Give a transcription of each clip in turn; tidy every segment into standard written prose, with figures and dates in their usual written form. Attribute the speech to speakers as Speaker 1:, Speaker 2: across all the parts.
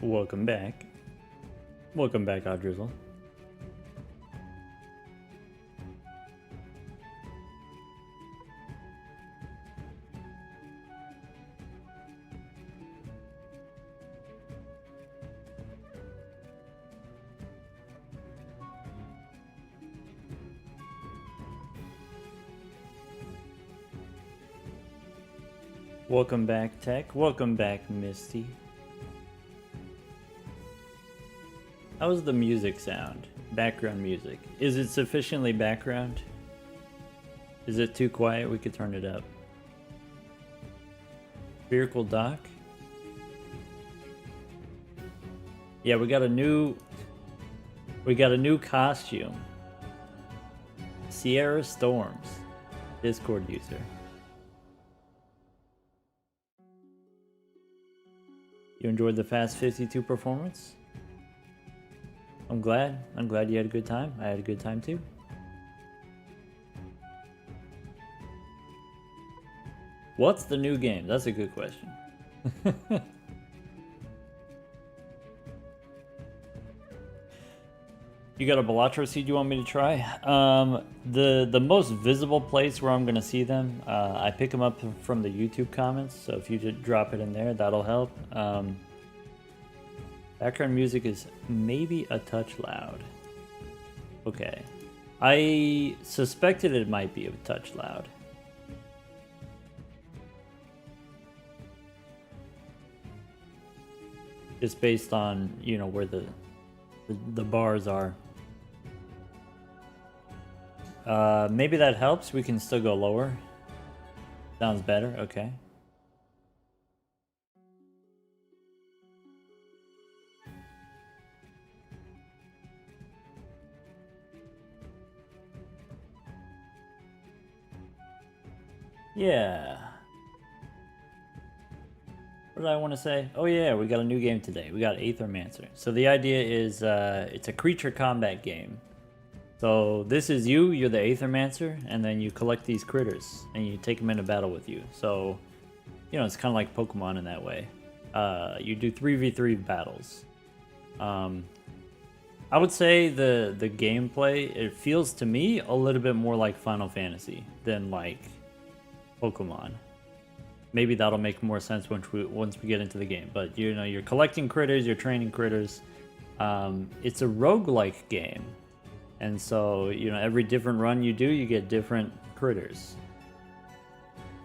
Speaker 1: Welcome back. Welcome back, Audrizzle. Welcome back, Tech. Welcome back, Misty. How's the music sound? Background music. Is it sufficiently background? Is it too quiet? We could turn it up. Spherical Dock. Yeah, we got a new costume. Sierra Storms. Discord user. You enjoyed the Fast 52 performance? I'm glad you had a good time. I had a good time too. What's the new game? That's a good question. You got a Balatro seed you want me to try? The most visible place where I'm gonna see them, I pick them up from the YouTube comments, so if you just drop it in there, that'll help. Background music is maybe a touch loud. Okay. I suspected it might be a touch loud. Just based on, you know, where the bars are. Maybe that helps. We can still go lower. Sounds better. Okay. Yeah. What did I want to say? Oh yeah, we got a new game today. We got Aethermancer. So the idea is it's a creature combat game. So this is you're the Aethermancer, and then you collect these critters, and you take them into battle with you. So, you know, it's kind of like Pokemon in that way. You do 3v3 battles. I would say the gameplay, it feels to me a little bit more like Final Fantasy than like Pokemon. Maybe that'll make more sense once we get into the game. But you know, you're collecting critters, you're training critters. It's a roguelike game. And so, you know, every different run you do, you get different critters.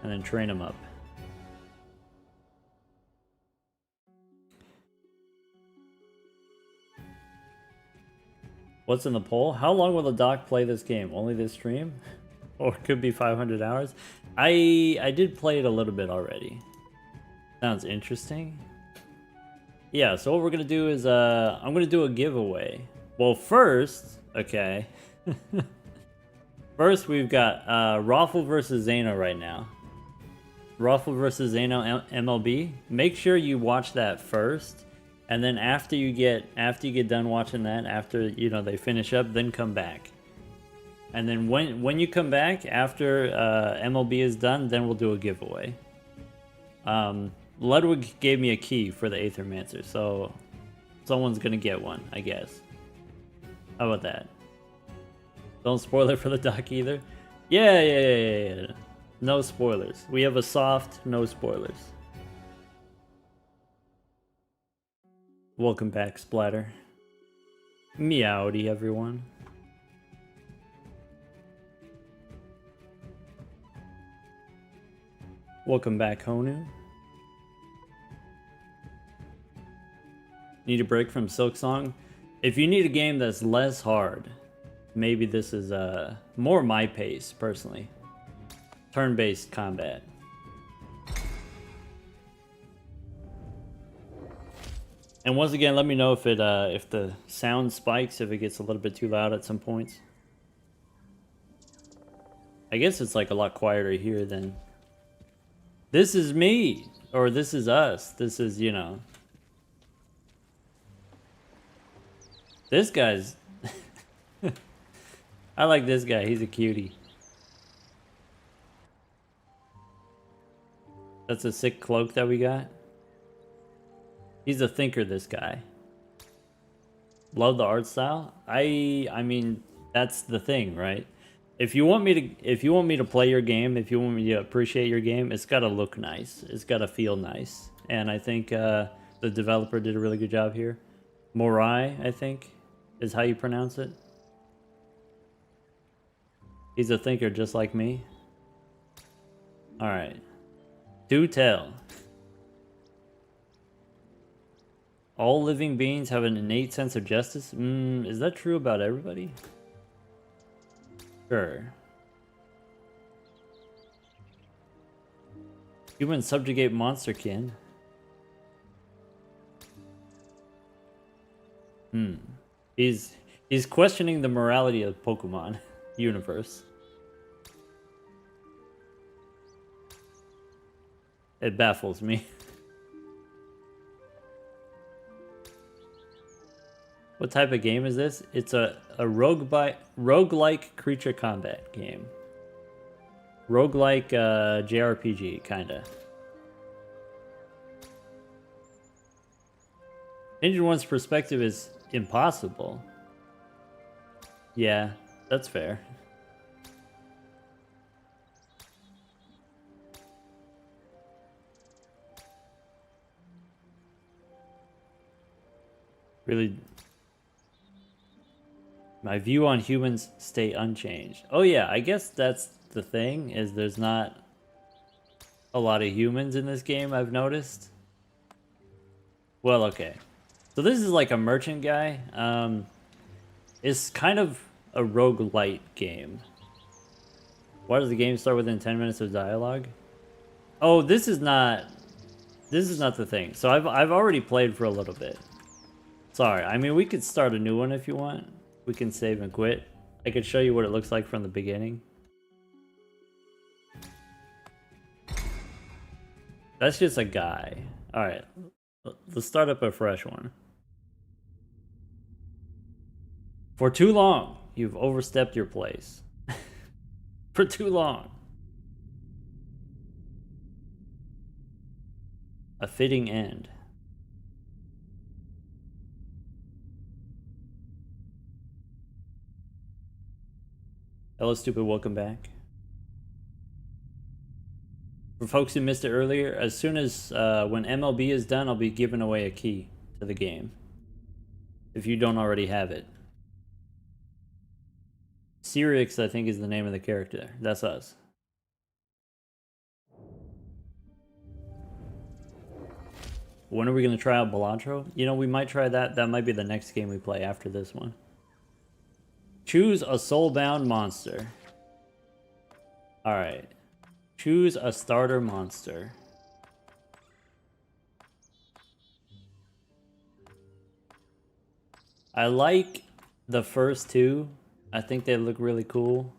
Speaker 1: And then train them up. What's in the poll? How long will the doc play this game? Only this stream? Or it could be 500 hours? I did play it a little bit already. Sounds interesting. Yeah, so what we're gonna do is I'm gonna do a giveaway. Well, first, okay. First, we've got Raffle versus Zeno right now. Raffle versus Zeno MLB. Make sure you watch that first, and then after you get done watching that, after you know they finish up, then come back. And then when you come back after MLB is done, then we'll do a giveaway. Ludwig gave me a key for the Aethermancer, so someone's gonna get one, I guess. How about that? Don't spoil it for the doc either. Yeah. No spoilers. We have a soft no spoilers. Welcome back, Splatter. Meowdy, everyone. Welcome back, Honu. Need a break from Silksong? If you need a game that's less hard, maybe this is more my pace, personally. Turn-based combat. And once again, let me know if the sound spikes, if it gets a little bit too loud at some points. I guess it's like a lot quieter here than... This is me, or this is us. This is, you know. This guy's... I like this guy, he's a cutie. That's a sick cloak that we got. He's a thinker, this guy. Love the art style. I mean, that's the thing, right? If you want me to play your game, if you want me to appreciate your game, it's got to look nice. It's got to feel nice. And I think the developer did a really good job here. Moi Rai, I think, is how you pronounce it. He's a thinker just like me. All right. Do tell. All living beings have an innate sense of justice? Is that true about everybody? Sure. Humans subjugate monsterkin. He's questioning the morality of Pokemon universe. It baffles me. What type of game is this? It's a roguelike creature combat game. Roguelike JRPG, kinda. Changing one's perspective is impossible. Yeah, that's fair. Really, my view on humans stay unchanged. Oh yeah, I guess that's the thing, is there's not a lot of humans in this game, I've noticed. Well, okay. So this is like a merchant guy. It's kind of a roguelite game. Why does the game start within 10 minutes of dialogue? Oh, this is not the thing. So I've already played for a little bit. Sorry, I mean, we could start a new one if you want. We can save and quit. I could show you what it looks like from the beginning. That's just a guy. Alright, let's start up a fresh one. For too long, you've overstepped your place. For too long. A fitting end. Hello, stupid, welcome back. For folks who missed it earlier, as soon as when MLB is done, I'll be giving away a key to the game. If you don't already have it. Sirix, I think, is the name of the character. That's us. When are we going to try out Belantro? You know, we might try that. That might be the next game we play after this one. Choose a soulbound monster. Alright. Choose a starter monster. I like the first two. I think they look really cool.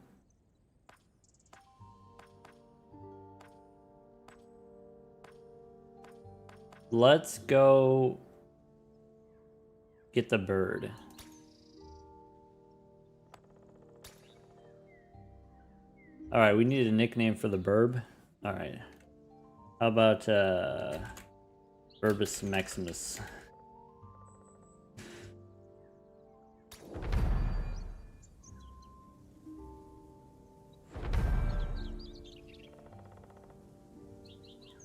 Speaker 1: Let's go get the bird. Alright, we need a nickname for the burb. Alright. How about Burbus Maximus?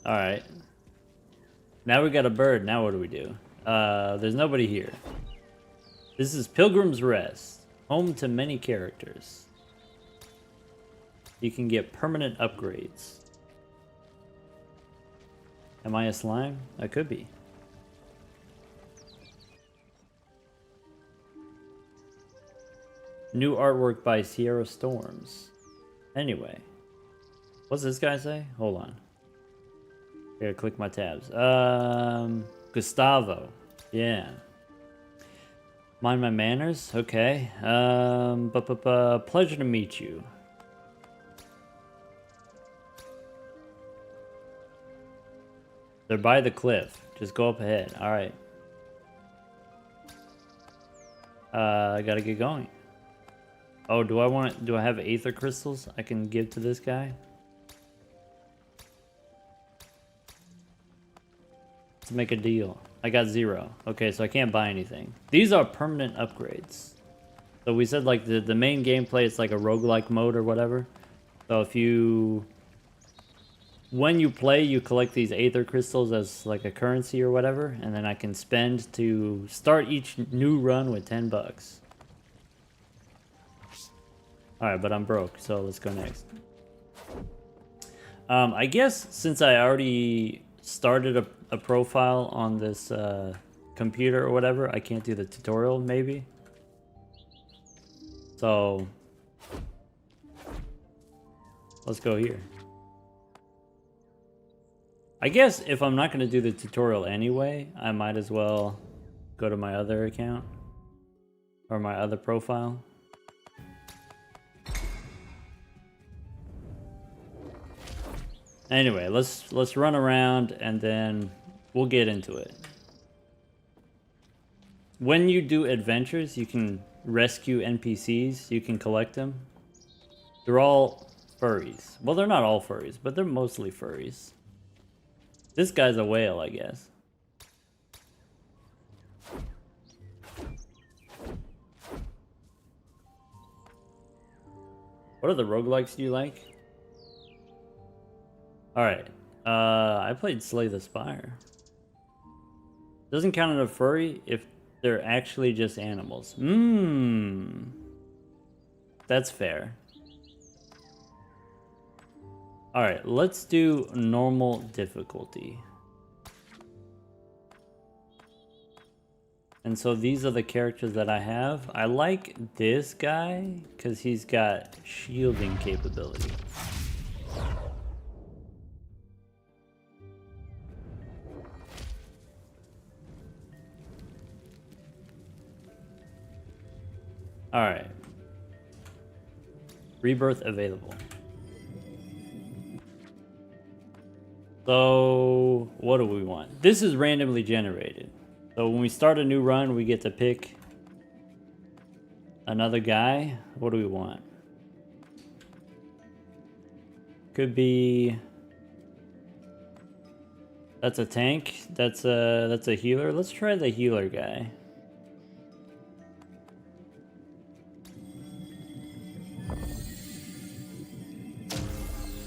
Speaker 1: Alright. Now we got a bird. Now what do we do? There's nobody here. This is Pilgrim's Rest. Home to many characters. You can get permanent upgrades. Am I a slime? I could be. New artwork by Sierra Storms. Anyway. What's this guy say? Hold on. Here, click my tabs. Gustavo. Yeah. Mind my manners? Okay. Pleasure to meet you. They're by the cliff. Just go up ahead. Alright. I gotta get going. Oh, do I have aether crystals I can give to this guy? Let's make a deal. I got 0. Okay, so I can't buy anything. These are permanent upgrades. So we said like the main gameplay is like a roguelike mode or whatever. So if you... When you play, you collect these Aether crystals as like a currency or whatever. And then I can spend to start each new run with 10 bucks. Alright, but I'm broke, so let's go next. I guess since I already started a profile on this computer or whatever, I can't do the tutorial maybe. So let's go here. I guess if I'm not going to do the tutorial anyway, I might as well go to my other account or my other profile. Anyway, let's run around and then we'll get into it. When you do adventures, you can rescue NPCs, you can collect them. They're all furries. Well, they're not all furries, but they're mostly furries. This guy's a whale, I guess. What are the roguelikes you like? Alright, I played Slay the Spire. Doesn't count as a furry if they're actually just animals. That's fair. Alright, let's do normal difficulty. And so these are the characters that I have. I like this guy because he's got shielding capability. Alright. Rebirth available. So, what do we want? This is randomly generated. So when we start a new run, we get to pick another guy. What do we want? Could be... That's a tank. That's a healer. Let's try the healer guy.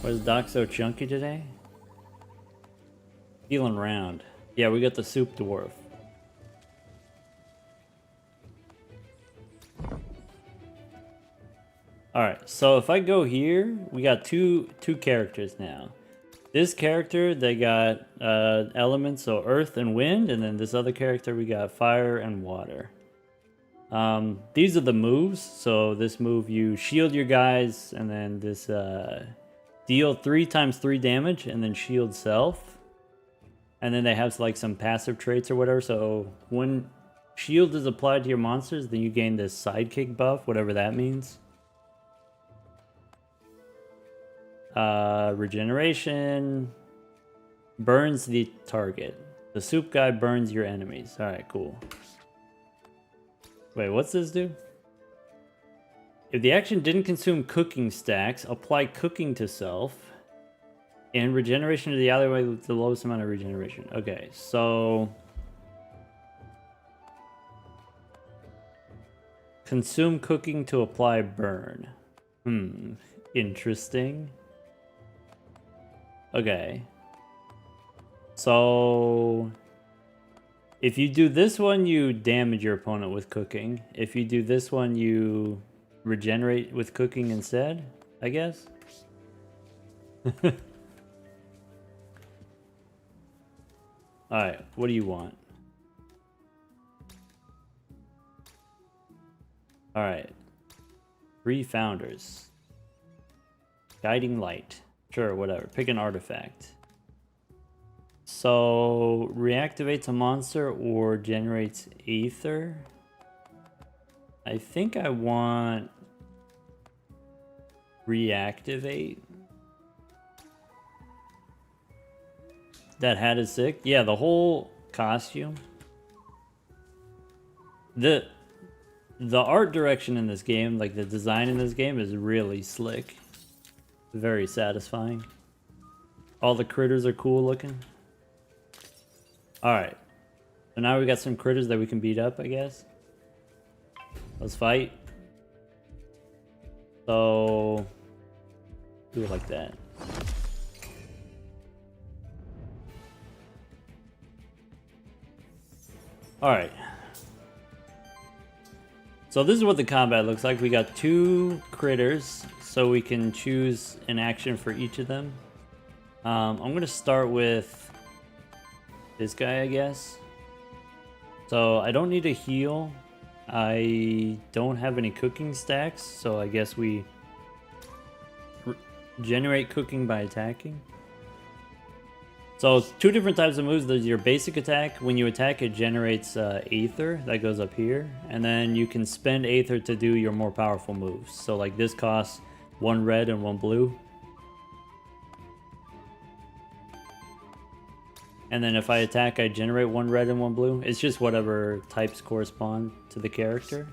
Speaker 1: Why is Doc so chunky today? Feeling round. Yeah, we got the soup dwarf. Alright, so if I go here, we got two characters now. This character, they got elements, so earth and wind, and then this other character, we got fire and water. These are the moves. So this move, you shield your guys, and then this deal 3 times 3 damage, and then shield self. And then they have like some passive traits or whatever. So when shield is applied to your monsters, then you gain this sidekick buff, whatever that means. Regeneration burns the target. The soup guy burns your enemies. All right, cool. Wait, what's this do? If the action didn't consume cooking stacks, apply cooking to self. And regeneration to the alleyway with the lowest amount of regeneration. Okay, so... Consume cooking to apply burn. Interesting. Okay. So... If you do this one, you damage your opponent with cooking. If you do this one, you regenerate with cooking instead, I guess? Alright, what do you want? Alright. 3 founders. Guiding light. Sure, whatever. Pick an artifact. So, reactivates a monster or generates Aether. I think I want... Reactivate. That hat is sick. Yeah, the whole costume. The art direction in this game, like the design in this game, is really slick. Very satisfying. All the critters are cool looking. Alright. So now we got some critters that we can beat up, I guess. Let's fight. So do it like that. Alright. So this is what the combat looks like. We got 2 critters, so we can choose an action for each of them. I'm going to start with this guy, I guess. So I don't need a heal. I don't have any cooking stacks, so I guess we generate cooking by attacking. So 2 different types of moves. There's your basic attack. When you attack, it generates Aether that goes up here, and then you can spend Aether to do your more powerful moves. So like this costs 1 red and 1 blue. And then if I attack, I generate 1 red and 1 blue. It's just whatever types correspond to the character.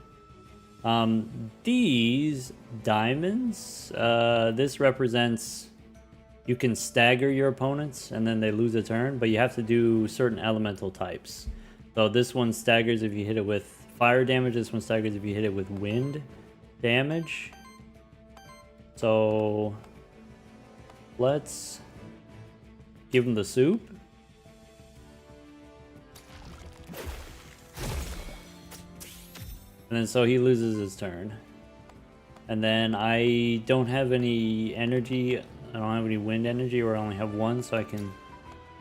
Speaker 1: These diamonds, this represents you can stagger your opponents and then they lose a turn, but you have to do certain elemental types. So this one staggers if you hit it with fire damage. This one staggers if you hit it with wind damage. So let's give him the soup. And then so he loses his turn. And then I don't have any energy. I don't have any wind energy, or I only have 1, so I can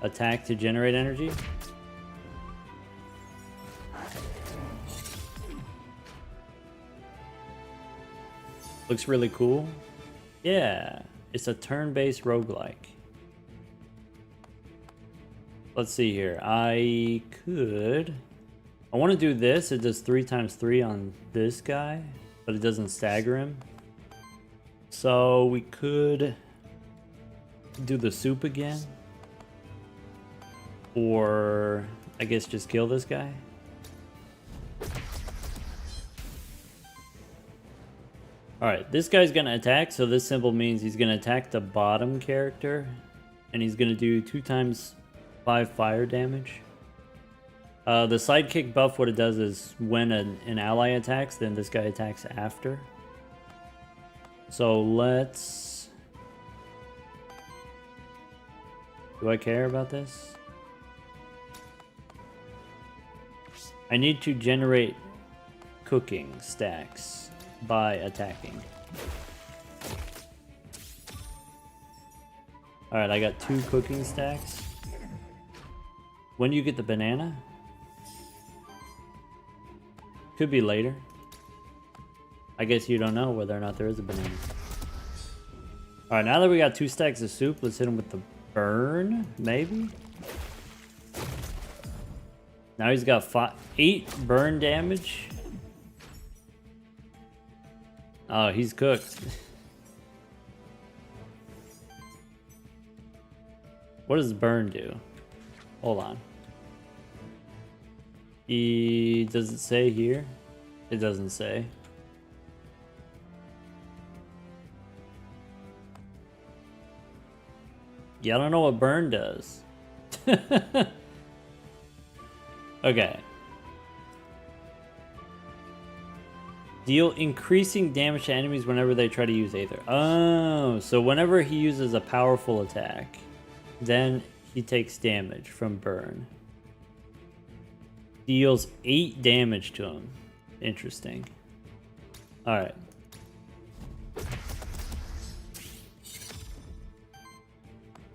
Speaker 1: attack to generate energy. Looks really cool. Yeah, it's a turn-based roguelike. Let's see here. I want to do this. It does 3 times 3 on this guy, but it doesn't stagger him. So we could do the soup again. Or I guess just kill this guy. Alright, this guy's going to attack, so this symbol means he's going to attack the bottom character. And he's going to do 2 times 5 fire damage. The sidekick buff, what it does is when an ally attacks, then this guy attacks after. So let's... Do I care about this? I need to generate cooking stacks by attacking. Alright, I got 2 cooking stacks. When do you get the banana? Could be later. I guess you don't know whether or not there is a banana. Alright, now that we got 2 stacks of soup, let's hit him with the burn, maybe? Now he's got 8 burn damage. Oh, he's cooked. What does burn do? Hold on. Does it say here? It doesn't say. Yeah, I don't know what burn does. Okay. Deal increasing damage to enemies whenever they try to use Aether. Oh, so whenever he uses a powerful attack, then he takes damage from burn. Deals 8 damage to him. Interesting. Alright.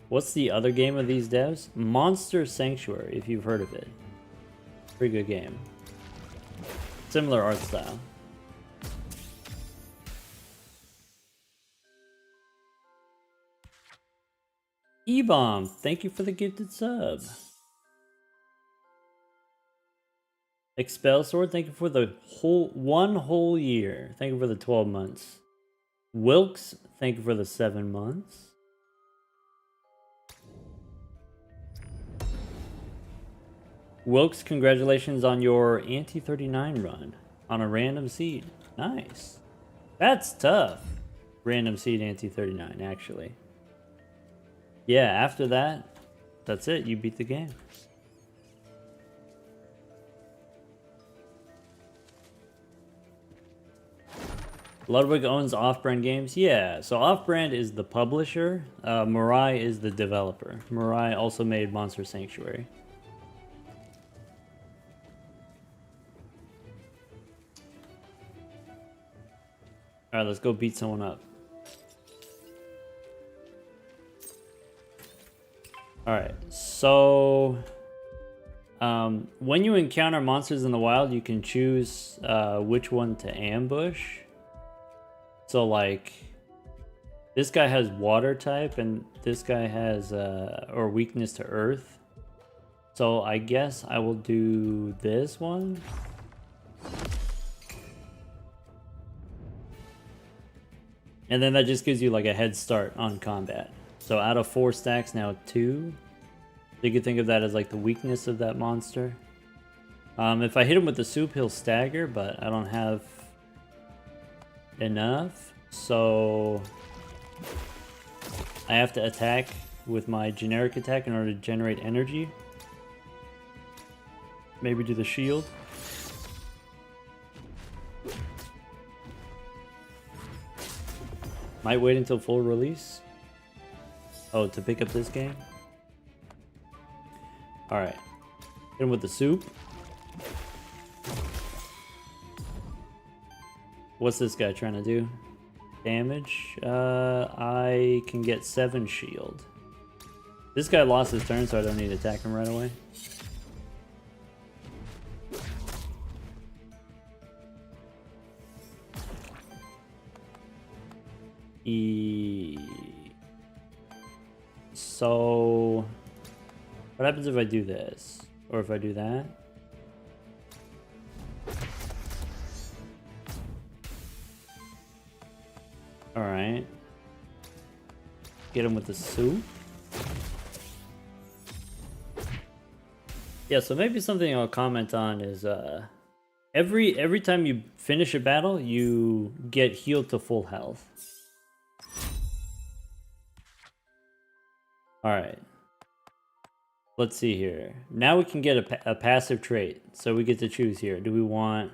Speaker 1: What's the other game of these devs? Monster Sanctuary, if you've heard of it. Pretty good game. Similar art style. E-Bomb, thank you for the gifted sub. Expel Sword, thank you for the one whole year. Thank you for the 12 months. Wilkes, thank you for the 7 months. Wilkes, congratulations on your Anti-39 run on a random seed. Nice. That's tough. Random seed Anti-39, actually. Yeah, after that, that's it. You beat the game. Ludwig owns Off-Brand Games. Yeah, so Off-Brand is the publisher. Moi Rai is the developer. Moi Rai also made Monster Sanctuary. All right, let's go beat someone up. All right, so when you encounter monsters in the wild, you can choose which one to ambush. So like, this guy has water type, and this guy has or weakness to earth. So I guess I will do this one. And then that just gives you like a head start on combat. So out of 4 stacks, now 2. So you could think of that as like the weakness of that monster. If I hit him with the soup, he'll stagger, but I don't have enough. So I have to attack with my generic attack in order to generate energy. Maybe do the shield. Might wait until full release. Oh, to pick up this game? Alright. Hit him with the soup. What's this guy trying to do? Damage? I can get 7 shield. This guy lost his turn, so I don't need to attack him right away. So what happens if I do this? Or if I do that? Alright. Get him with the soup. Yeah, so maybe something I'll comment on is every time you finish a battle, you get healed to full health. Alright. Let's see here. Now we can get a passive trait. So we get to choose here. Do we want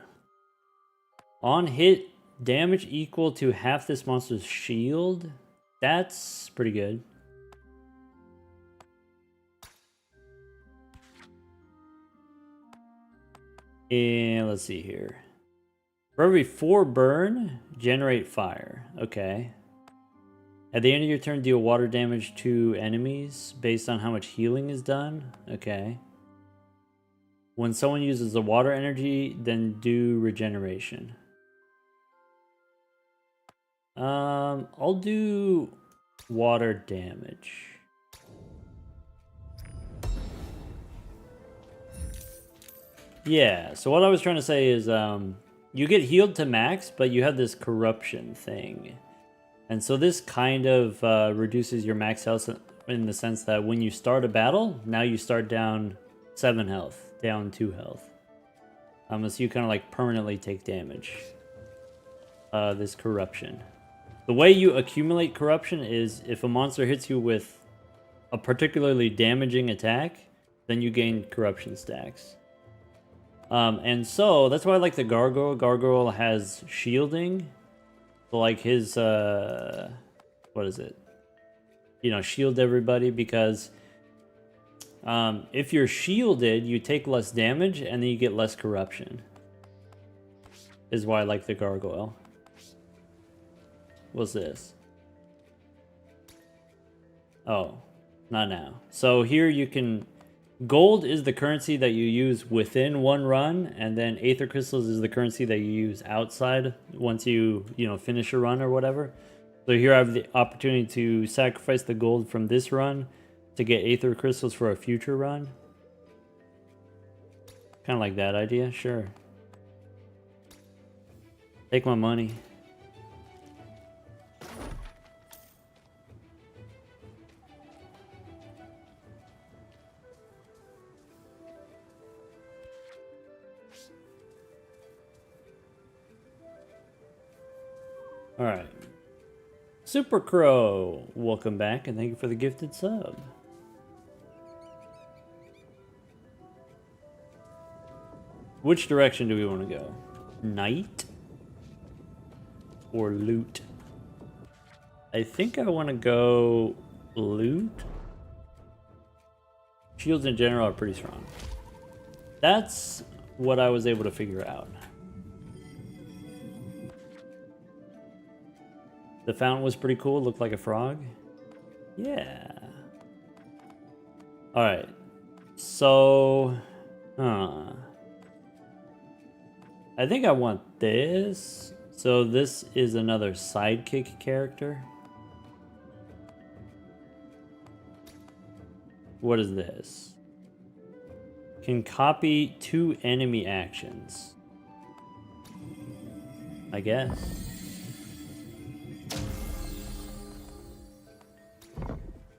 Speaker 1: on hit damage equal to half this monster's shield? That's pretty good. And let's see here. For every 4 burn, generate fire. Okay. At the end of your turn, deal water damage to enemies based on how much healing is done. Okay. When someone uses the water energy, then do regeneration. I'll do water damage. Yeah, so what I was trying to say is you get healed to max, but you have this corruption thing. And so this kind of reduces your max health in the sense that when you start a battle, now you start down 7 health, down 2 health. So you kind of like permanently take damage. This corruption. The way you accumulate corruption is if a monster hits you with a particularly damaging attack, then you gain corruption stacks. And so that's why I like the Gargoyle. Gargoyle has shielding. So like his, what is it? You know, shield everybody, because if you're shielded, you take less damage and then you get less corruption. Is why I like the Gargoyle. What's this? Oh, not now. So here you can... Gold is the currency that you use within one run, and then Aether Crystals is the currency that you use outside once you finish a run or whatever. So here I have the opportunity to sacrifice the gold from this run to get Aether Crystals for a future run. Kind of like that idea, sure. Take my money. Alright. Super Crow, welcome back and thank you for the gifted sub. Which direction do we want to go? Night? or loot? I think I want to go loot. Shields in general are pretty strong. That's what I was able to figure out. The fountain was pretty cool. It looked like a frog. Yeah. Alright. So... I think I want this. So this is another sidekick character. What is this? Can copy 2 enemy actions. I guess.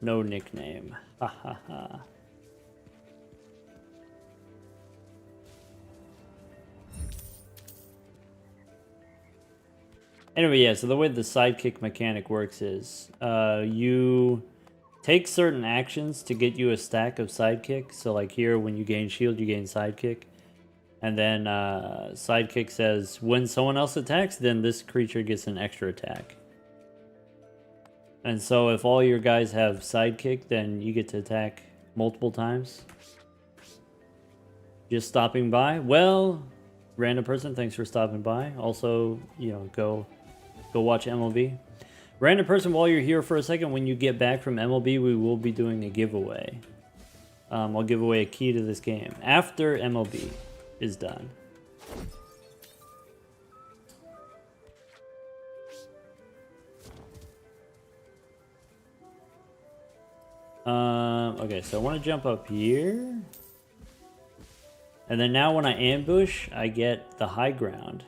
Speaker 1: No nickname. Ha ha ha. Anyway, yeah, so the way the sidekick mechanic works is you take certain actions to get you a stack of sidekick. So like here, when you gain shield, you gain sidekick. And then sidekick says, when someone else attacks, then this creature gets an extra attack. And so if all your guys have sidekick, then you get to attack multiple times. Just stopping by. Well, random person, thanks for stopping by. Also, you know, go watch MLB. Random person, while you're here for a second, when you get back from MLB, we will be doing a giveaway. I'll give away a key to this game after MLB is done. Okay, so I want to jump up here. And then now when I ambush, I get the high ground.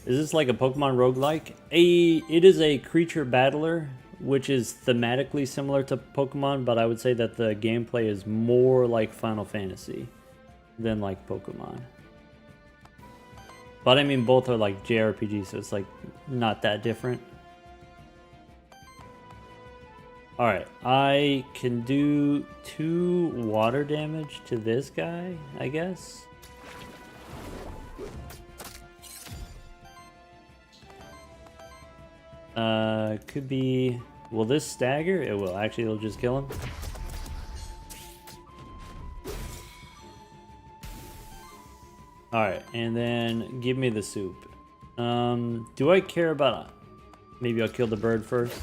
Speaker 1: Is this like a Pokemon roguelike? It is a creature battler, which is thematically similar to Pokemon, but I would say that the gameplay is more like Final Fantasy than like Pokemon. But I mean, both are like JRPGs, so it's like not that different. Alright, I can do 2 water damage to this guy, I guess. Could be... Will this stagger? It will. Actually, it'll just kill him. Alright, and then give me the soup. Do I care about... Maybe I'll kill the bird first.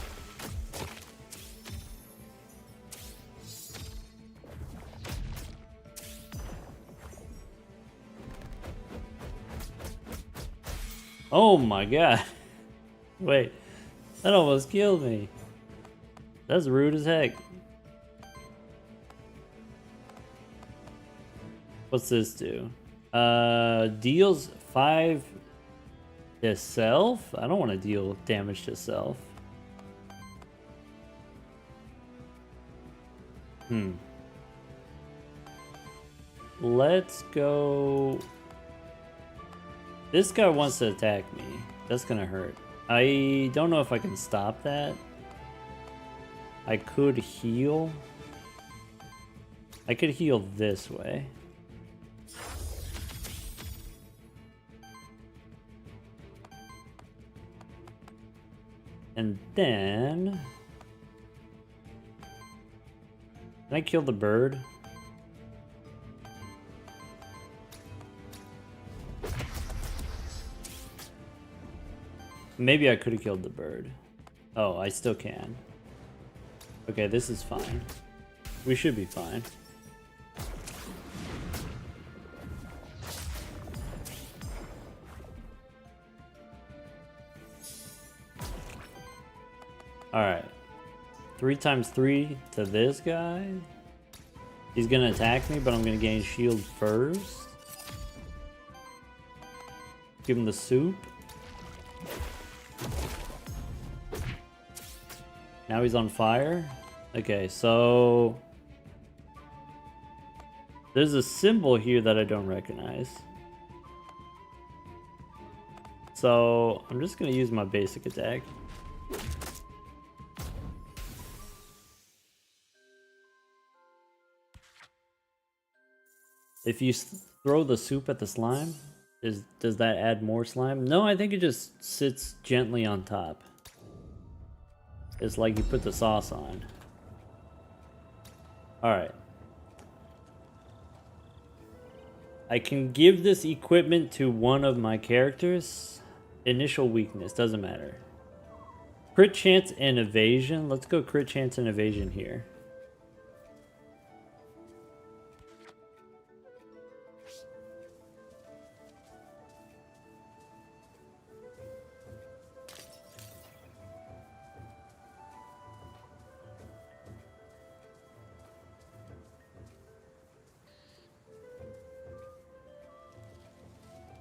Speaker 1: Oh my god. Wait. That almost killed me. That's rude as heck. What's this do? Deals 5 to self? I don't want to deal damage to self. Let's go... This guy wants to attack me. That's gonna hurt. I don't know if I can stop that. I could heal. I could heal this way. And then... Can I kill the bird? Maybe I could have killed the bird. Oh, I still can. Okay, this is fine. We should be fine. Alright. 3 times 3 to this guy. He's gonna attack me, but I'm gonna gain shield first. Give him the soup. Now he's on fire. Okay, so... There's a symbol here that I don't recognize. So, I'm just gonna use my basic attack. If you throw the soup at the slime, does that add more slime? No, I think it just sits gently on top. It's like you put the sauce on. Alright. I can give this equipment to one of my characters. Initial weakness, doesn't matter. Crit chance and evasion. Let's go crit chance and evasion here.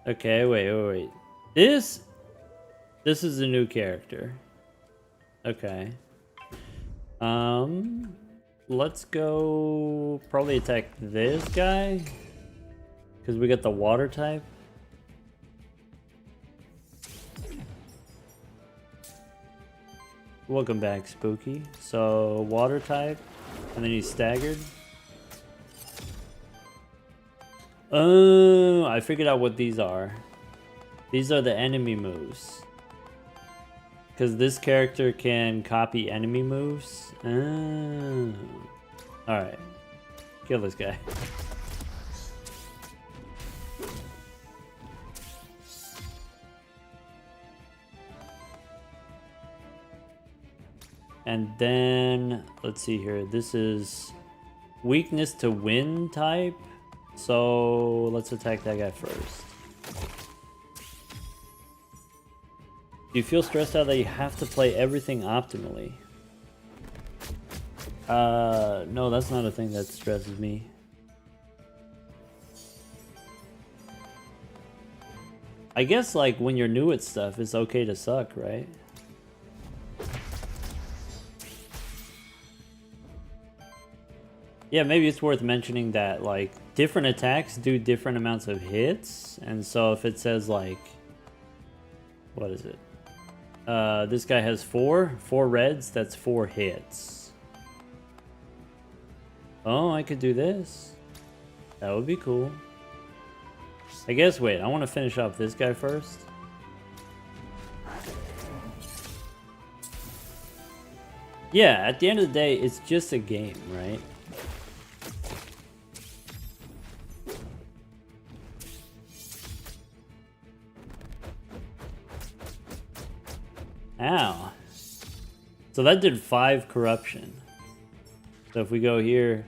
Speaker 1: Okay, wait. This is a new character. Okay. Let's go probably attack this guy because we got the water type. Welcome back, Spooky. So water type, and then he's staggered. Oh, I figured out what these are. These are the enemy moves. Because this character can copy enemy moves. Oh. Alright. Kill this guy. And then, let's see here. This is weakness to wind type. So let's attack that guy first. Do you feel stressed out that you have to play everything optimally? No, that's not a thing that stresses me. I guess like when you're new at stuff, it's okay to suck, right? Yeah, maybe it's worth mentioning that like different attacks do different amounts of hits, and so if it says like, what is it? This guy has four reds, that's 4 hits. Oh, I could do this. That would be cool. I guess, wait, I want to finish off this guy first. Yeah, at the end of the day, it's just a game, right? Ow. So that did 5 corruption. So if we go here,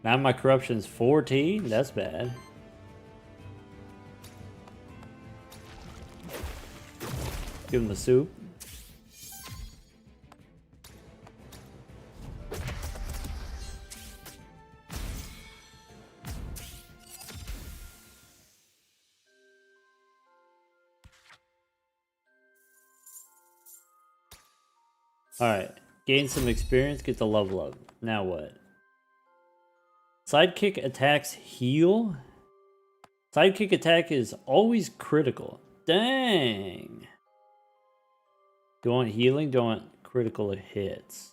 Speaker 1: now my corruption's 14. That's bad. Give him the soup. Alright, gain some experience, get the level up. Now what? Sidekick attacks heal? Sidekick attack is always critical. Dang! Do I want healing? Do I want critical hits?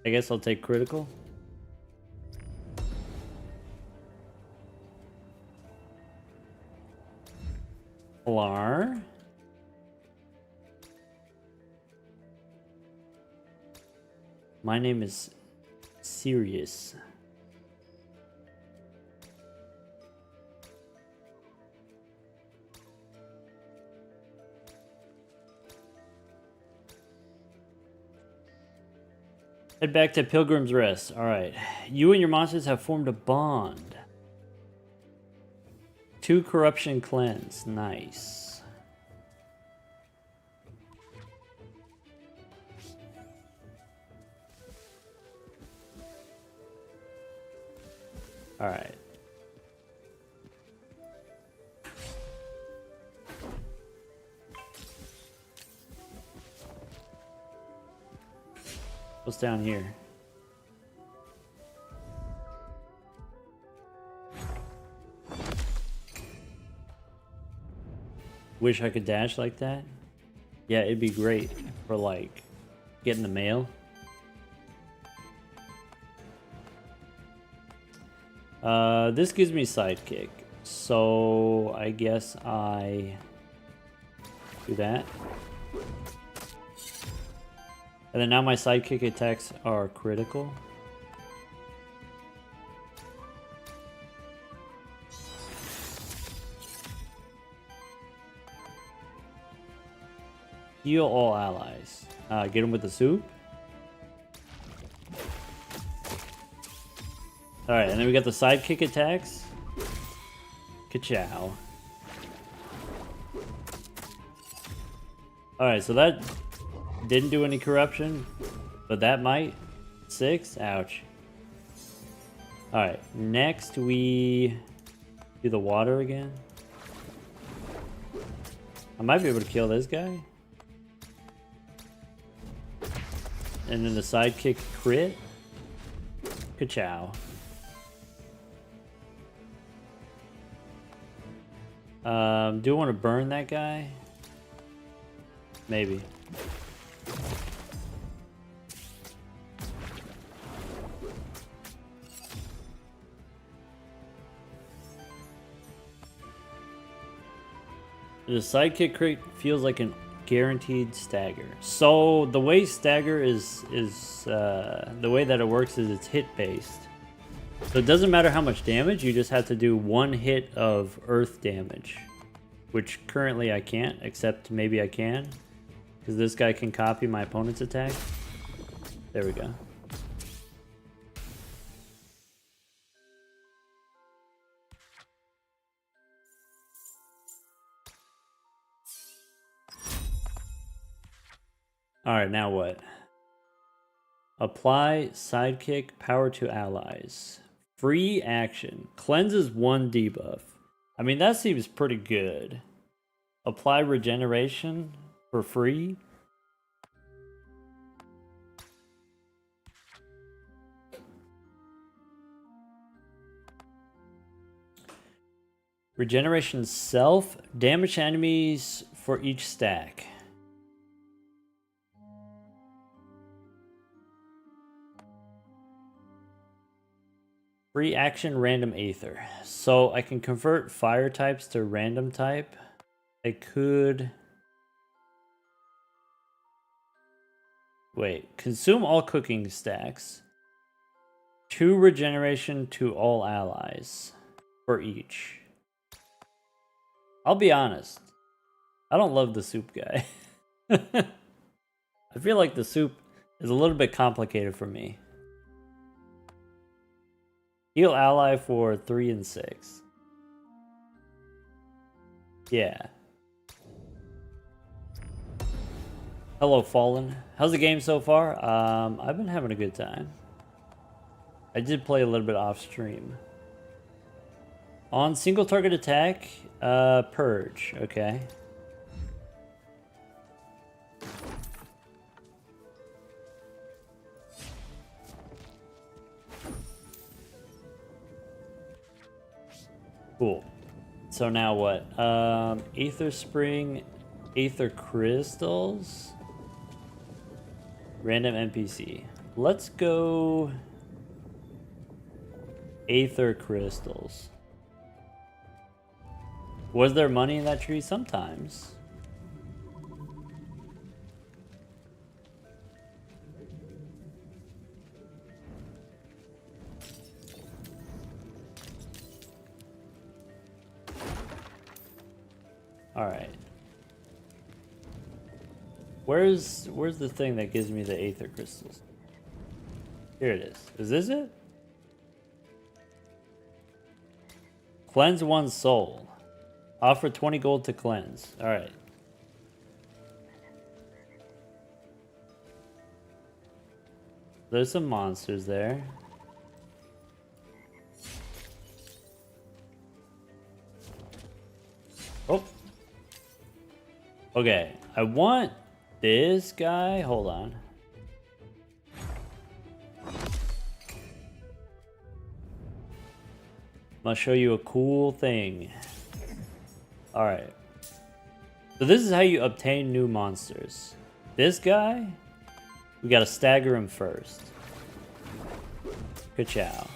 Speaker 1: I guess I'll take critical. Flar. My name is Sirius. Head back to Pilgrim's Rest. Alright. You and your monsters have formed a bond. 2 corruption cleanse. Nice. Alright. What's down here? Wish I could dash like that? Yeah, it'd be great for like getting the mail. This gives me sidekick. So I guess I do that. And then now my sidekick attacks are critical. Heal all allies. Get him with the soup. Alright, and then we got the sidekick attacks. Ka-chow. Alright, so that didn't do any corruption, but that might. 6? Ouch. Alright, next we do the water again. I might be able to kill this guy. And then the sidekick crit. Ka-chow. Do I want to burn that guy? Maybe. The sidekick crit feels like an guaranteed stagger. So the way stagger is the way that it works is it's hit based. So it doesn't matter how much damage, you just have to do one hit of earth damage. Which currently I can't, except maybe I can. Because this guy can copy my opponent's attack. There we go. Alright, now what? Apply sidekick power to allies. Free action. Cleanses 1 debuff. I mean, that seems pretty good. Apply regeneration for free. Regeneration self. Damage enemies for each stack. Free action random aether. So I can convert fire types to random type. I could... Wait. Consume all cooking stacks. 2 regeneration to all allies. For each. I'll be honest. I don't love the soup guy. I feel like the soup is a little bit complicated for me. Heal ally for 3 and 6. Yeah. Hello, Fallen. How's the game so far? I've been having a good time. I did play a little bit off stream. On single target attack, purge. Okay. Cool. So now what? Aether Spring, Aether Crystals, random NPC. Let's go Aether Crystals. Was there money in that tree? Sometimes. Alright. Where's the thing that gives me the Aether Crystals? Here it is. Is this it? Cleanse 1 soul. Offer 20 gold to cleanse. Alright. There's some monsters there. Oh. Okay, I want this guy. Hold on. I'll show you a cool thing. Alright. So this is how you obtain new monsters. This guy, we gotta stagger him first. Ka-chow.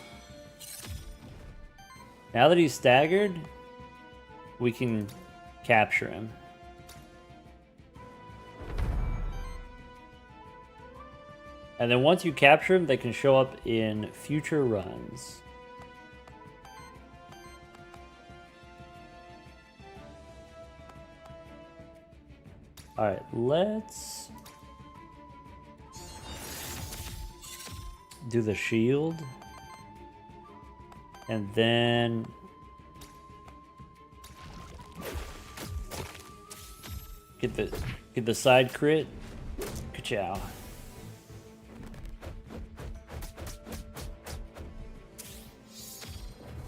Speaker 1: Now that he's staggered, we can capture him. And then once you capture them, they can show up in future runs. Alright, let's do the shield. And then get the side crit. Ka-chow.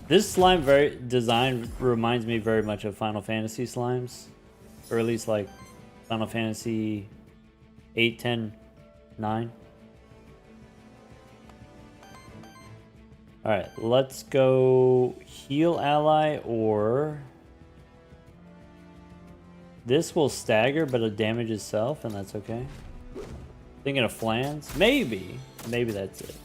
Speaker 1: This slime design reminds me very much of Final Fantasy slimes, or at least like Final Fantasy 8, 10, 9. Alright, let's go heal ally, or this will stagger but it damages self, and that's okay. Thinking of flans? Maybe that's it.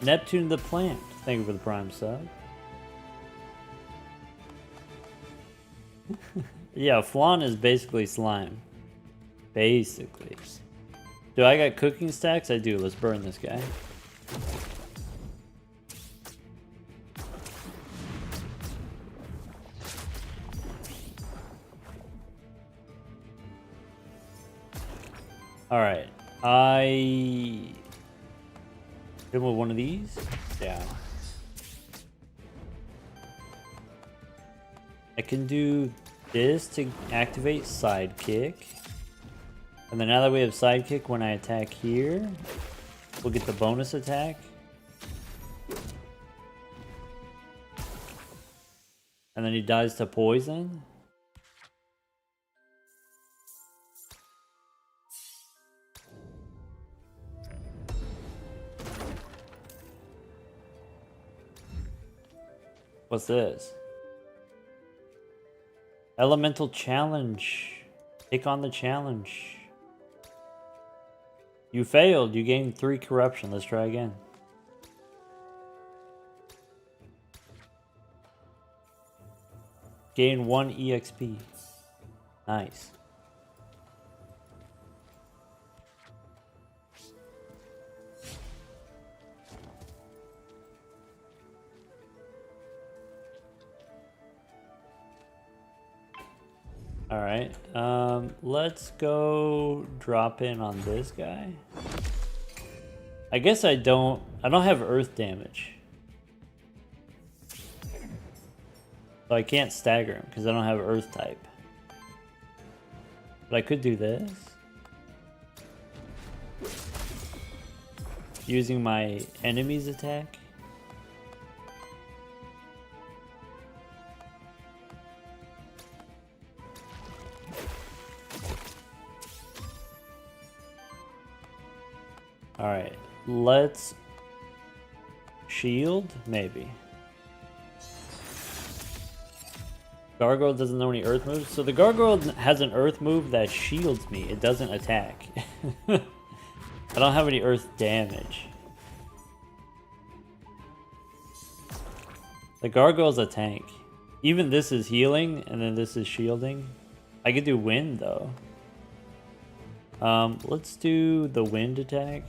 Speaker 1: Neptune the Plant, thank you for the prime sub. Yeah, flan is basically slime. Basically. Do I got cooking stacks? I do. Let's burn this guy. Alright. I hit him with one of these. Yeah. I can do this to activate sidekick. And then now that we have sidekick, when I attack here, we'll get the bonus attack. And then he dies to poison. What's this? Elemental challenge. Take on the challenge. You failed. You gained 3 corruption. Let's try again. Gain 1 EXP. Nice. Alright, let's go drop in on this guy. I guess I don't have earth damage. So I can't stagger him because I don't have earth type. But I could do this. Using my enemy's attack. Alright, let's shield, maybe. Gargoyle doesn't know any earth moves. So the gargoyle has an earth move that shields me. It doesn't attack. I don't have any earth damage. The gargoyle's a tank. Even this is healing, and then this is shielding. I could do wind, though. Let's do the wind attack.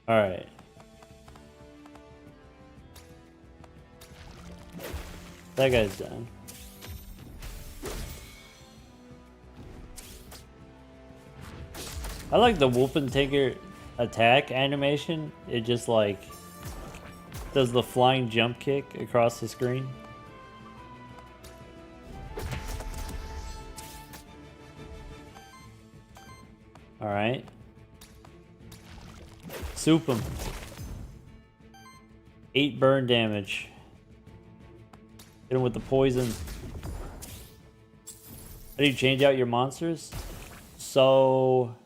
Speaker 1: All right. That guy's done. I like the Wolfentanker attack animation. It just like does the flying jump kick across the screen. All right. Soup him. 8 burn damage. Hit him with the poison. How do you change out your monsters? So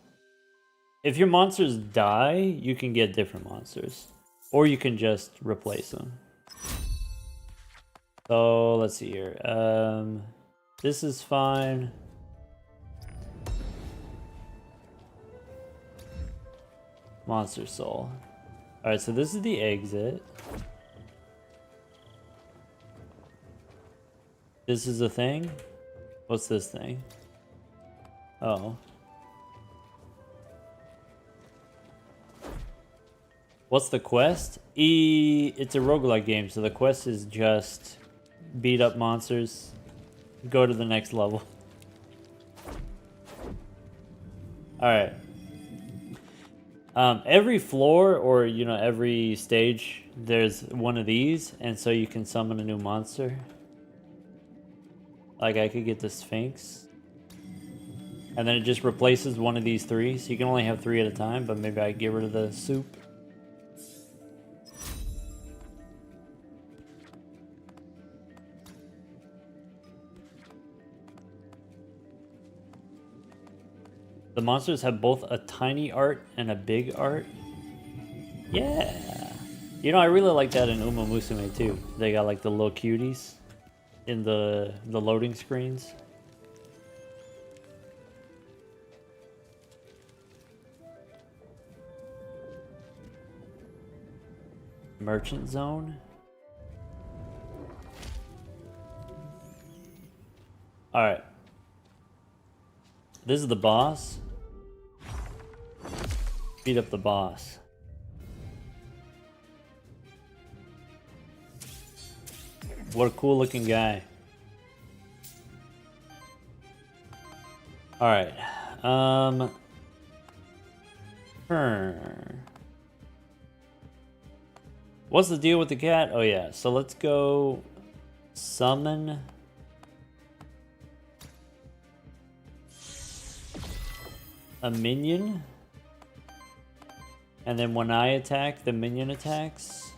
Speaker 1: If your monsters die, you can get different monsters. Or you can just replace them. So, let's see here. This is fine. Monster Soul. Alright, so this is the exit. This is a thing? What's this thing? Oh. What's the quest? It's a roguelike game, so the quest is just beat up monsters, go to the next level. Alright. Every floor, or every stage, there's one of these, and so you can summon a new monster. Like, I could get the Sphinx. And then it just replaces one of these three, so you can only have 3 at a time, but maybe I get rid of the soup. The monsters have both a tiny art and a big art. Yeah. I really like that in Uma Musume too. They got like the little cuties in the loading screens. Merchant Zone. Alright. This is the boss. Beat up the boss. What a cool looking guy. Alright. What's the deal with the cat? Oh yeah, so let's go summon a minion. And then when I attack, the minion attacks.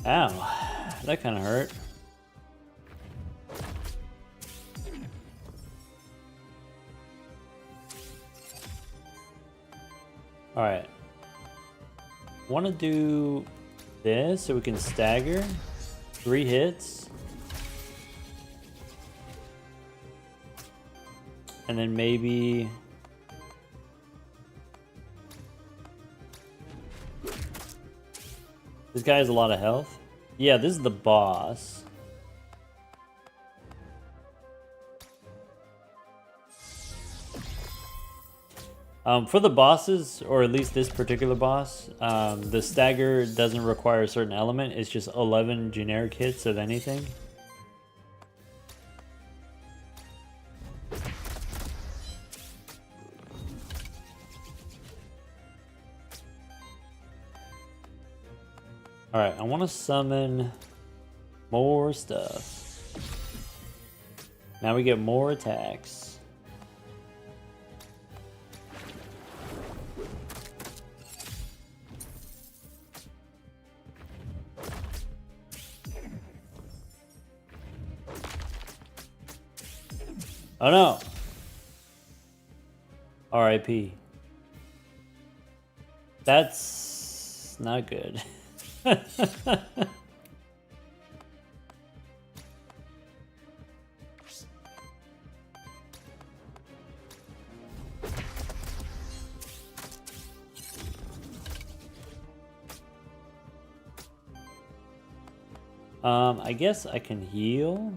Speaker 1: Ow, that kind of hurt. Alright. Want to do this so we can stagger 3 hits. And then maybe this guy has a lot of health. Yeah, this is the boss. For the bosses, or at least this particular boss, the stagger doesn't require a certain element. It's just 11 generic hits of anything. Alright, I want to summon more stuff. Now we get more attacks. Oh no! R.I.P. That's not good. I guess I can heal.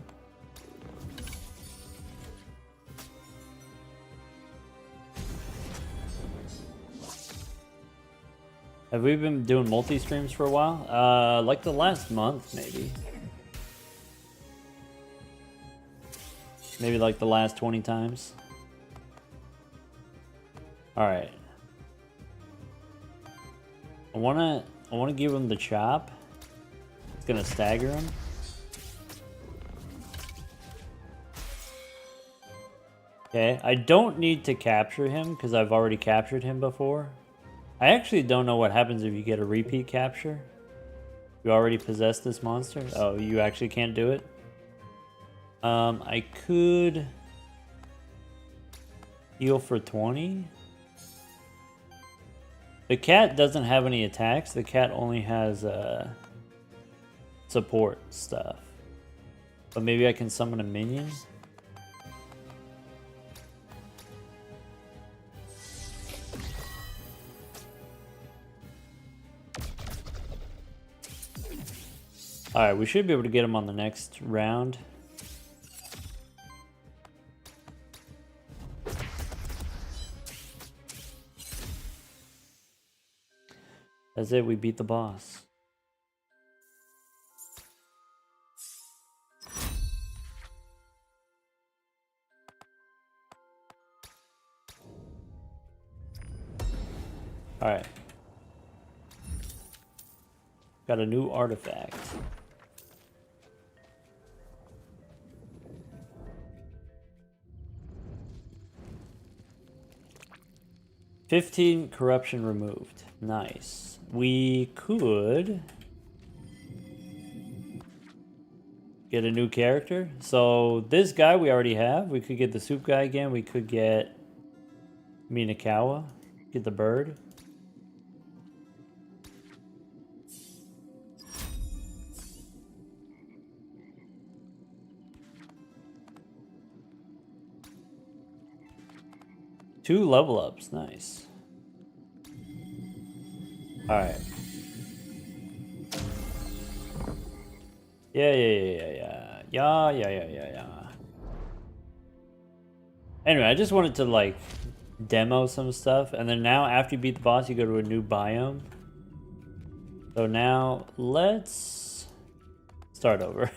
Speaker 1: Have we been doing multi-streams for a while? Like the last month, maybe. Maybe like the last 20 times. Alright. I wanna give him the chop. It's gonna stagger him. Okay, I don't need to capture him because I've already captured him before. I actually don't know what happens if you get a repeat capture. You already possess this monster? Oh, you actually can't do it? I could heal for 20. The cat doesn't have any attacks. The cat only has support stuff. But maybe I can summon a minion? Alright, we should be able to get him on the next round. That's it, we beat the boss. Alright. Got a new artifact. "15 corruption removed." Nice. We could get a new character. So this guy we already have. We could get the soup guy again. We could get Minakawa. Get the bird. Two level ups. Nice. Alright. Yeah. Anyway, I just wanted to like demo some stuff, and then now after you beat the boss, you go to a new biome. So now let's start over.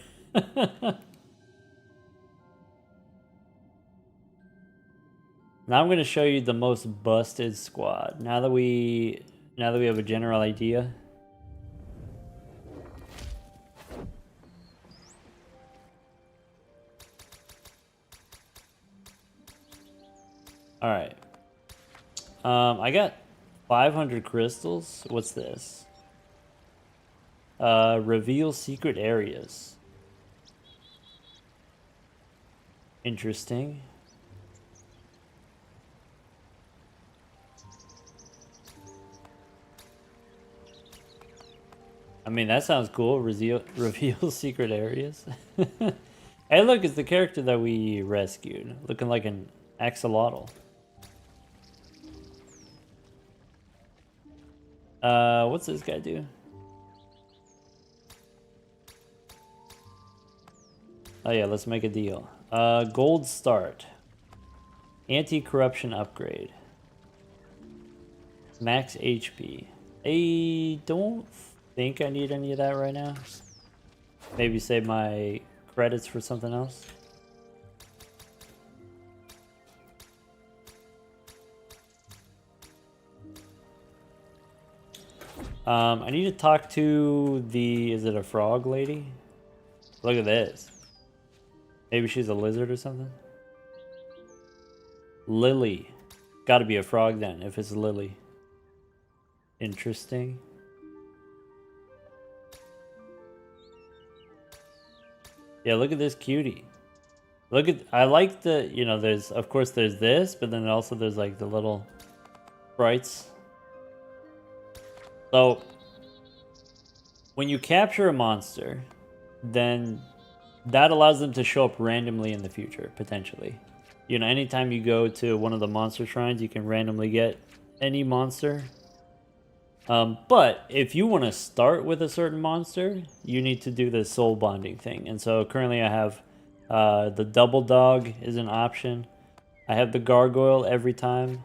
Speaker 1: Now I'm going to show you the most busted squad. Now that we have a general idea. All right. I got 500 crystals. What's this? Reveal secret areas. Interesting. I mean, that sounds cool. Reveal secret areas. Hey, look, it's the character that we rescued. Looking like an axolotl. What's this guy do? Oh yeah, let's make a deal. Gold start. Anti-corruption upgrade. Max HP. I don't think I need any of that right now. Maybe save my credits for something else. I need to talk to the, is it a frog lady? Look at this. Maybe she's a lizard or something? Lily. Gotta be a frog then, if it's Lily. Interesting. Yeah, look at this cutie. Look at, I like the, you know, there's, of course there's this, but then also there's like the little sprites. So, when you capture a monster, then that allows them to show up randomly in the future, potentially. You know, anytime you go to one of the monster shrines, you can randomly get any monster. But if you want to start with a certain monster, you need to do the soul bonding thing. And so currently I have the double dog is an option. I have the gargoyle every time.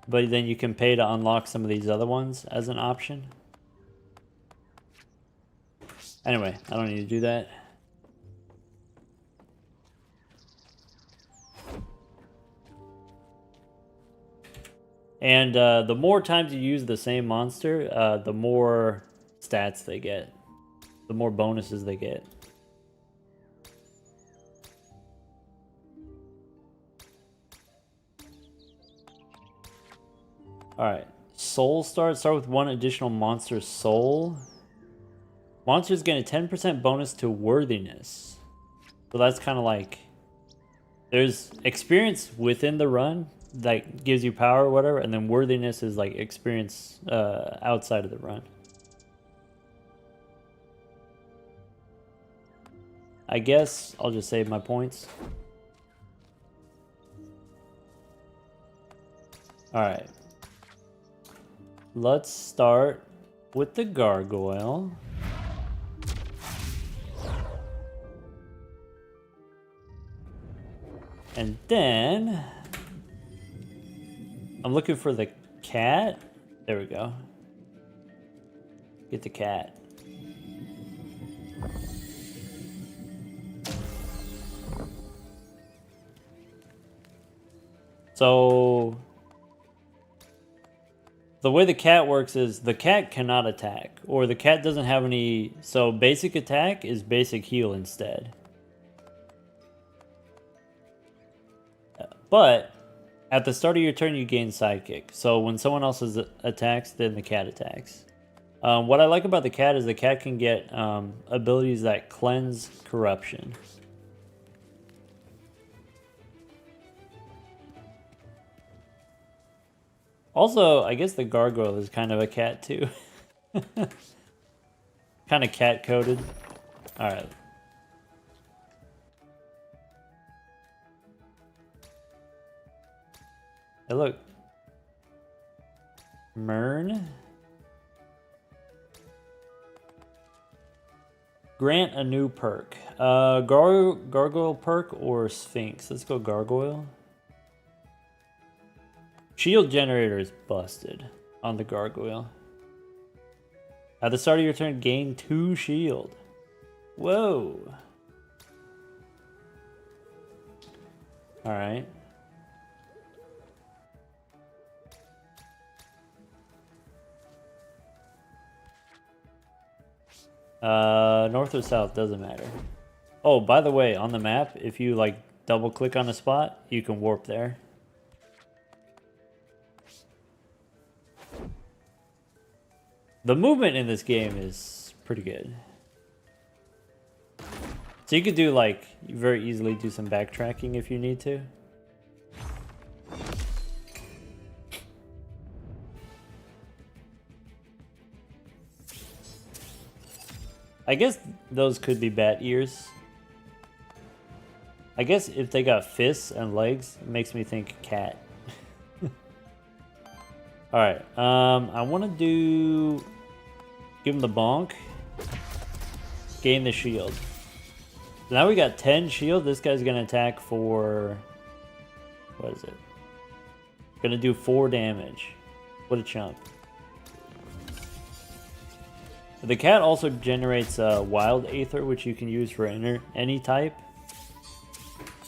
Speaker 1: But then you can pay to unlock some of these other ones as an option. Anyway, I don't need to do that. And the more times you use the same monster, the more stats they get. The more bonuses they get. Alright, soul start with 1 additional monster soul. Monsters get a 10% bonus to worthiness. So that's kind of like, there's experience within the run that gives you power or whatever, and then worthiness is like experience outside of the run. I guess I'll just save my points. Alright. Let's start with the gargoyle. And then I'm looking for the cat. There we go. Get the cat. So the way the cat works is the cat cannot attack, or the cat doesn't have any, so basic attack is basic heal instead. But at the start of your turn you gain sidekick, so when someone else attacks, then the cat attacks. What I like about the cat is the cat can get abilities that cleanse corruption. Also, I guess the gargoyle is kind of a cat too. Kind of cat-coded. Alright. Hey, look. Mern. Grant a new perk. Gargoyle perk or Sphinx? Let's go gargoyle. Shield generator is busted on the gargoyle. At the start of your turn, gain 2 shield. Whoa. Alright. North or south, doesn't matter. Oh, by the way, on the map, if you like double click on a spot, you can warp there. The movement in this game is pretty good. So you could do like, very easily do some backtracking if you need to. I guess those could be bat ears. I guess if they got fists and legs, it makes me think cat. Alright, I want to do... Give him the bonk. Gain the shield. So now we got 10 shield. This guy's going to attack for... What is it? Going to do 4 damage. What a chump. The cat also generates wild aether, which you can use for any type.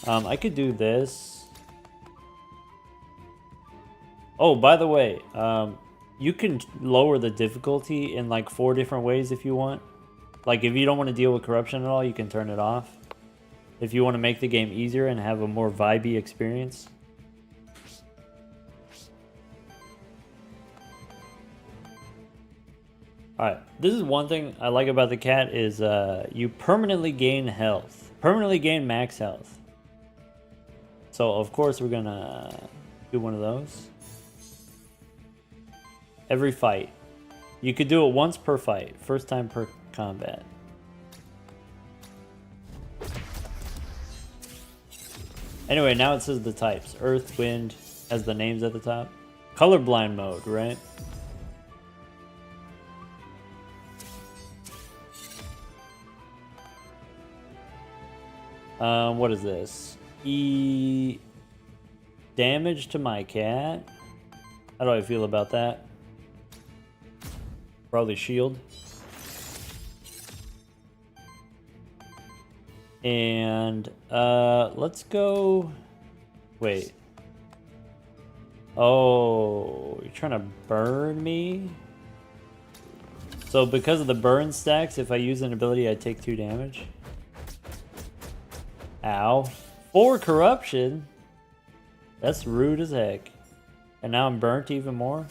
Speaker 1: I could do this. Oh, by the way, you can lower the difficulty in like 4 different ways if you want. Like if you don't want to deal with corruption at all, you can turn it off. If you want to make the game easier and have a more vibey experience. Alright, this is one thing I like about the cat is you permanently gain health. Permanently gain max health. So of course we're gonna do one of those. Every fight. You could do it once per fight. First time per combat. Anyway, now it says the types. Earth, wind, has the names at the top. Colorblind mode, right? What is this? Damage to my cat? How do I feel about that? Probably shield. And, let's go... Wait. Oh, you're trying to burn me? So because of the burn stacks, if I use an ability, I take 2 damage? Ow. 4 corruption? That's rude as heck. And now I'm burnt even more?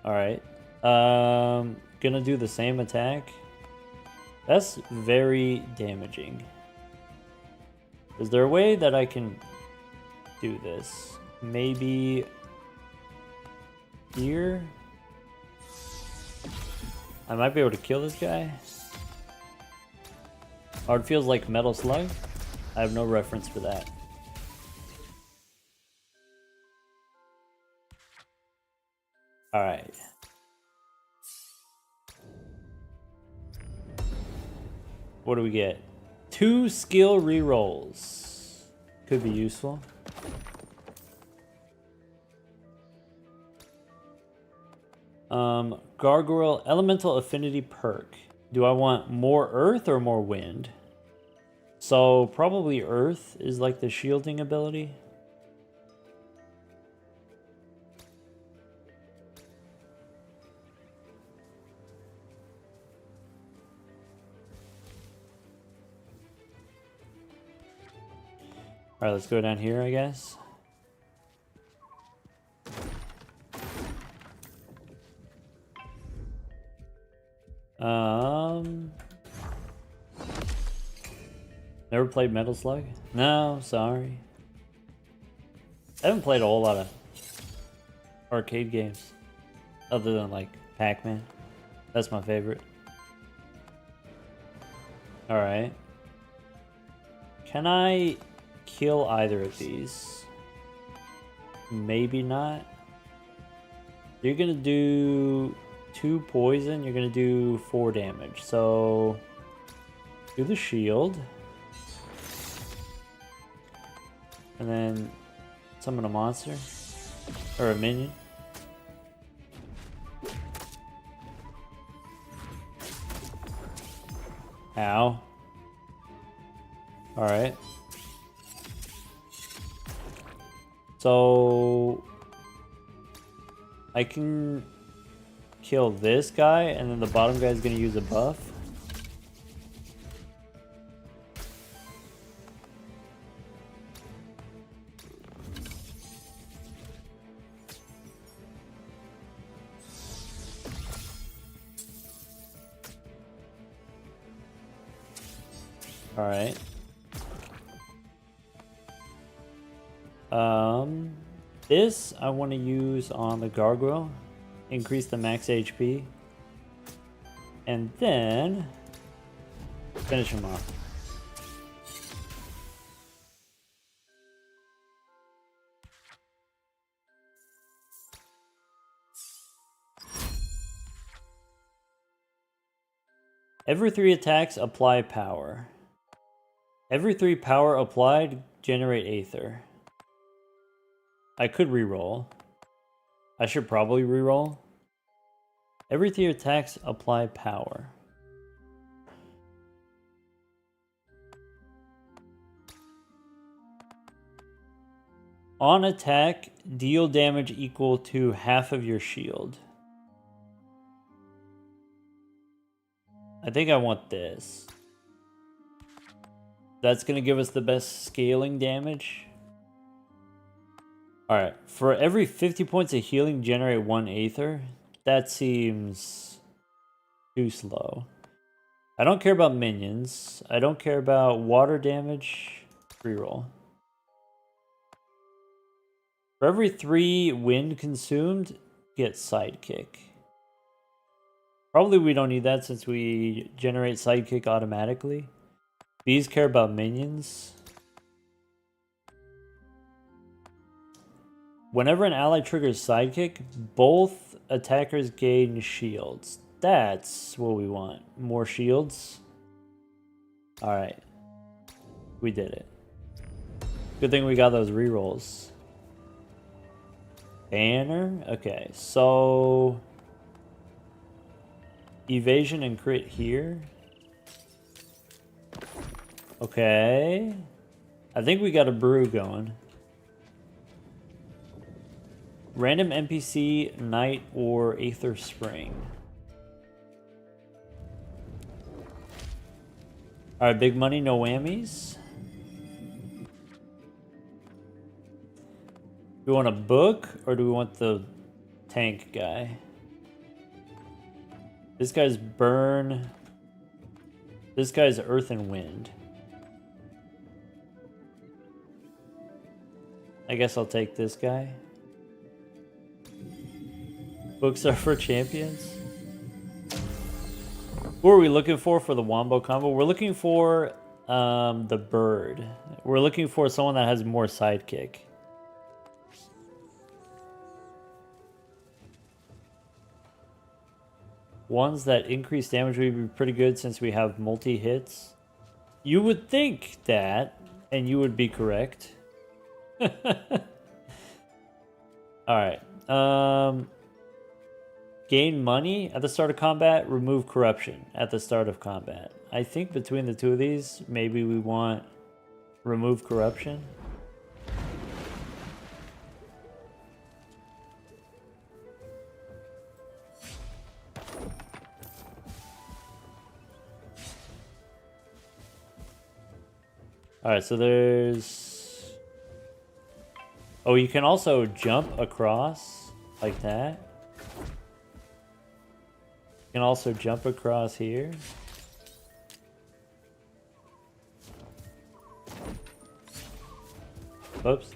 Speaker 1: Alright. Gonna do the same attack. That's very damaging. Is there a way that I can do this? Maybe here? I might be able to kill this guy. Oh, it feels like Metal Slug? I have no reference for that. Alright. What do we get? 2 skill rerolls. Could be useful. Gargoyle Elemental Affinity perk. Do I want more earth or more wind? So probably earth is like the shielding ability. Alright, let's go down here, I guess. Never played Metal Slug? No, sorry. I haven't played a whole lot of arcade games. Other than like Pac-Man. That's my favorite. Alright. Can I kill either of these? Maybe not. You're gonna do 2 poison, you're gonna do 4 damage. So do the shield. And then summon a monster. Or a minion. Ow. Alright. So I can kill this guy, and then the bottom guy is going to use a buff. All right. This I want to use on the gargoyle, increase the max HP, and then finish him off. Every 3 attacks apply power. Every 3 power applied generate Aether. I could reroll. I should probably reroll. Every 3 attacks apply power. On attack, deal damage equal to half of your shield. I think I want this. That's going to give us the best scaling damage. Alright, for every 50 points of healing, generate 1 Aether. That seems too slow. I don't care about minions. I don't care about water damage. Reroll. For every 3 wind consumed, get sidekick. Probably we don't need that since we generate sidekick automatically. These care about minions. Whenever an ally triggers sidekick, both attackers gain shields. That's what we want. More shields. Alright. We did it. Good thing we got those rerolls. Banner? Okay, so evasion and crit here. Okay. I think we got a brew going. Random NPC, Night, or Aether Spring. Alright, big money, no whammies. Do we want a book, or do we want the tank guy? This guy's burn. This guy's earth and wind. I guess I'll take this guy. Books are for champions. Who are we looking for the Wombo combo? We're looking for the bird. We're looking for someone that has more sidekick. Ones that increase damage would be pretty good since we have multi-hits. You would think that, and you would be correct. Alright. Gain money at the start of combat, remove corruption at the start of combat. I think between the two of these, maybe we want remove corruption. Alright, so there's... Oh, you can also jump across like that. You can also jump across here. Oops.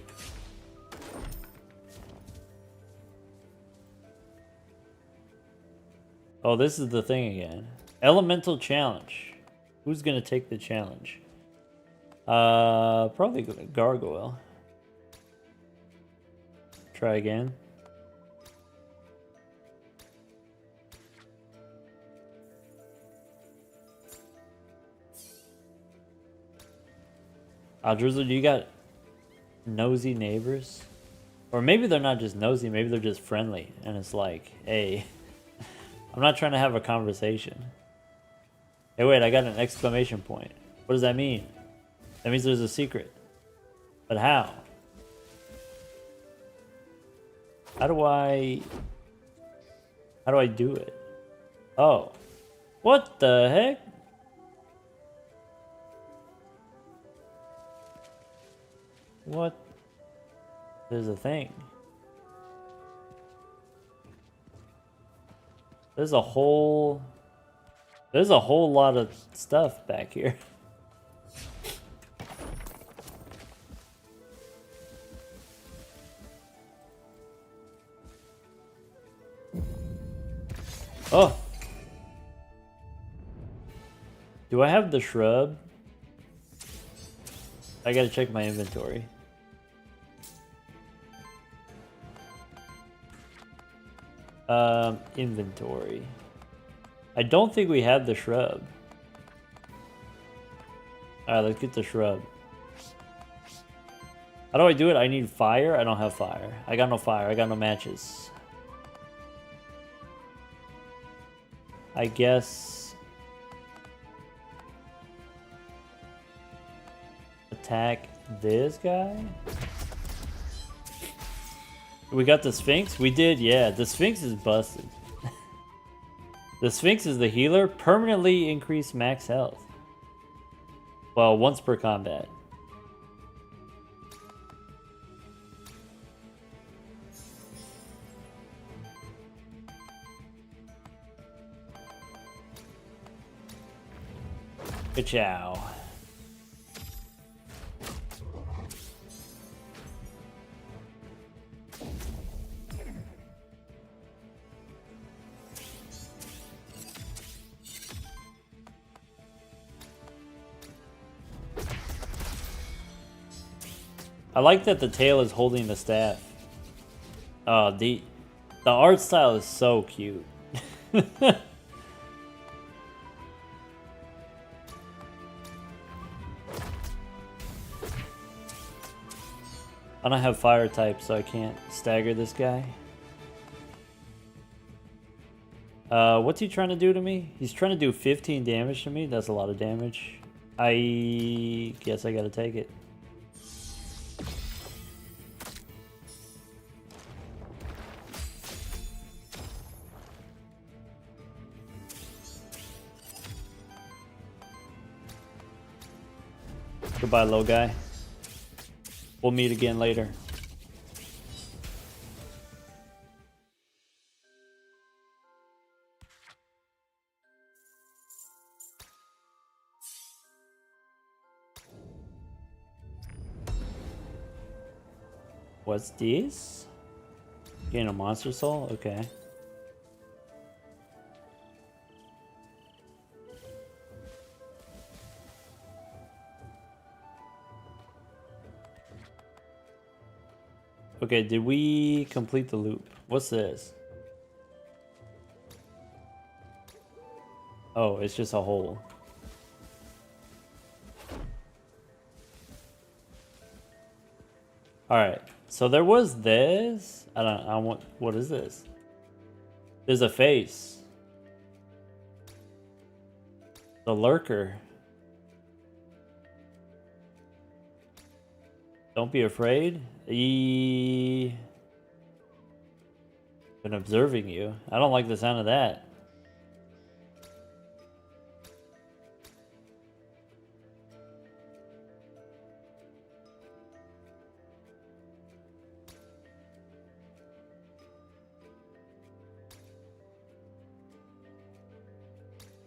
Speaker 1: Oh, this is the thing again. Elemental challenge. Who's gonna take the challenge? Probably Gargoyle. Try again. Drizzle, you got nosy neighbors? Or maybe they're not just nosy, maybe they're just friendly. And it's like, hey, I'm not trying to have a conversation. Hey, wait, I got an exclamation point. What does that mean? That means there's a secret. But how? How do I do it? Oh. What the heck? What? There's a thing. There's a whole lot of stuff back here. Oh. Do I have the shrub? I gotta check my inventory. Inventory. I don't think we have the shrub. Alright, let's get the shrub. How do I do it? I need fire? I don't have fire. I got no fire. I got no matches. I guess... attack this guy? We got the Sphinx? We did, yeah. The Sphinx is busted. The Sphinx is the healer. Permanently increase max health. Well, once per combat. Ka-chow. I like that the tail is holding the staff. The art style is so cute. I don't have fire type, so I can't stagger this guy. What's he trying to do to me? He's trying to do 15 damage to me. That's a lot of damage. I guess I gotta take it. Goodbye, little guy. We'll meet again later. What's this? Gain a monster soul? Okay. Okay, did we complete the loop? What's this? Oh, it's just a hole. Alright, so there was this. I want, what is this? There's a face. The lurker. Don't be afraid. Been observing you. I don't like the sound of that.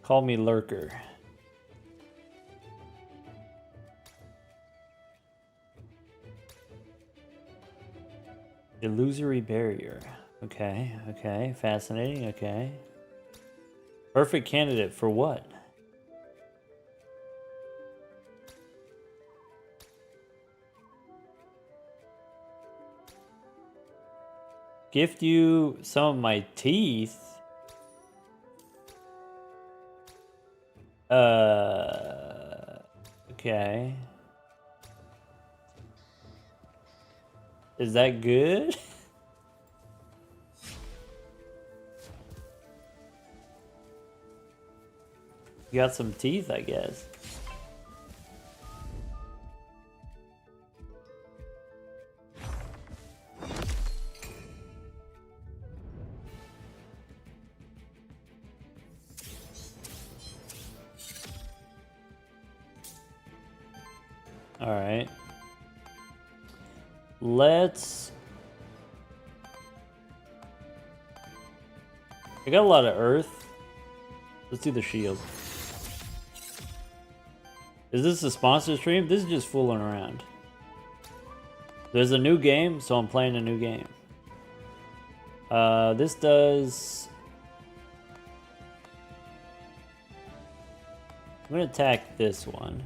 Speaker 1: Call me lurker. Illusory barrier. Okay, okay. Fascinating, okay. Perfect candidate for what? Gift you some of my teeth? Okay. Is that good? You got some teeth, I guess. All right. Let's... I got a lot of earth. Let's do the shield. Is this a sponsor stream? This is just fooling around. There's a new game, so I'm playing a new game. This does... I'm gonna attack this one.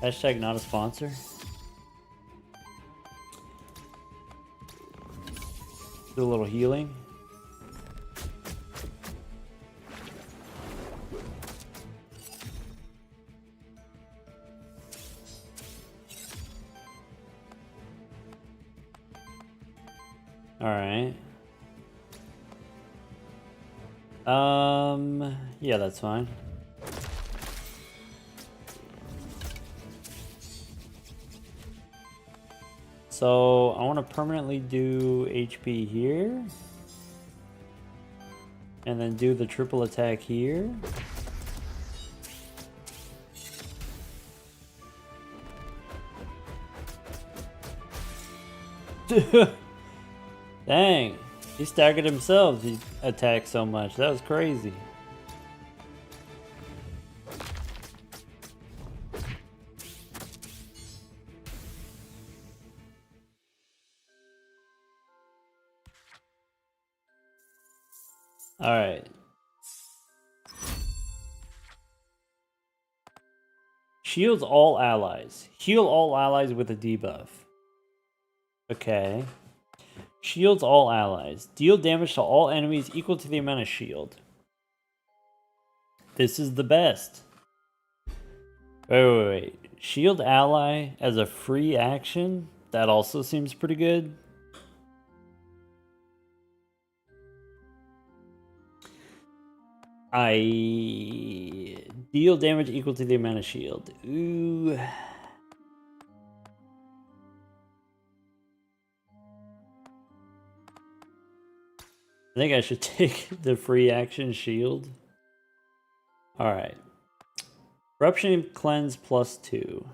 Speaker 1: Hashtag not a sponsor. Do a little healing. All right. Yeah, that's fine. So I want to permanently do HP here. And then do the triple attack here. Dang, he staggered himself. He attacked so much. That was crazy. All right. Shields all allies. Heal all allies with a debuff. Okay. Shields all allies. Deal damage to all enemies equal to the amount of shield. This is the best. Wait. Shield ally as a free action? That also seems pretty good. I deal damage equal to the amount of shield. Ooh. I think I should take the free action shield. Alright. Corruption cleanse +2.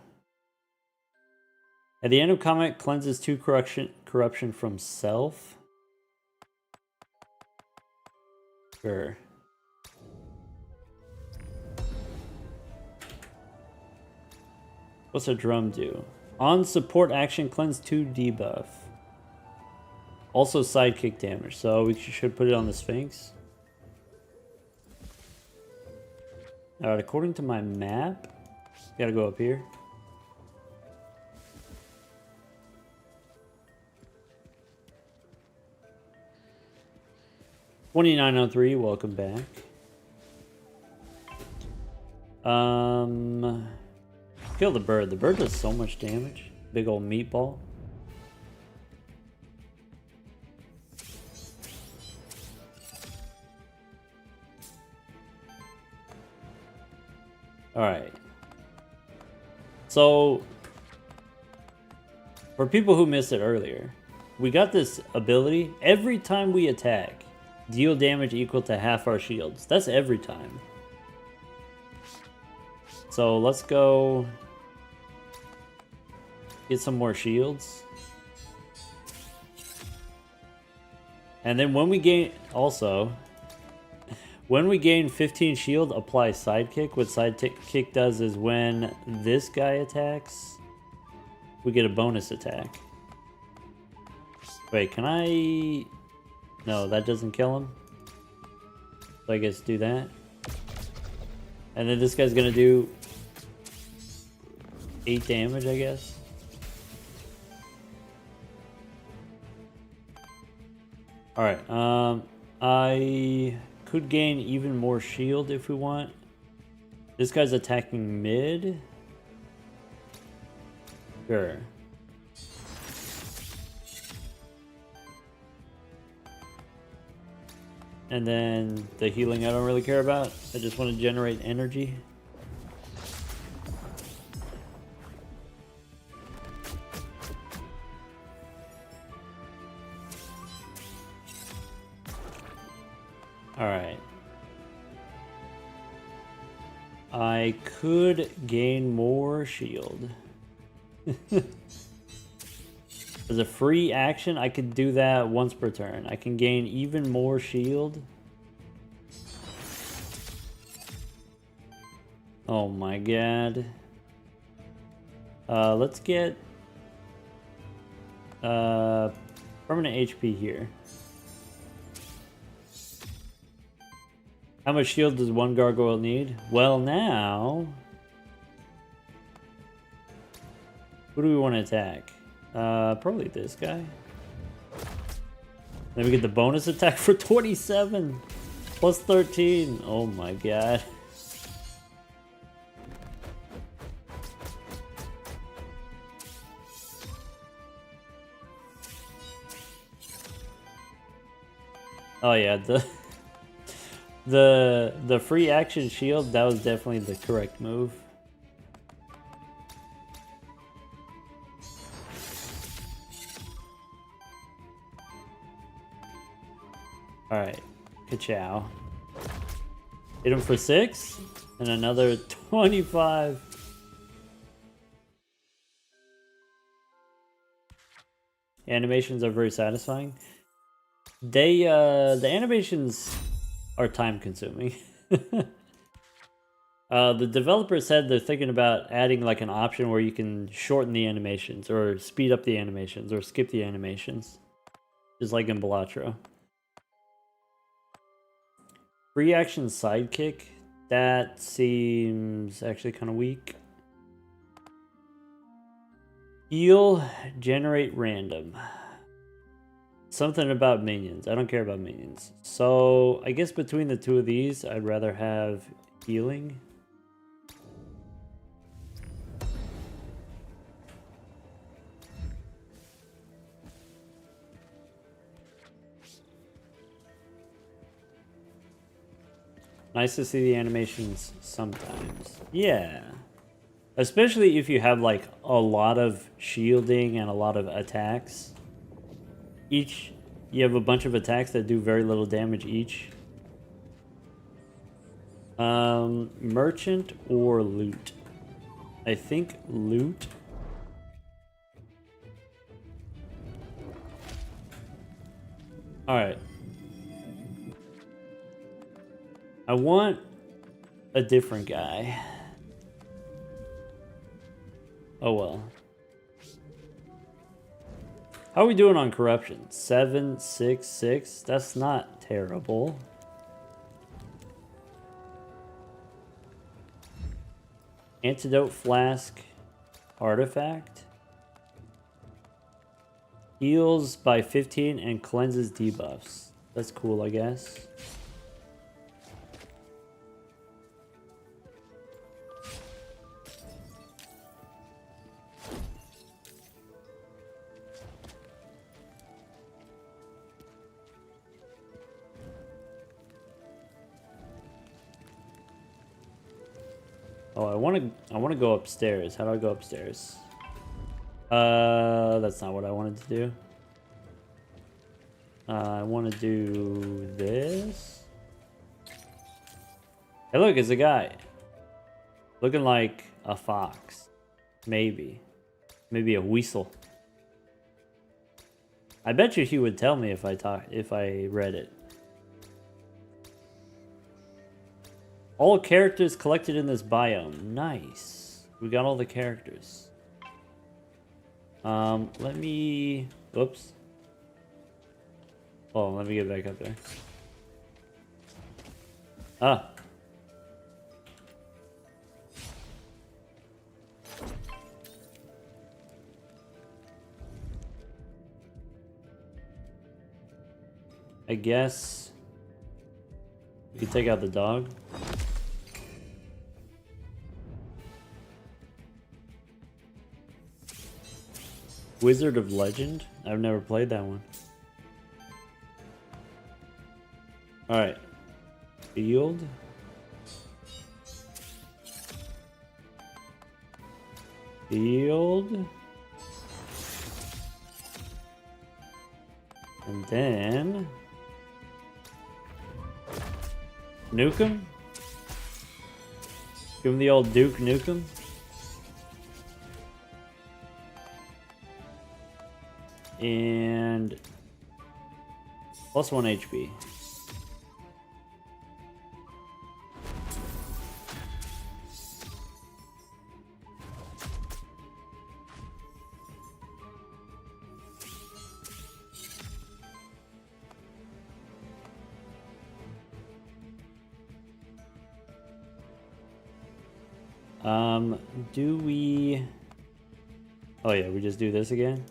Speaker 1: At the end of combat, cleanses 2 corruption from self. Sure. What's a drum do? On support action, cleanse 2 debuff. Also sidekick damage, so we should put it on the Sphinx. Alright, according to my map, gotta go up here. $29.03, welcome back. Kill the bird. The bird does so much damage. Big old meatball. Alright. So, for people who missed it earlier, we got this ability. Every time we attack, deal damage equal to half our shields. That's every time. So let's go get some more shields. And then when we gain, also, when we gain 15 shield, apply sidekick. What sidekick does is when this guy attacks, we get a bonus attack. Wait, can I? No, that doesn't kill him. So I guess do that. And then this guy's gonna do 8 damage, I guess. Alright, I could gain even more shield if we want. This guy's attacking mid. Sure. And then the healing I don't really care about. I just want to generate energy. Alright. I could gain more shield. As a free action, I could do that once per turn. I can gain even more shield. Oh my god. Let's get permanent HP here. How much shield does one gargoyle need? Well, now, who do we want to attack? Probably this guy. Then we get the bonus attack for 27 plus 13. Oh my god. Oh yeah, the free action shield, that was definitely the correct move. Alright, ka-chow. Hit him for 6 and another 25. Animations are very satisfying. They the animations are time consuming. The developer said they're thinking about adding like an option where you can shorten the animations or speed up the animations or skip the animations. Just like in Balatro. Free action sidekick, that seems actually kind of weak. Heal, generate random. Something about minions. I don't care about minions. So I guess between the two of these, I'd rather have healing. Nice to see the animations sometimes. Yeah. Especially if you have like a lot of shielding and a lot of attacks. You have a bunch of attacks that do very little damage each. Merchant or loot? I think loot. Alright. I want a different guy. Oh well. How are we doing on corruption? 766? That's not terrible. Antidote flask artifact. Heals by 15 and cleanses debuffs. That's cool, I guess. Oh, I want to go upstairs. How do I go upstairs? That's not what I wanted to do. I want to do this. Hey, look, it's a guy. Looking like a fox. Maybe. Maybe a weasel. I bet you he would tell me if I read it. All characters collected in this biome. Nice. We got all the characters. Let me... Oops. Oh, let me get back up there. Ah. I guess we can take out the dog. Wizard of Legend? I've never played that one. Alright. Field. Field. And then... Nukem? Give him the old Duke Nukem. And... +1 HP. Do we... Oh yeah, we just do this again?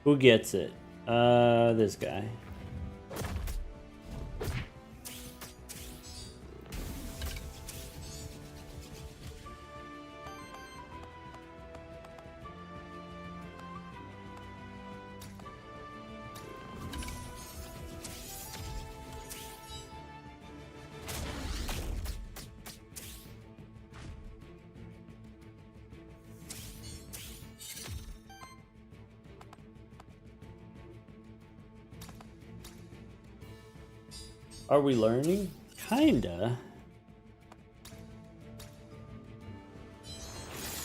Speaker 1: Who gets it? This guy. Are we learning? Kinda.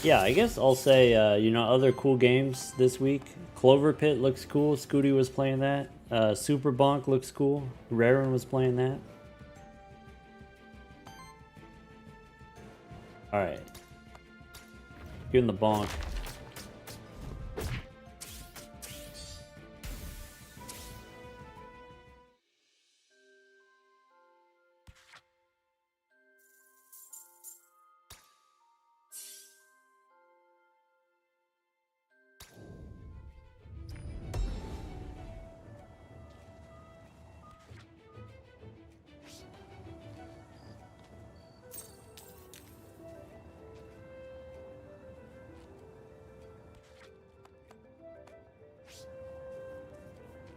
Speaker 1: Yeah, I guess I'll say, you know, other cool games this week. Clover Pit looks cool. Scooty was playing that. Super Bonk looks cool. Rarin was playing that. Alright. Give him the bonk.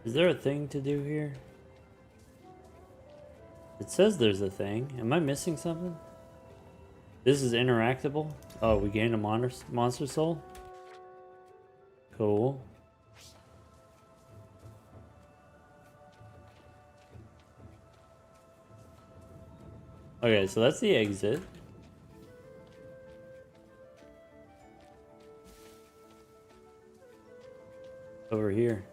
Speaker 1: Is there a thing to do here? It says there's a thing. Am I missing something? This is interactable? Oh, we gained a monster soul? Cool. Okay, so that's the exit. Over here.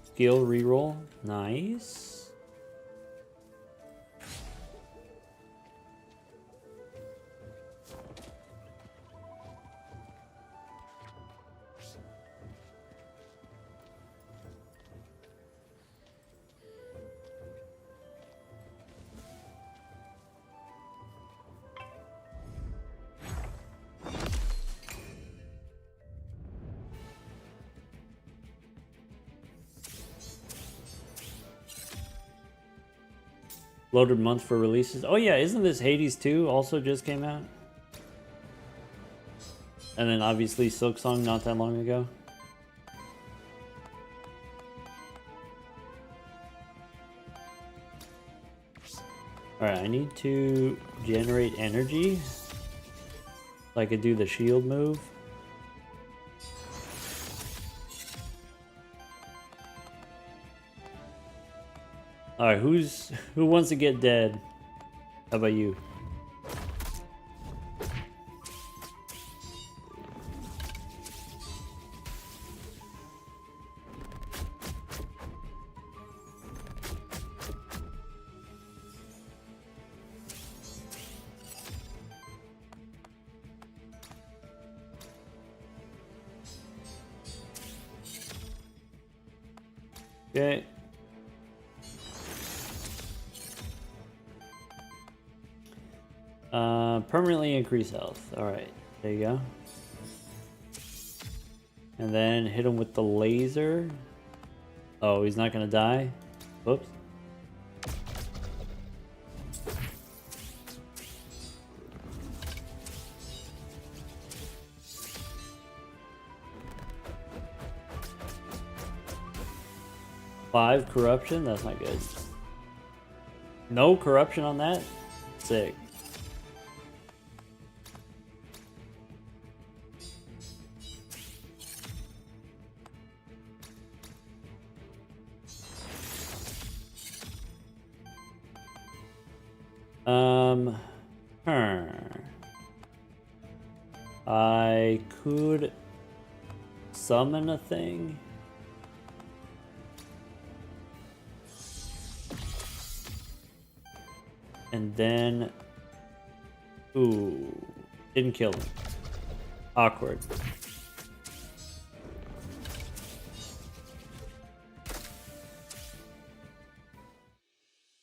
Speaker 1: Skill reroll. Nice. Loaded month for releases. Oh yeah, isn't this Hades 2 also just came out? And then obviously Silksong not that long ago. Alright, I need to generate energy so I could do the shield move. Alright, who wants to get dead? How about you? Okay. Permanently increase health. Alright, there you go. And then hit him with the laser. Oh, he's not gonna die? Whoops. Five corruption? That's not good. No corruption on that? Sick. I could summon a thing. And then... Ooh. Didn't kill him. Awkward.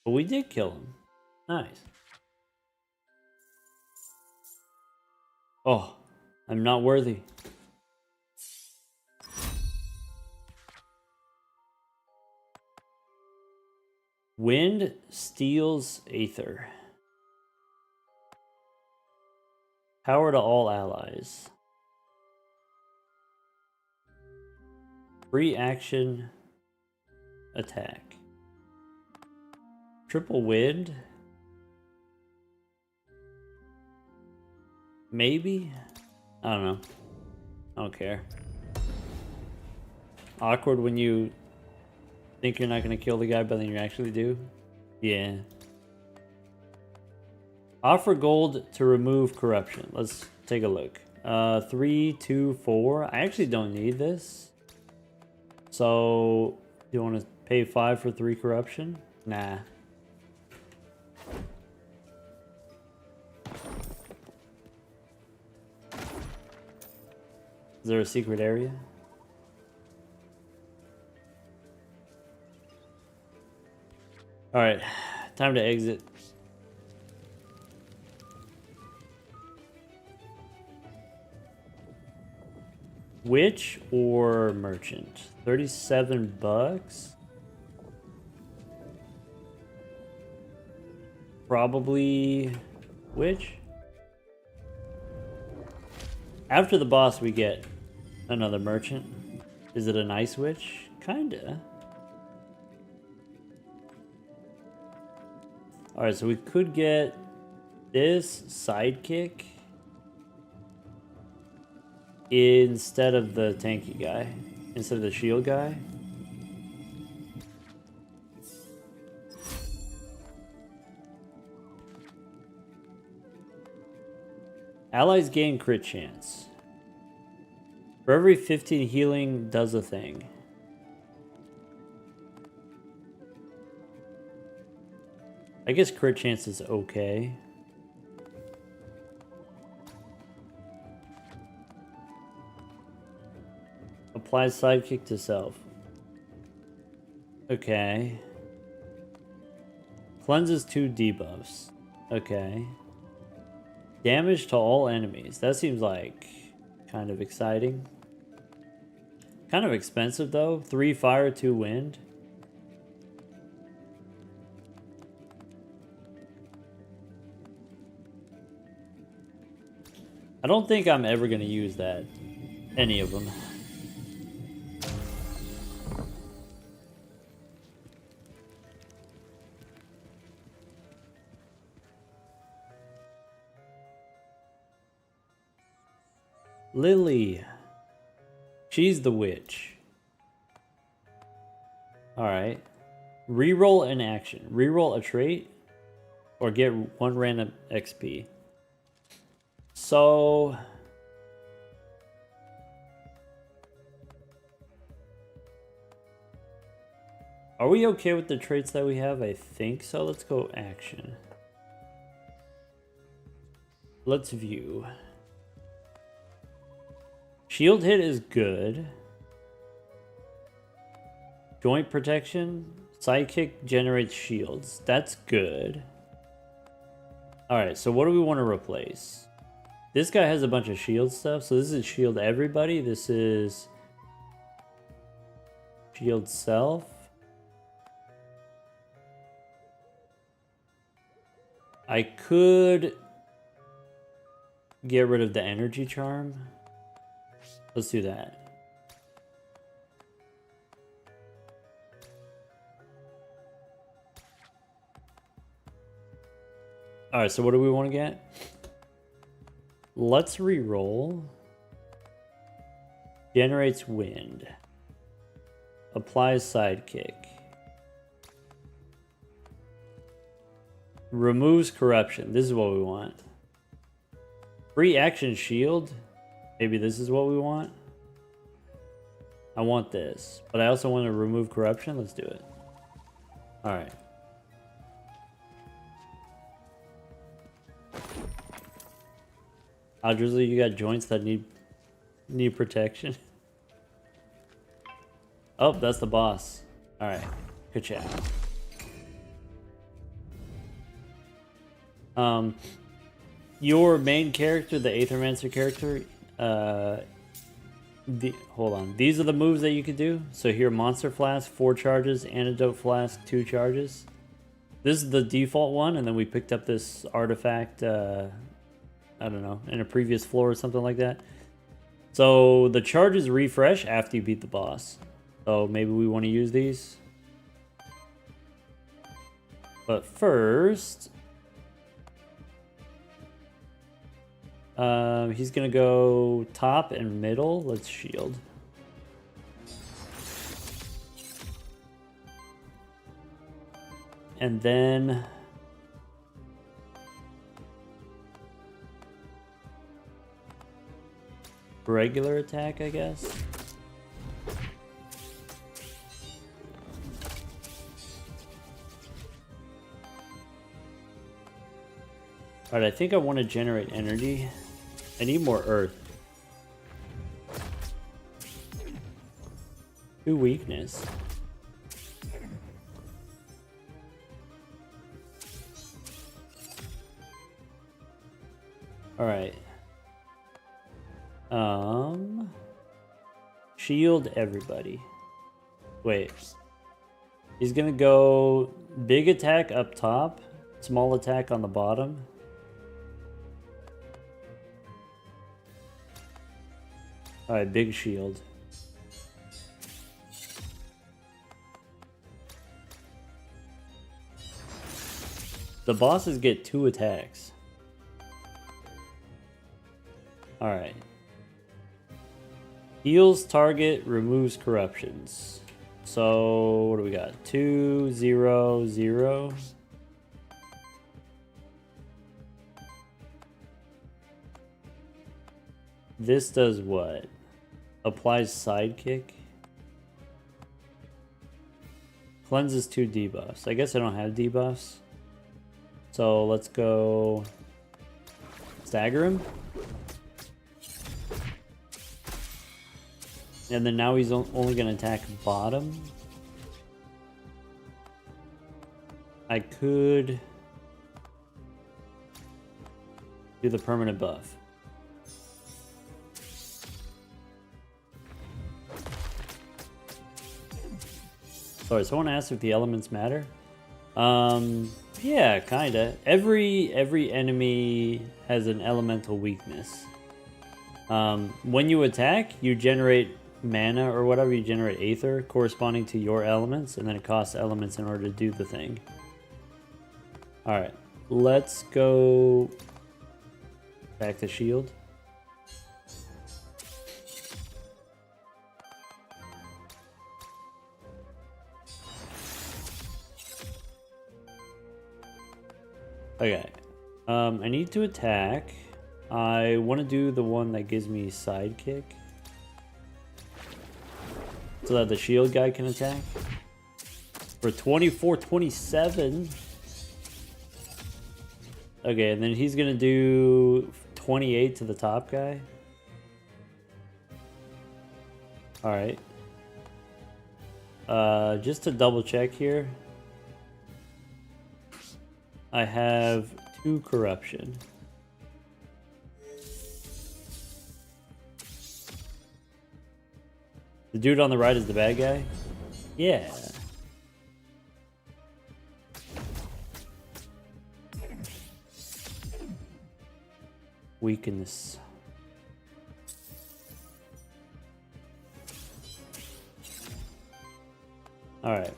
Speaker 1: But we did kill him. Nice. Oh, I'm not worthy. Wind steals Aether. Power to all allies. Free action attack. Triple wind? Maybe? I don't know. I don't care. Awkward when you think you're not going to kill the guy, but then you actually do? Yeah. Offer gold to remove corruption. Let's take a look. 3, 2, 4. I actually don't need this. So, do you want to pay 5 for 3 corruption? Nah. Is there a secret area? Alright, time to exit. Witch or merchant? 37 bucks? Probably witch? After the boss we get another merchant. Is it a nice witch? Kinda. Alright, so we could get this sidekick instead of the tanky guy. Instead of the shield guy. Allies gain crit chance. For every 15 healing does a thing. I guess crit chance is okay. Applies sidekick to self. Okay. Cleanses 2 debuffs. Okay. Damage to all enemies. That seems like kind of exciting. Kind of expensive though. 3 fire, 2 wind. I don't think I'm ever going to use that. Any of them. Lily. She's the witch. Alright. Reroll an action. Reroll a trait. Or get 1 random XP. So... are we okay with the traits that we have? I think so. Let's go action. Let's view. Shield hit is good. Joint protection. Sidekick generates shields. That's good. Alright, so what do we want to replace? This guy has a bunch of shield stuff. So this is shield everybody. This is shield self. I could get rid of the energy charm. Let's do that. Alright, so what do we want to get? Let's re-roll. Generates wind. Applies sidekick. Removes corruption. This is what we want. Free action shield. Maybe this is what we want. I want this. But I also want to remove corruption. Let's do it. Alright. Drizzly, you got joints that need protection. Oh, that's the boss. Alright. Good chat. Your main character, the Aethermancer character, hold on. These are the moves that you could do. So here, Monster Flask, 4 charges, Antidote Flask, 2 charges. This is the default one, and then we picked up this artifact, I don't know, in a previous floor or something like that. So the charges refresh after you beat the boss. So maybe we want to use these. But first... he's gonna go top and middle. Let's shield. And then regular attack, I guess. Alright, I think I want to generate energy. I need more earth. 2 weakness. Alright. Shield everybody. Wait. He's gonna go big attack up top, small attack on the bottom. Alright, big shield. The bosses get 2 attacks. Alright. Heals target, removes corruptions. So, what do we got? 2, 0, 0. This does what? Applies sidekick. Cleanses 2 debuffs. I guess I don't have debuffs. So let's go stagger him. And then now he's only going to attack bottom. I could do the permanent buff. Sorry, someone asked if the elements matter. Yeah, kinda. Every enemy has an elemental weakness. When you attack, you generate mana or whatever, you generate Aether corresponding to your elements, and then it costs elements in order to do the thing. Alright, let's go back to shield. Okay, I need to attack. I want to do the one that gives me sidekick, so that the shield guy can attack. For 24-27. Okay, and then he's gonna do 28 to the top guy. Alright. Just to double check here. I have 2 corruption. The dude on the right is the bad guy? Yeah. Weakness. Alright.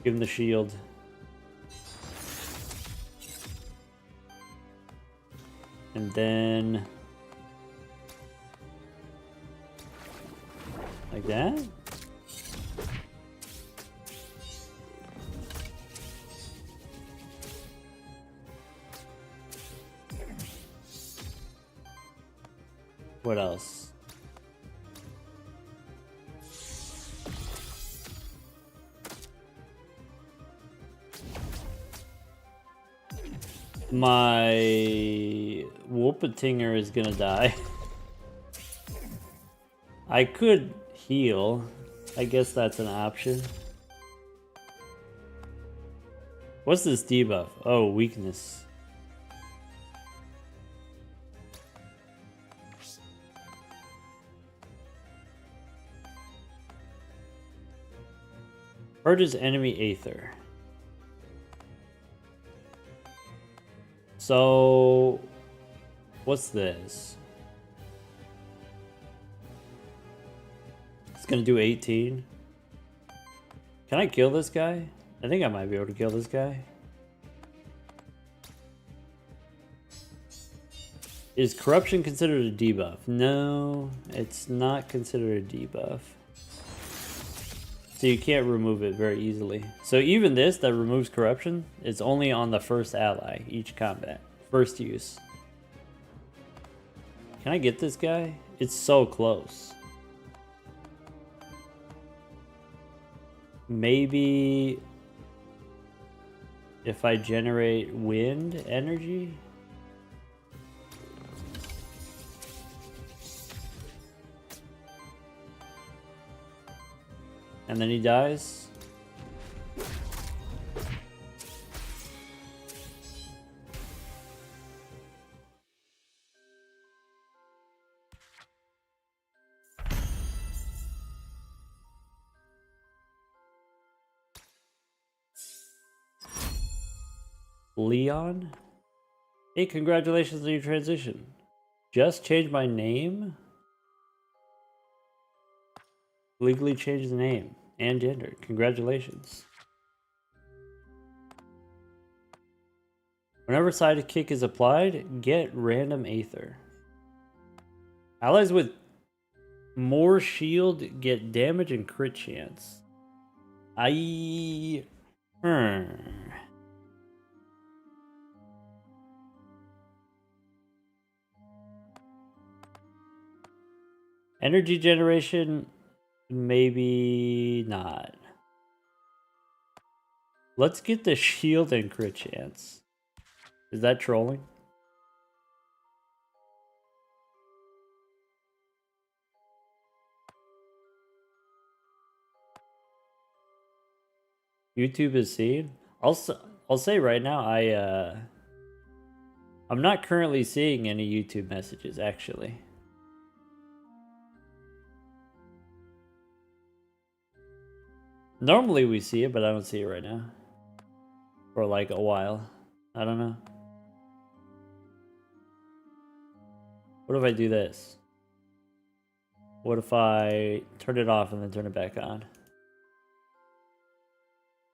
Speaker 1: Give him the shield. And then like that. What else? My Whoopatinger is gonna die. I could heal. I guess that's an option. What's this debuff? Oh, weakness. Purges enemy Aether. So, what's this? It's gonna do 18. Can I kill this guy? I think I might be able to kill this guy. Is corruption considered a debuff? No, it's not considered a debuff. So you can't remove it very easily. So even this that removes corruption is only on the first ally each combat. First use. Can I get this guy? It's so close. Maybe if I generate wind energy? And then he dies. Leon? Hey, congratulations on your transition. Just changed my name? Legally changed the name and gender. Congratulations. Whenever sidekick is applied, get random Aether. Allies with more shield get damage and crit chance. Energy generation, maybe not. Let's get the shield and crit chance. Is that trolling? YouTube is seen. I'll say right now, I'm not currently seeing any YouTube messages actually. Normally we see it, but I don't see it right now. For like a while. I don't know. What if I do this? What if I turn it off and then turn it back on?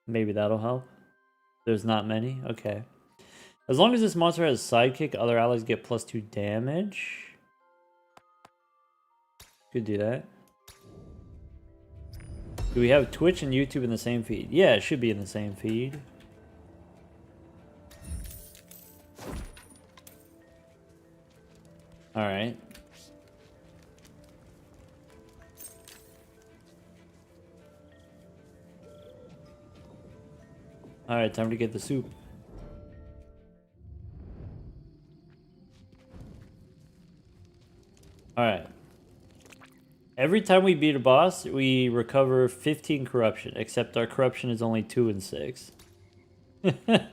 Speaker 1: Maybe that'll help. There's not many? Okay. As long as this monster has sidekick, other allies get +2 damage. Could do that. Do we have Twitch and YouTube in the same feed? Yeah, it should be in the same feed. Alright. Alright, time to get the soup. Alright. Every time we beat a boss, we recover 15 corruption, except our corruption is only 2 and 6. Because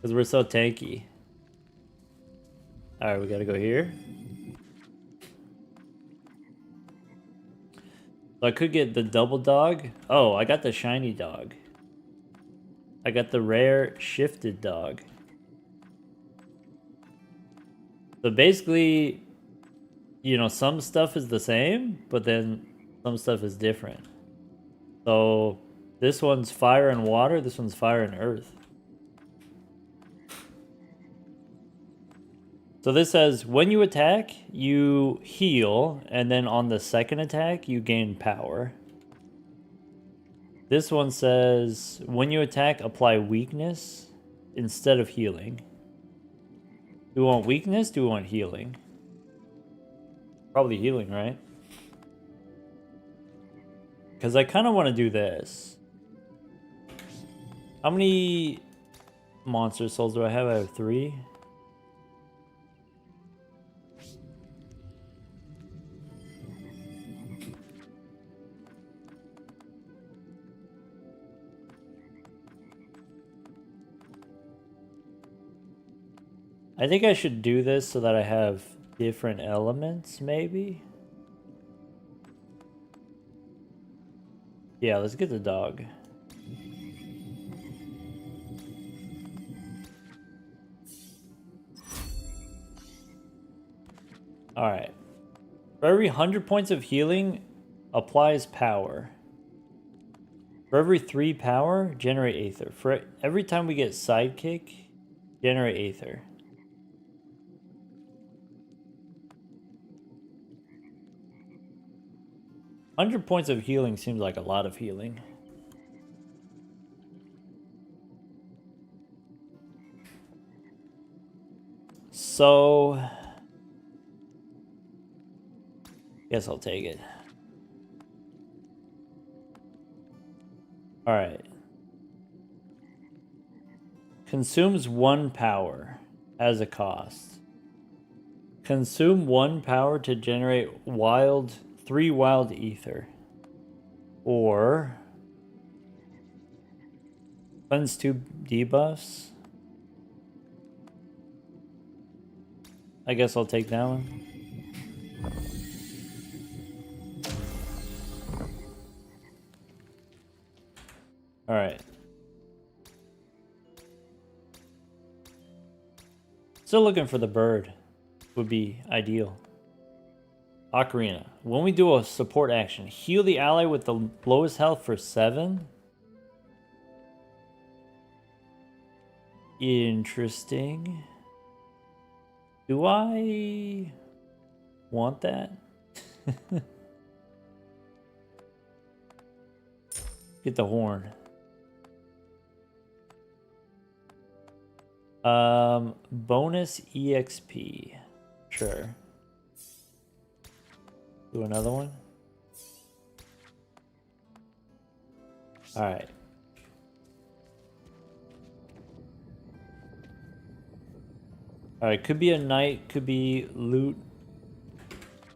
Speaker 1: we're so tanky. Alright, we gotta go here. So I could get the double dog. Oh, I got the shiny dog. I got the rare shifted dog. So basically, you know, some stuff is the same, but then some stuff is different. So this one's fire and water, this one's fire and earth. So this says, when you attack, you heal, and then on the second attack, you gain power. This one says, when you attack, apply weakness instead of healing. Do we want weakness? Do we want healing? Probably healing, right? Because I kind of want to do this. How many monster souls do I have? I have 3. I think I should do this so that I have different elements, maybe? Yeah, let's get the dog. Alright. For every 100 points of healing, applies power. For every 3 power, generate Aether. For every time we get sidekick, generate Aether. $100 points of healing seems like a lot of healing. So, guess I'll take it. Alright. Consumes 1 power as a cost. Consume 1 power to generate 3 wild ether. Or cleanse 2 debuffs. I guess I'll take that one. Alright. Still looking for the bird. Would be ideal. Ocarina. When we do a support action, heal the ally with the lowest health for 7. Interesting. Do I want that? Get the horn. Bonus EXP. Sure. Do another one. Alright. Alright, could be a knight, could be loot.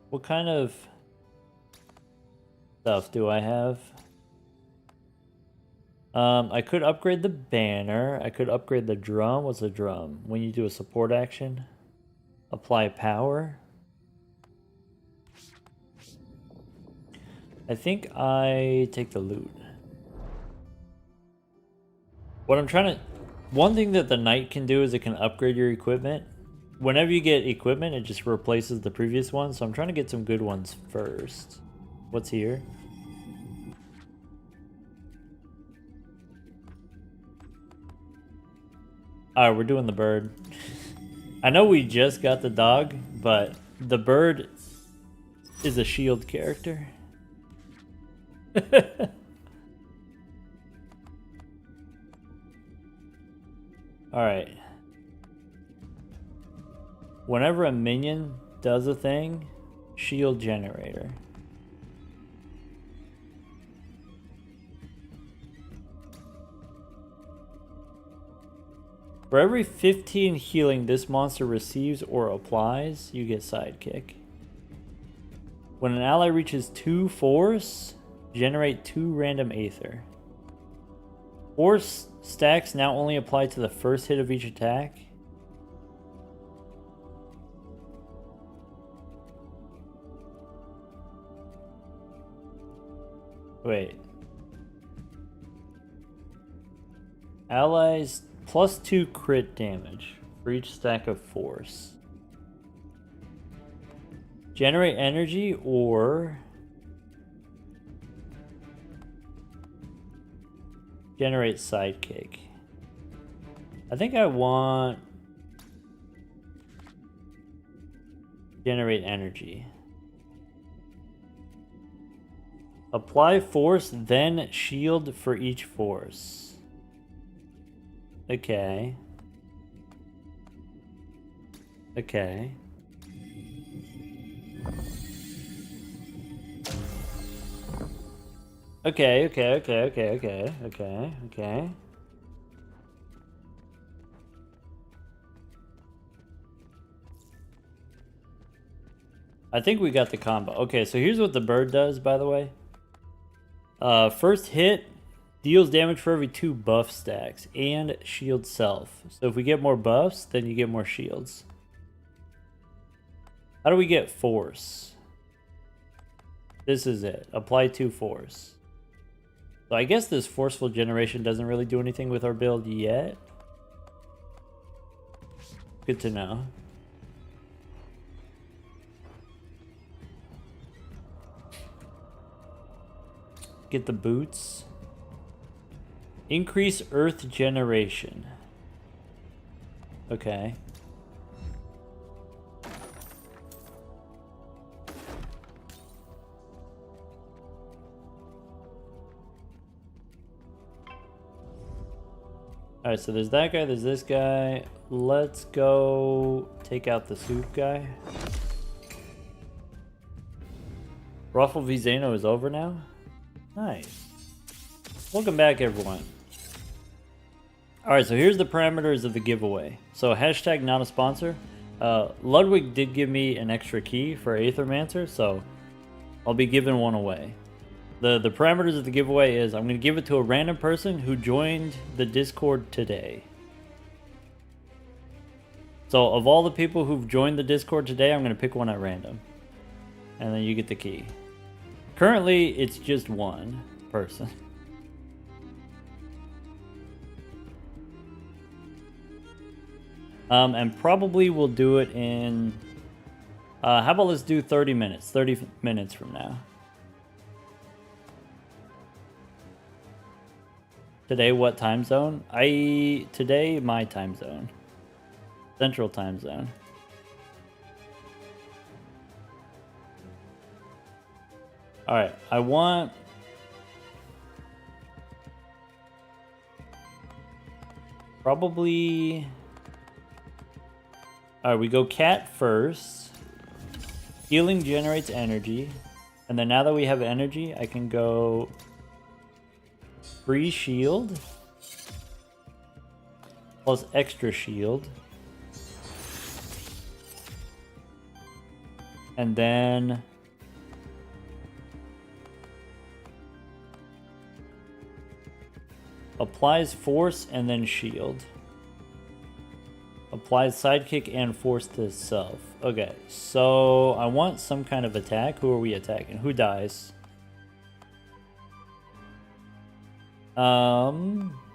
Speaker 1: What kind of stuff do I have? I could upgrade the banner. I could upgrade the drum. What's a drum? When you do a support action. Apply power. I think I take the loot. What I'm trying to... One thing that the knight can do is it can upgrade your equipment. Whenever you get equipment, it just replaces the previous one. So I'm trying to get some good ones first. What's here? Alright, we're doing the bird. I know we just got the dog, but the bird is a shield character. Alright. Whenever a minion does a thing, shield generator. For every 15 healing this monster receives or applies, you get sidekick. When an ally reaches 2 force, generate 2 random aether. Force stacks now only apply to the first hit of each attack. Wait. Allies plus 2 crit damage for each stack of force. Generate energy or generate sidekick. I think I want generate energy. Apply force, then shield for each force. Okay. Okay. Okay. I think we got the combo. Okay, so here's what the bird does, by the way. First hit deals damage for every 2 buff stacks and shield self. So if we get more buffs, then you get more shields. How do we get force? This is it. Apply 2 force. So I guess this forceful generation doesn't really do anything with our build yet. Good to know. Get the boots. Increase earth generation. Okay. Alright, so there's that guy, there's this guy. Let's go take out the soup guy. Ruffle v Zeno is over now? Nice. Welcome back, everyone. Alright, so here's the parameters of the giveaway. So hashtag not a sponsor. Ludwig did give me an extra key for Aethermancer, so I'll be giving one away. The parameters of the giveaway is I'm going to give it to a random person who joined the Discord today. So of all the people who've joined the Discord today, I'm going to pick one at random. And then you get the key. Currently, it's just one person. And probably we'll do it in... how about let's do 30 minutes? 30 minutes from now. Today, what time zone? Today, my time zone. Central time zone. Alright, I want... Probably... Alright, we go cat first. Healing generates energy. And then now that we have energy, I can go free shield plus extra shield. And then applies force and then shield. Applies sidekick and force to self. Okay, so I want some kind of attack. Who are we attacking? Who dies?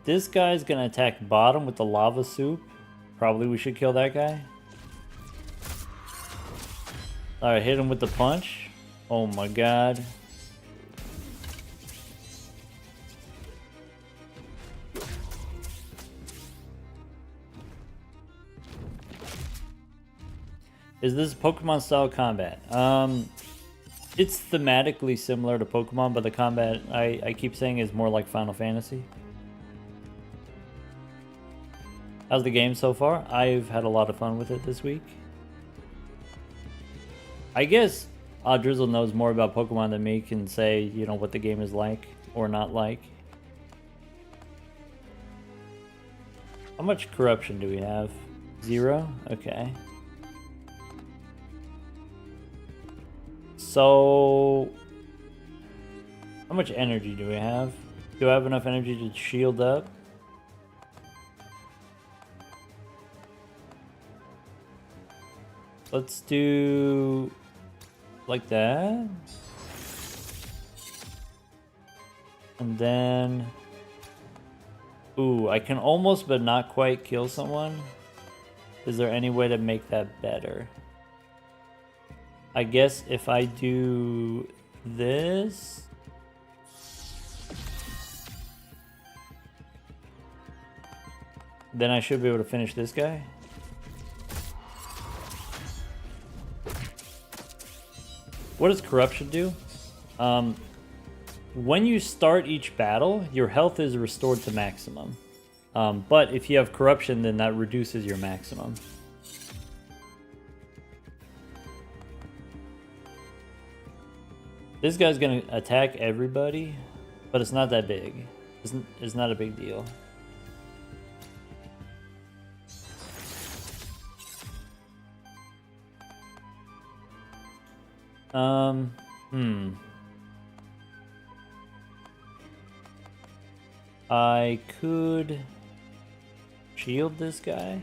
Speaker 1: This guy's gonna attack bottom with the lava soup. Probably we should kill that guy. Alright, hit him with the punch. Oh my god. Is this Pokemon style combat? It's thematically similar to Pokemon, but the combat I keep saying is more like Final Fantasy. How's the game so far? I've had a lot of fun with it this week. I guess Drizzle knows more about Pokemon than me, can say, you know, what the game is like or not like. How much corruption do we have? 0? Okay. So, how much energy do we have? Do I have enough energy to shield up? Let's do like that. And then, ooh, I can almost but not quite kill someone. Is there any way to make that better? I guess if I do this, then I should be able to finish this guy. What does corruption do? When you start each battle, your health is restored to maximum. But if you have corruption, then that reduces your maximum. This guy's gonna attack everybody, but it's not that big. It's not a big deal. I could shield this guy.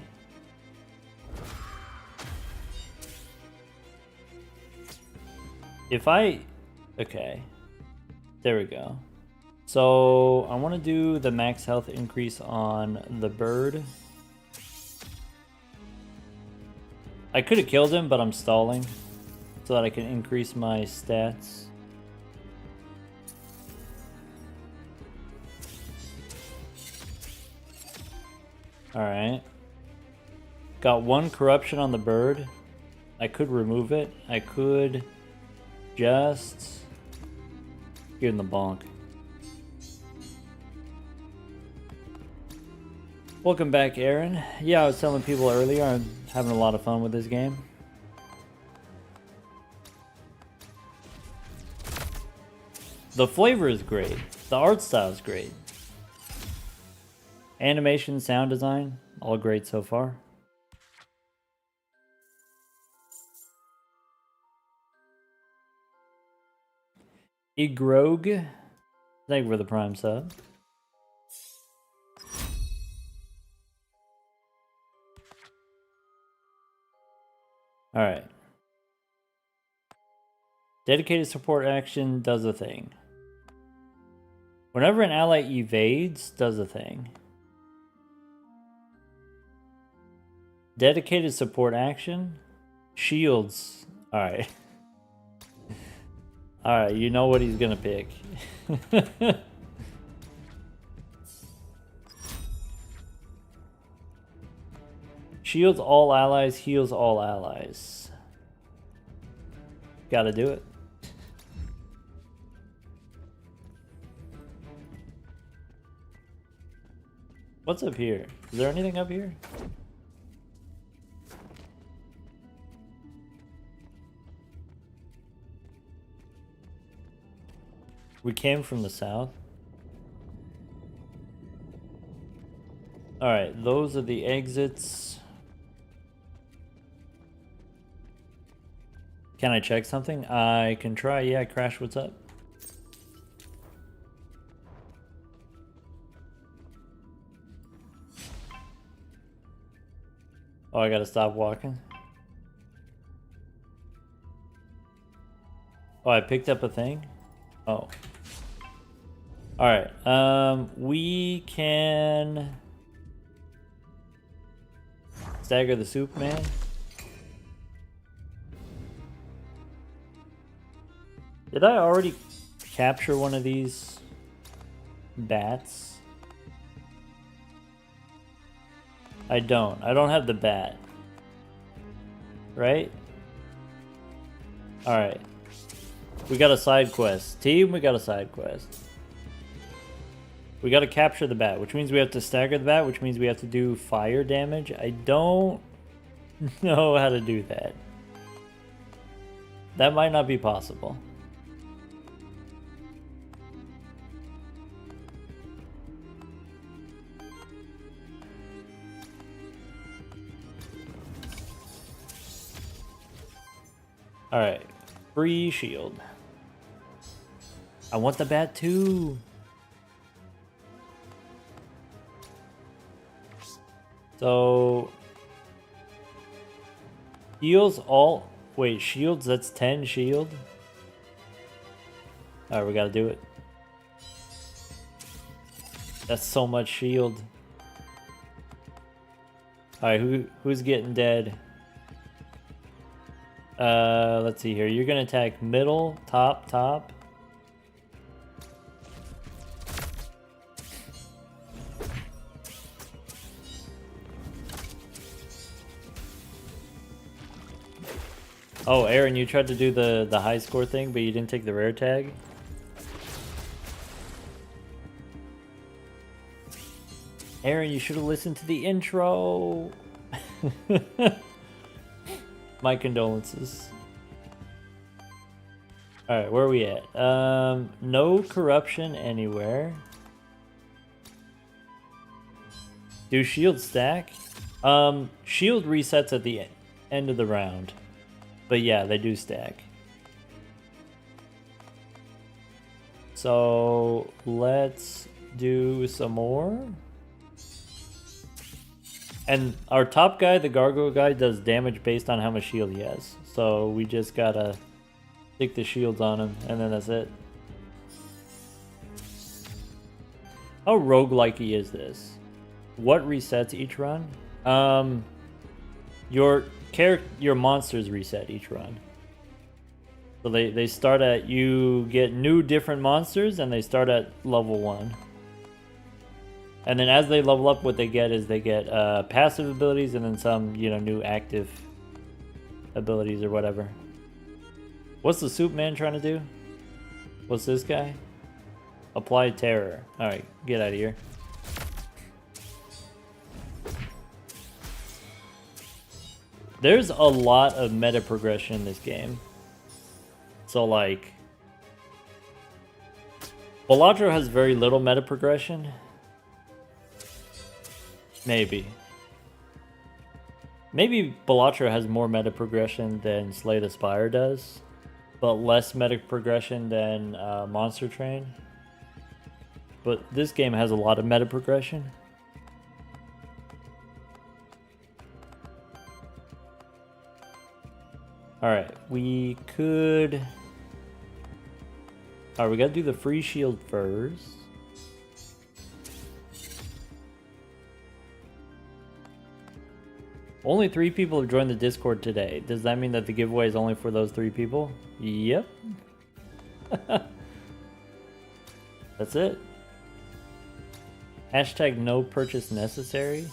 Speaker 1: If I... Okay. There we go. So, I want to do the max health increase on the bird. I could have killed him, but I'm stalling so that I can increase my stats. Alright. Got 1 corruption on the bird. I could remove it. I could just give him the bonk. Welcome back, Aaron. Yeah, I was telling people earlier I'm having a lot of fun with this game. The flavor is great. The art style is great. Animation, sound design, all great so far. Igrog, thank you for the Prime sub. Alright. Dedicated support action does a thing. Whenever an ally evades, does a thing. Dedicated support action. Shields. Alright. Alright, you know what he's gonna pick. Shields all allies, heals all allies. Gotta do it. What's up here? Is there anything up here? We came from the south. Alright, those are the exits. Can I check something? I can try. Yeah, Crash, what's up? Oh, I gotta stop walking. Oh, I picked up a thing? Oh. Alright, we can stagger the soup man. Did I already capture one of these bats? I don't. I don't have the bat. Right? Alright. We got a side quest. Team, we got a side quest. We gotta capture the bat, which means we have to stagger the bat, which means we have to do fire damage. I don't know how to do that. That might not be possible. Alright, free shield. I want the bat too. So, heals all, wait, shields, that's 10 shield? Alright, we gotta do it. That's so much shield. Alright, who's getting dead? Let's see here. You're gonna attack middle, top. Oh, Aaron, you tried to do the high score thing, but you didn't take the rare tag? Aaron, you should have listened to the intro! My condolences. Alright, where are we at? No corruption anywhere. Do shield stack? Shield resets at the end of the round. But yeah, they do stack. So let's do some more. And our top guy, the gargoyle guy, does damage based on how much shield he has. So we just gotta stick the shields on him, and then that's it. How roguelike-y is this? What resets each run? Your monsters reset each run. So they start at, you get new different monsters, and they start at level 1. And then as they level up, what they get is they get passive abilities and then some, new active abilities or whatever. What's the soup man trying to do? What's this guy? Apply terror. Alright, get out of here. There's a lot of meta progression in this game. So like, Balatro has very little meta progression. Maybe Balatro has more meta progression than Slay the Spire does, but less meta progression than Monster Train. But this game has a lot of meta progression. Alright, we could... Alright, we gotta do the free shield first. Only 3 people have joined the Discord today. Does that mean that the giveaway is only for those 3 people? Yep. That's it. Hashtag no purchase necessary.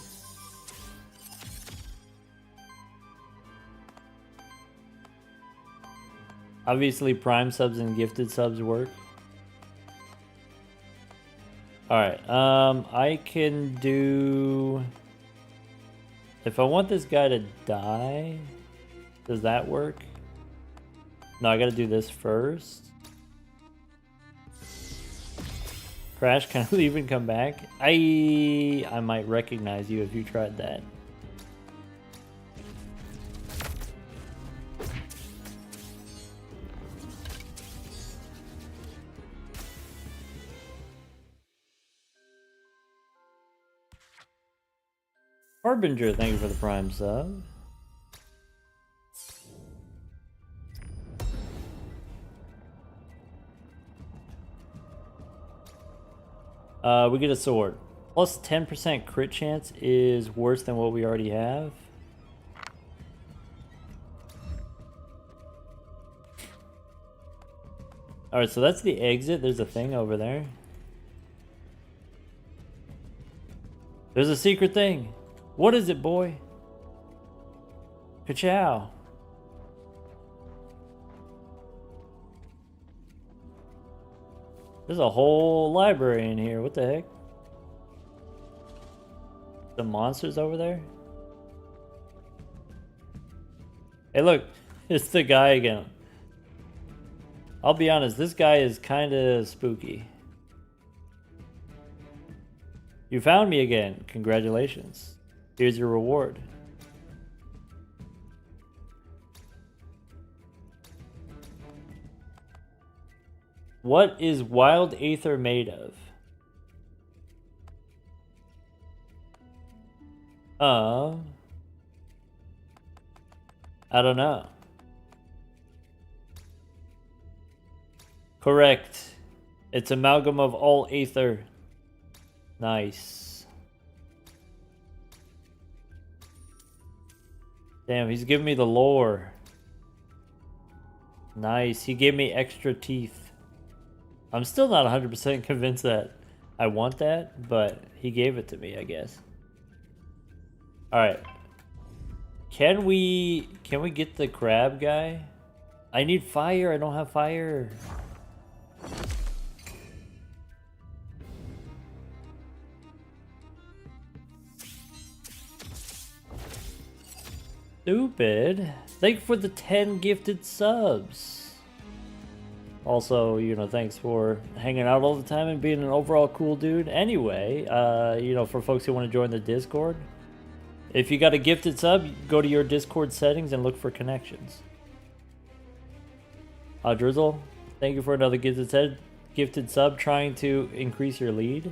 Speaker 1: Obviously, Prime subs and gifted subs work. Alright, I can do... If I want this guy to die, does that work? No, I gotta do this first. Crash, can I leave and come back? I might recognize you if you tried that. Harbinger, thank you for the Prime sub. We get a sword. Plus 10% crit chance is worse than what we already have. Alright, so that's the exit. There's a thing over there. There's a secret thing. What is it, boy? Ka-chow. There's a whole library in here. What the heck? The monsters over there? Hey, look. It's the guy again. I'll be honest. This guy is kind of spooky. You found me again. Congratulations. Here's your reward. What is wild aether made of? I don't know. Correct. It's amalgam of all aether. Nice. Damn, he's giving me the lore. Nice. He gave me extra teeth. I'm still not 100% convinced that I want that, but he gave it to me, I guess. Alright. Can we get the crab guy? I need fire. I don't have fire. Stupid. Thank you for the 10 gifted subs. Also, you know, thanks for hanging out all the time and being an overall cool dude. Anyway, you know, for folks who want to join the Discord, if you got a gifted sub, go to your Discord settings and look for connections. Drizzle, thank you for another gifted sub, trying to increase your lead.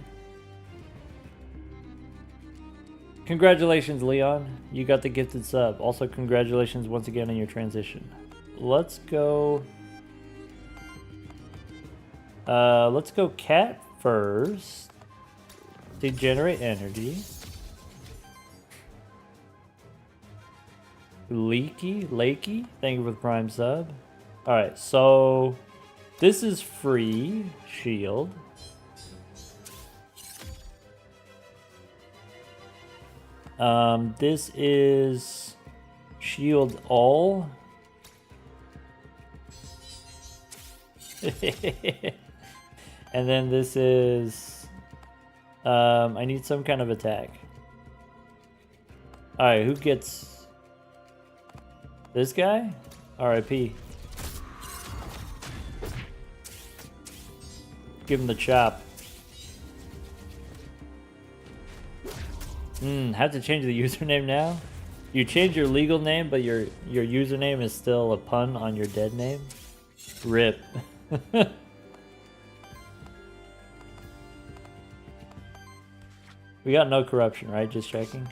Speaker 1: Congratulations, Leon. You got the gifted sub. Also, congratulations once again on your transition. Let's go... let's go cat first. Degenerate energy. Lakey, thank you for the prime sub. Alright, so this is free shield. This is shield all. And then this is I need some kind of attack. Alright, who gets this guy? RIP. Give him the chop. Have to change the username now? You change your legal name, but your username is still a pun on your dead name? RIP. We got no corruption, right? Just checking.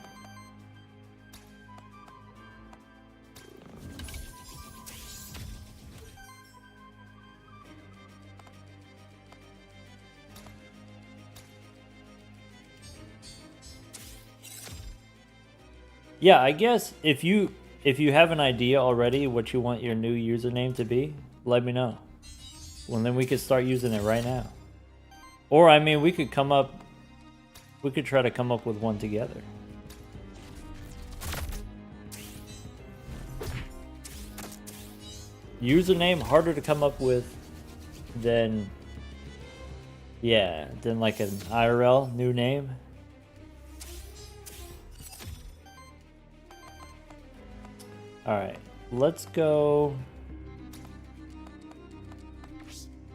Speaker 1: Yeah, I guess if you have an idea already what you want your new username to be, let me know. Well, then we could start using it right now. Or I mean, we could try to come up with one together. Username harder to come up with than like an IRL new name. Alright, let's go.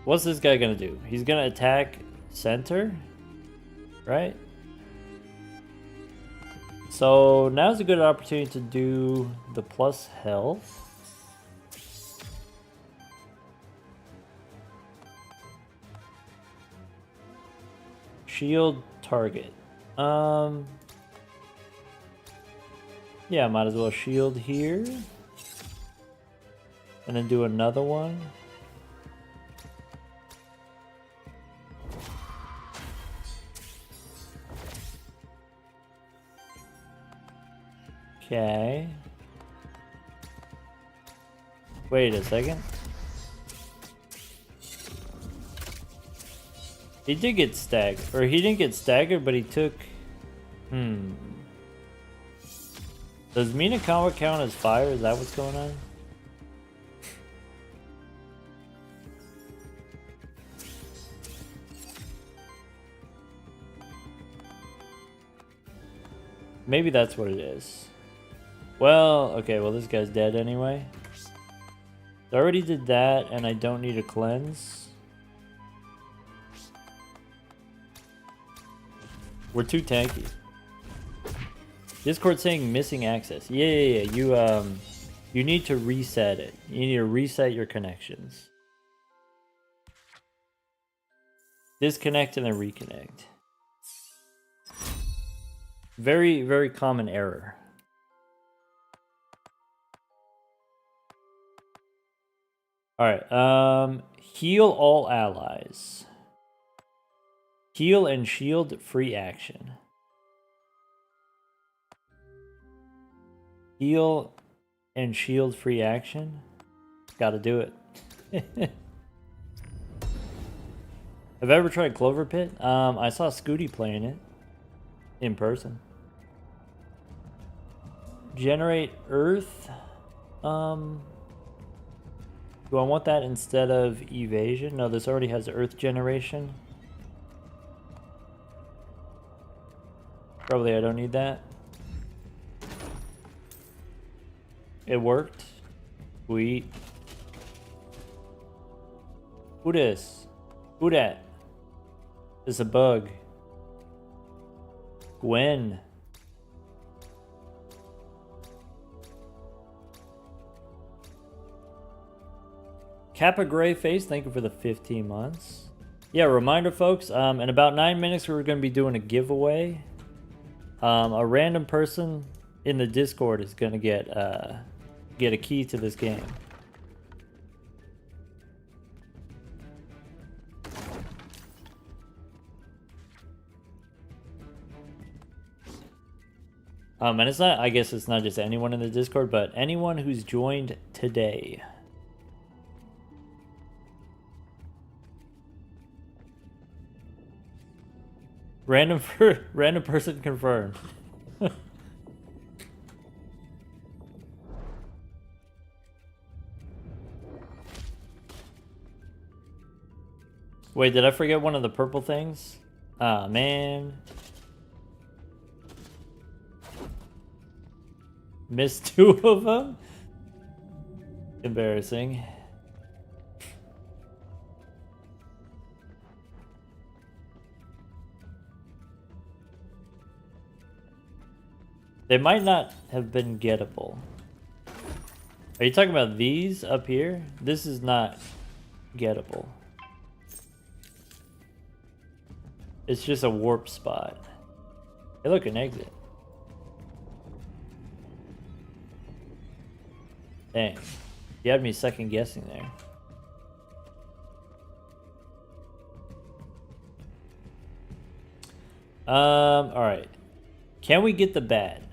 Speaker 1: What's this guy gonna do? He's gonna attack center, right? So now's a good opportunity to do the plus health. Shield target. Yeah, might as well shield here. And then do another one. Okay. Wait a second. He did get staggered. Or he didn't get staggered, but he took... Does Minakawa count as fire? Is that what's going on? Maybe that's what it is. Well, okay, well this guy's dead anyway. I already did that, and I don't need a cleanse. We're too tanky. Discord saying missing access. Yeah. You need to reset it. You need to reset your connections. Disconnect and then reconnect. Very, very common error. Alright, heal all allies. Heal and shield free action. Heal and shield free action. Gotta do it. Have I ever tried Clover Pit? I saw Scooty playing it in person. Generate Earth. Do I want that instead of evasion? No, this already has Earth generation. Probably I don't need that. It worked. Sweet. Who this? Who that? It's a bug. Gwen. Kappa Gray Face, thank you for the 15 months. Yeah, reminder folks, in about 9 minutes we're going to be doing a giveaway. A random person in the Discord is going to get a key to this game. And it's not, I guess it's not just anyone in the Discord, but anyone who's joined today. Random person confirmed. Wait, did I forget one of the purple things? Ah, man. Missed 2 of them? Embarrassing. They might not have been gettable. Are you talking about these up here? This is not gettable. It's just a warp spot. Hey, look, an exit. Dang. You had me second guessing there. Alright. Can we get the bat?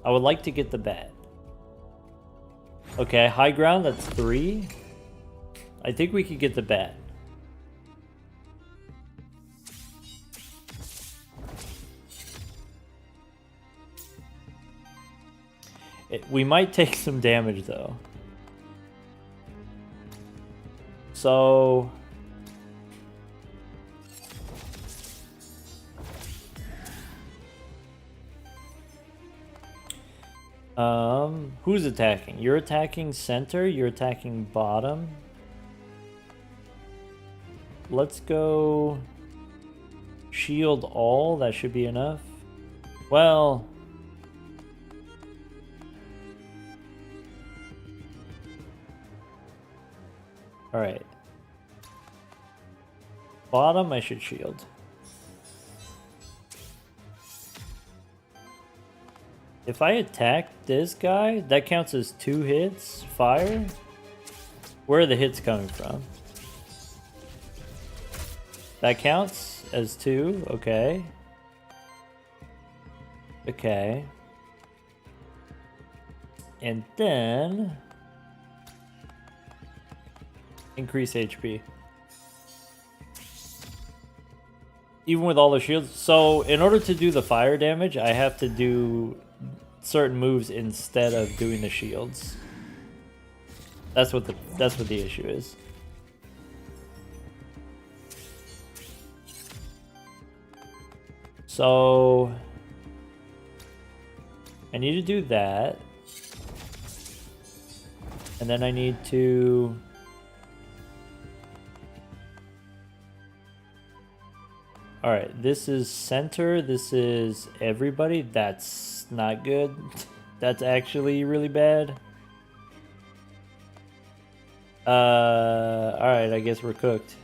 Speaker 1: I would like to get the bat. Okay, high ground, that's 3. I think we could get the bat. We might take some damage though. So... who's attacking? You're attacking center, you're attacking bottom. let's go shield all. That should be enough. Well, all right. Bottom, I should shield. If I attack this guy, that counts as 2 hits. Fire? Where are the hits coming from? That counts as 2. Okay. Okay. And then increase HP. Even with all the shields. So in order to do the fire damage, I have to do certain moves instead of doing the shields. That's what the issue is. So I need to do that. And then I need to all right, this is center, this is everybody. That's not good. That's actually really bad. All right, I guess we're cooked.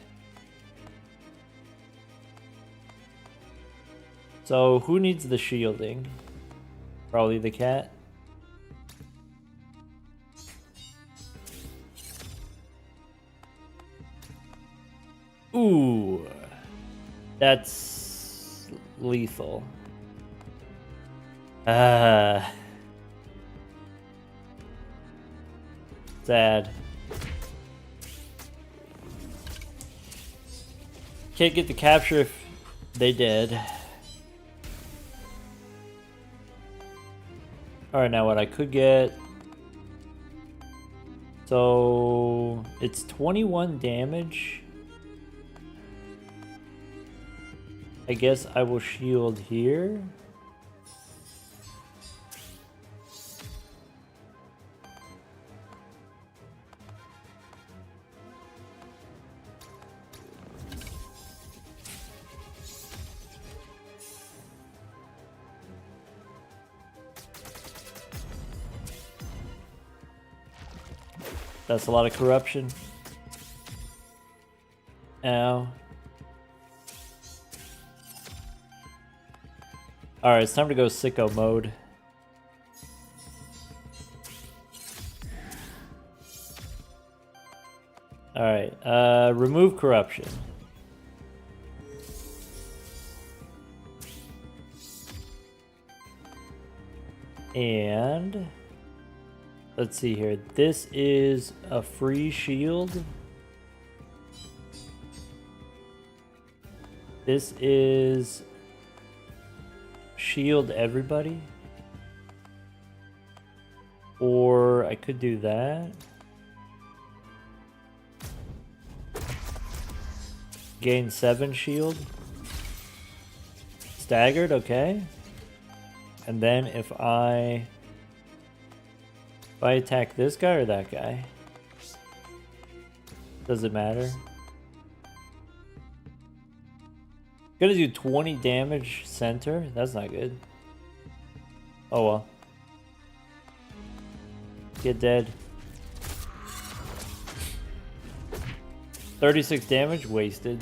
Speaker 1: So who needs the shielding? Probably the cat. Ooh. That's lethal. Sad. Can't get the capture if they did. Alright, now what I could get. So it's 21 damage. I guess I will shield here. That's a lot of corruption. Ow. Alright, it's time to go sicko mode. Alright, remove corruption. And let's see here. This is a free shield. This is shield everybody. Or I could do that. Gain 7 shield. Staggered, okay. And then if I attack this guy or that guy, does it matter? Gonna do 20 damage center. That's not good. Oh well. Get dead. 36 damage wasted.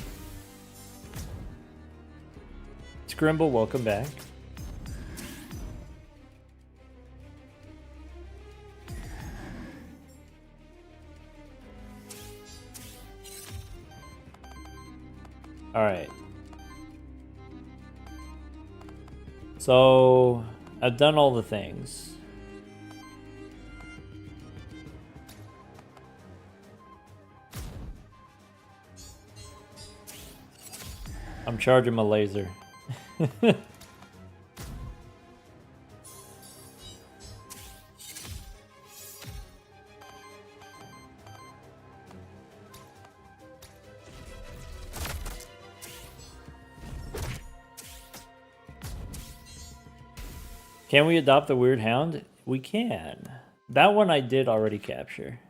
Speaker 1: Scrimble, welcome back. All right. So I've done all the things. I'm charging my laser. Can we adopt the weird hound? We can. That one I did already capture.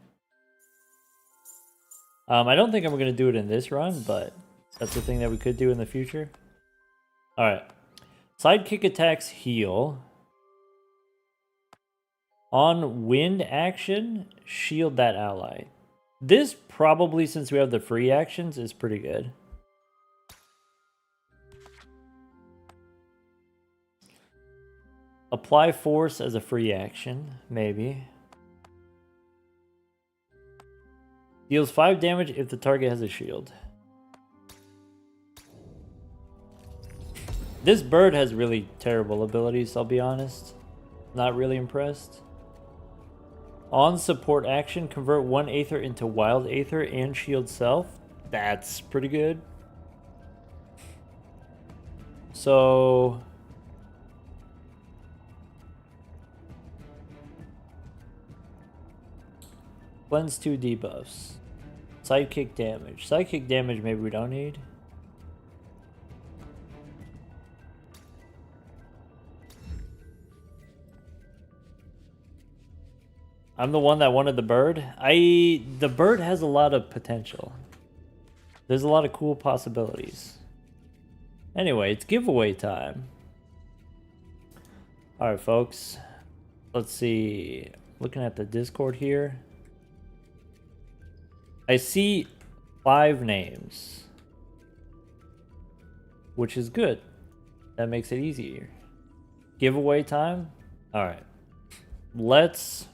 Speaker 1: I don't think I'm going to do it in this run, but that's the thing that we could do in the future. Alright. Sidekick attacks heal. On wind action, shield that ally. This probably, since we have the free actions, is pretty good. Apply force as a free action, maybe. Deals 5 damage if the target has a shield. This bird has really terrible abilities, I'll be honest. Not really impressed. On support action, convert 1 Aether into Wild Aether and shield self. That's pretty good. So... Cleanse 2 debuffs. Sidekick damage. Sidekick damage maybe we don't need. I'm the one that wanted the bird. The bird has a lot of potential. There's a lot of cool possibilities. Anyway, it's giveaway time. Alright, folks. Let's see. Looking at the Discord here. I see 5 names. Which is good. That makes it easier. Giveaway time? Alright. Let's...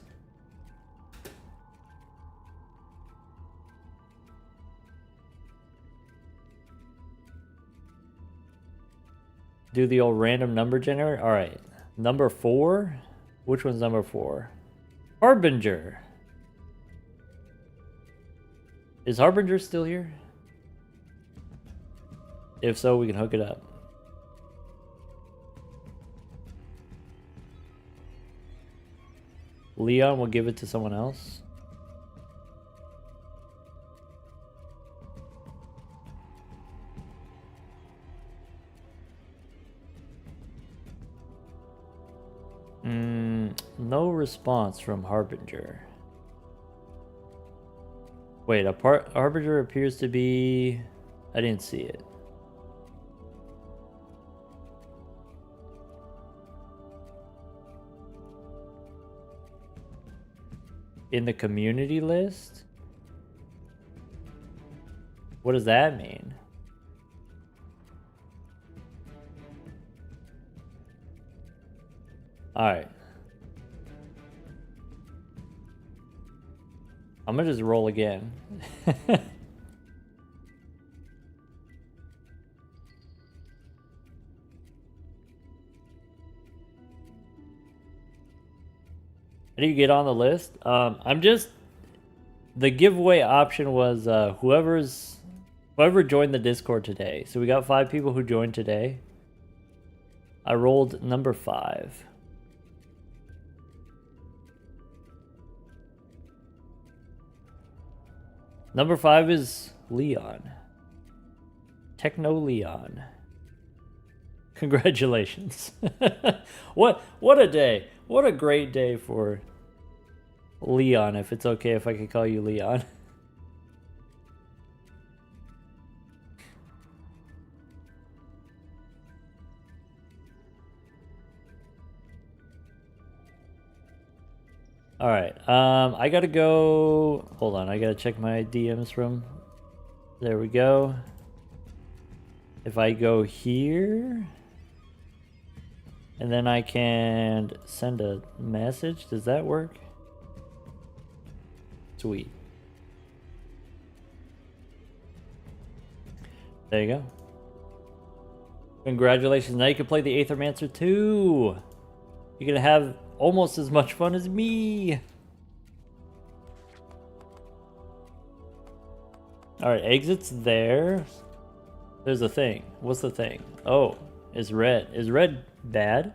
Speaker 1: do the old random number generator. All right, number 4. Which one's number 4? Harbinger. Is Harbinger still here? If so, we can hook it up. Leon will give it to someone else. No response from Harbinger. Wait, Harbinger appears to be... I didn't see it. In the community list? What does that mean? Alright. I'm gonna just roll again. I didn't get on the list. The giveaway option was whoever joined the Discord today. So we got 5 people who joined today. I rolled number 5. Number 5 is Leon. Techno Leon. Congratulations. What a day. What a great day for Leon, if it's okay if I could call you Leon. Alright, I gotta go... Hold on, I gotta check my DMs from... There we go. If I go here... And then I can send a message, does that work? Sweet. There you go. Congratulations, now you can play the Aethermancer too! You're gonna have almost as much fun as me. Alright, exit's there. There's a thing. What's the thing? Oh, it's red. Is red bad?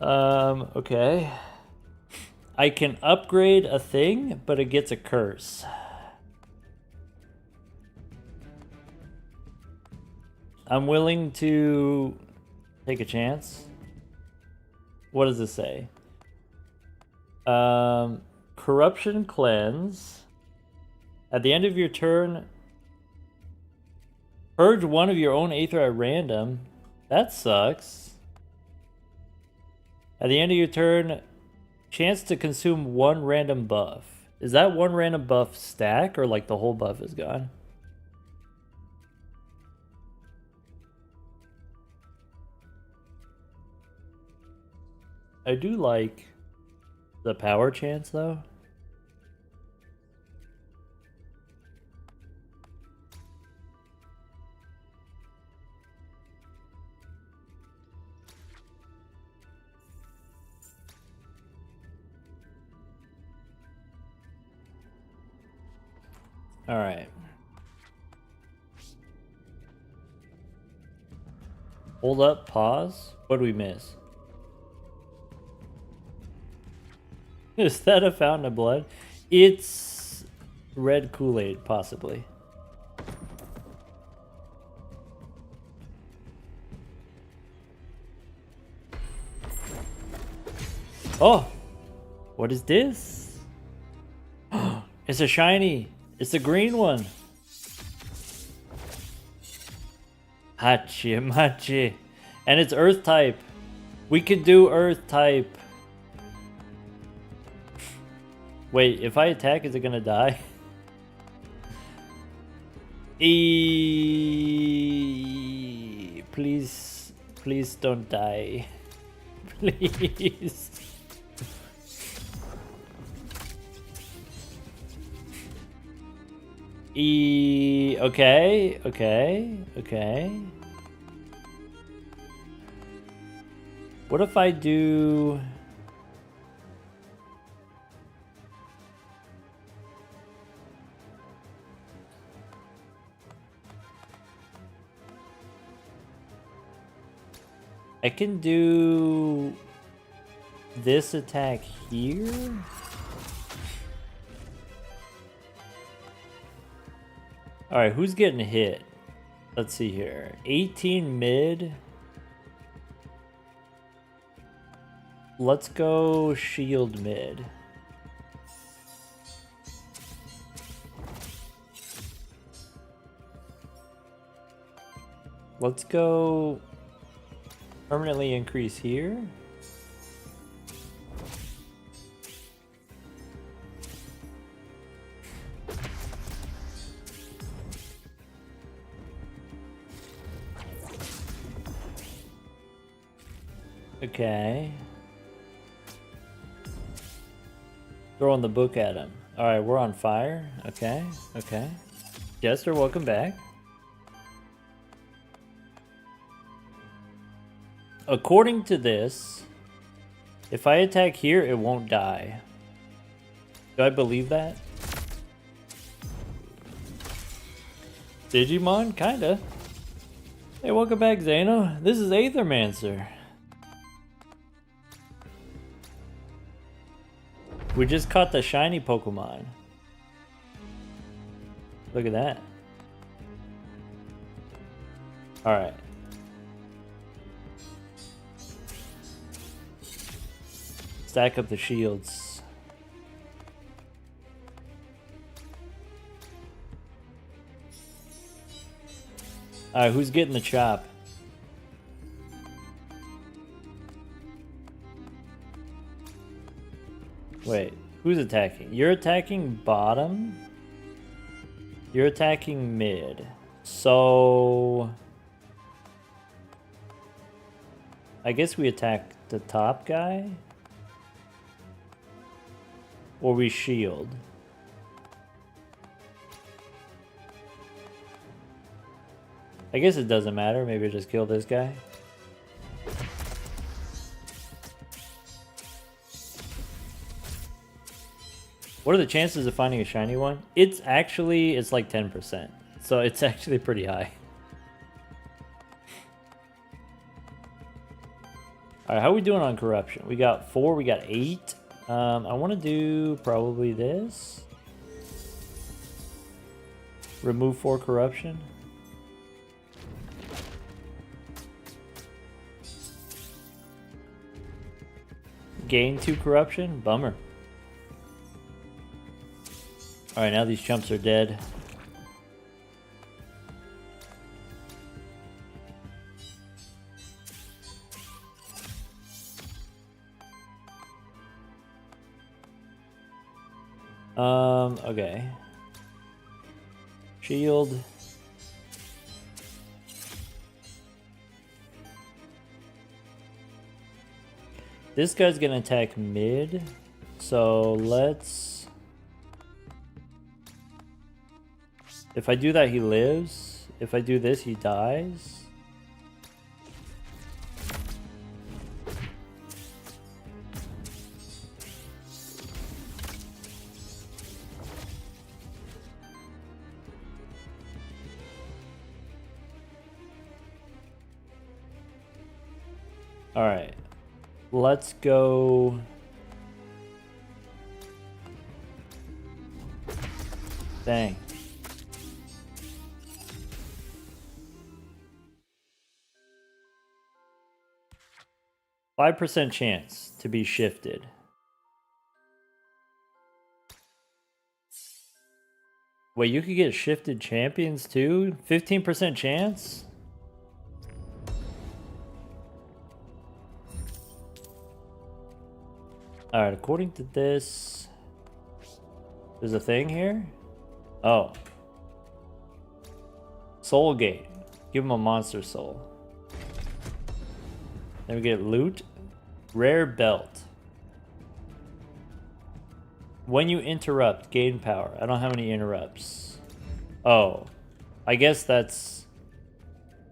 Speaker 1: Okay. I can upgrade a thing, but it gets a curse. I'm willing to take a chance. What does this say? Corruption Cleanse. At the end of your turn, purge one of your own Aether at random. That sucks. At the end of your turn, chance to consume one random buff. Is that one random buff stack or like the whole buff is gone? I do like the power chance though. All right. Hold up, pause. What do we miss? Is that a fountain of blood? It's red Kool-Aid, possibly. Oh! What is this? It's a shiny! It's the green one! Hachi machi. And it's earth type. We could do earth type. Wait, if I attack, is it gonna die? Please, please don't die. Please. Okay, okay, okay. What if I do... I can do this attack here. All right, who's getting hit? Let's see here. 18 mid. Let's go shield mid. Let's go permanently increase here. Okay. Throwing the book at him. Alright, we're on fire. Okay, okay. Jester, welcome back. According to this, if I attack here, it won't die. Do I believe that? Digimon? Kinda. Hey, welcome back, Zano. This is Aethermancer. We just caught the shiny Pokemon. Look at that. Alright. Stack up the shields. Alright, who's getting the chop? Wait, who's attacking? You're attacking bottom. You're attacking mid. So... I guess we attack the top guy? Or we shield? I guess it doesn't matter. Maybe just kill this guy. What are the chances of finding a shiny one? It's like 10%. So it's actually pretty high. Alright, how are we doing on corruption? We got 4, we got 8. I want to do probably this. Remove 4 corruption. Gain 2 corruption? Bummer. Alright, now these chumps are dead. Okay. Shield. This guy's gonna attack mid, so let's... If I do that, he lives. If I do this, he dies. All right, let's go. Dang. %5 chance to be shifted. Wait, you could get shifted champions too? 15% chance? Alright, according to this, there's a thing here? Oh. Soul Gate. Give him a monster soul. Then we get loot. Rare belt. When you interrupt, gain power. I don't have any interrupts. Oh. I guess that's...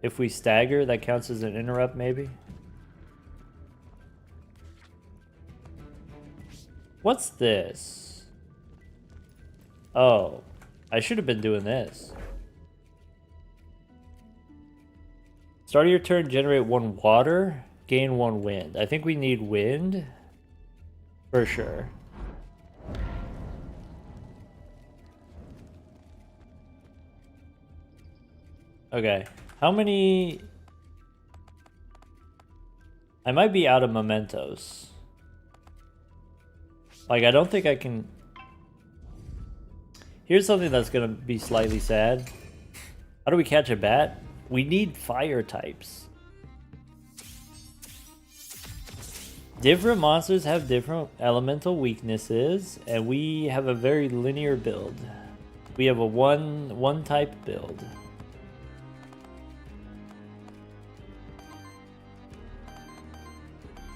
Speaker 1: If we stagger, that counts as an interrupt, maybe? What's this? Oh. I should have been doing this. Start of your turn, generate 1 water, gain 1 wind. I think we need wind. For sure. Okay. How many... I might be out of mementos. Like, I don't think I can... Here's something that's gonna be slightly sad. How do we catch a bat? We need fire types. Different monsters have different elemental weaknesses, and we have a very linear build. We have a one type build.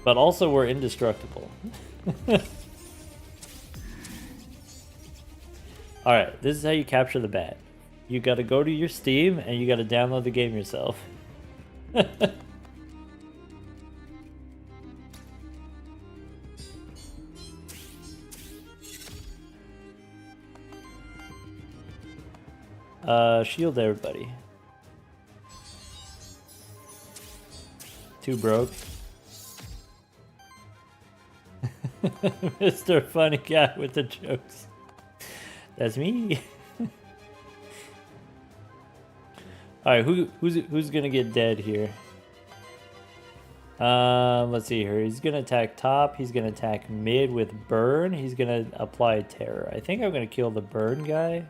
Speaker 1: But also we're indestructible. Alright, this is how you capture the bat. You gotta go to your Steam and you gotta download the game yourself. Shield everybody. Too broke. Mr. Funny Guy with the jokes. That's me. Alright, who's gonna get dead here? Let's see here. He's gonna attack top. He's gonna attack mid with burn. He's gonna apply terror. I think I'm gonna kill the burn guy.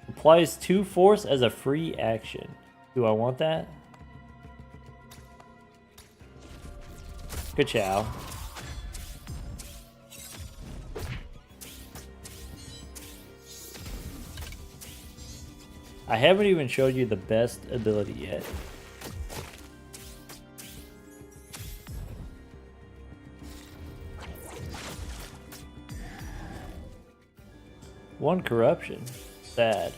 Speaker 1: Applies 2 force as a free action. Do I want that? Good chow. I haven't even showed you the best ability yet. One corruption. Sad.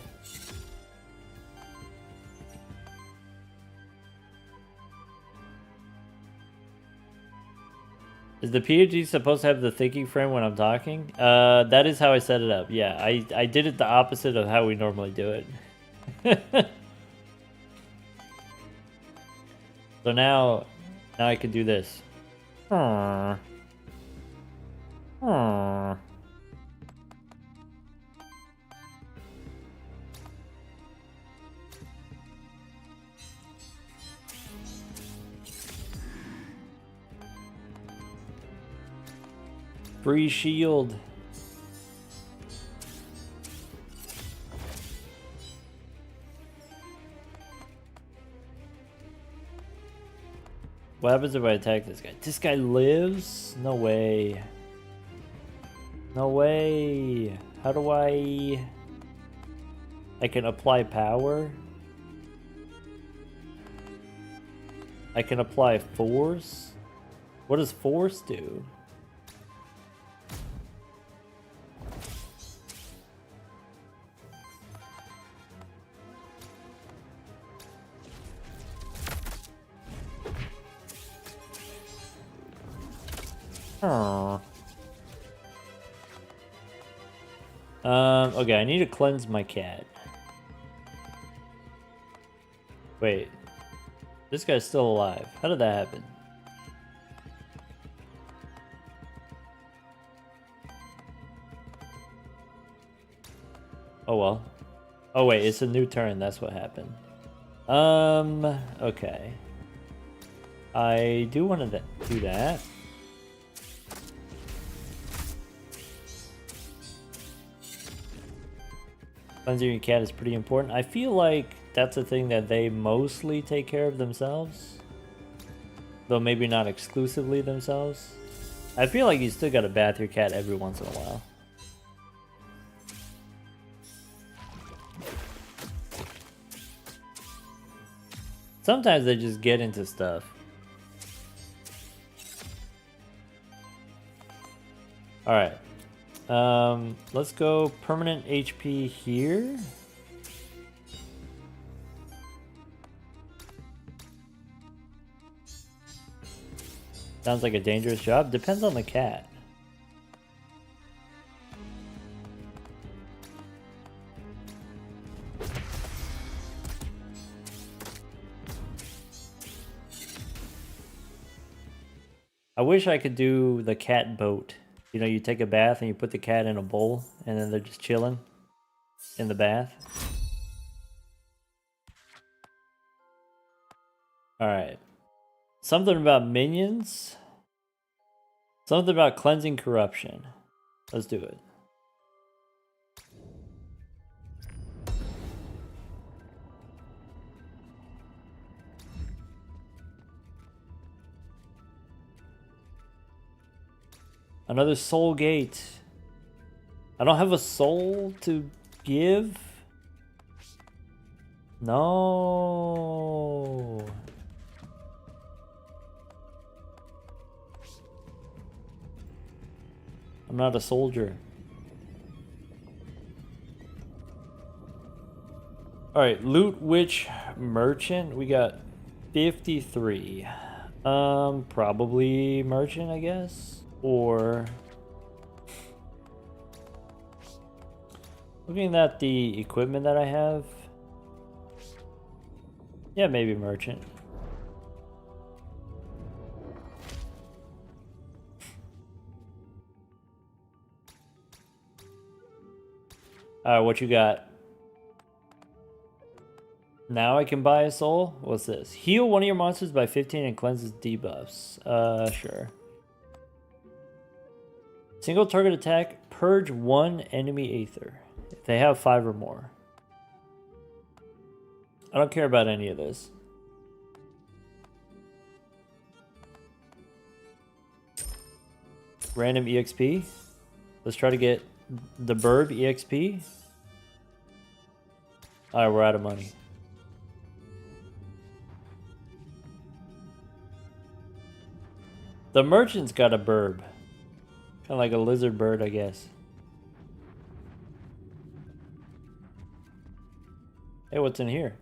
Speaker 1: Is the PhD supposed to have the thinking frame when I'm talking? That is how I set it up. Yeah, I did it the opposite of how we normally do it. So now I can do this. Aww. Aww. Free shield. What happens if I attack this guy? This guy lives? No way. No way. How do I can apply power? I can apply force? What does force do? Oh. Okay, I need to cleanse my cat. Wait. This guy's still alive. How did that happen? Oh well. Oh wait, it's a new turn, that's what happened. Okay. I do want to do that. Cleansing your cat is pretty important. I feel like that's a thing that they mostly take care of themselves. Though maybe not exclusively themselves. I feel like you still gotta bath your cat every once in a while. Sometimes they just get into stuff. Alright. Let's go permanent HP here. Sounds like a dangerous job. Depends on the cat. I wish I could do the cat boat. You know, you take a bath and you put the cat in a bowl and then they're just chilling in the bath. Alright. Something about minions. Something about cleansing corruption. Let's do it. Another soul gate. I don't have a soul to give. No. I'm not a soldier. Alright, loot witch merchant. We got 53. Probably merchant, I guess. Or looking at the equipment that I have. Yeah, maybe merchant. Alright, what you got? Now I can buy a soul? What's this? Heal one of your monsters by 15 and cleanses debuffs. Sure. Single target attack, purge one enemy Aether. If they have 5 or more. I don't care about any of this. Random EXP. Let's try to get the Burb EXP. Alright, we're out of money. The merchant's got a Burb. Kind of like a lizard bird, I guess. Hey, what's in here?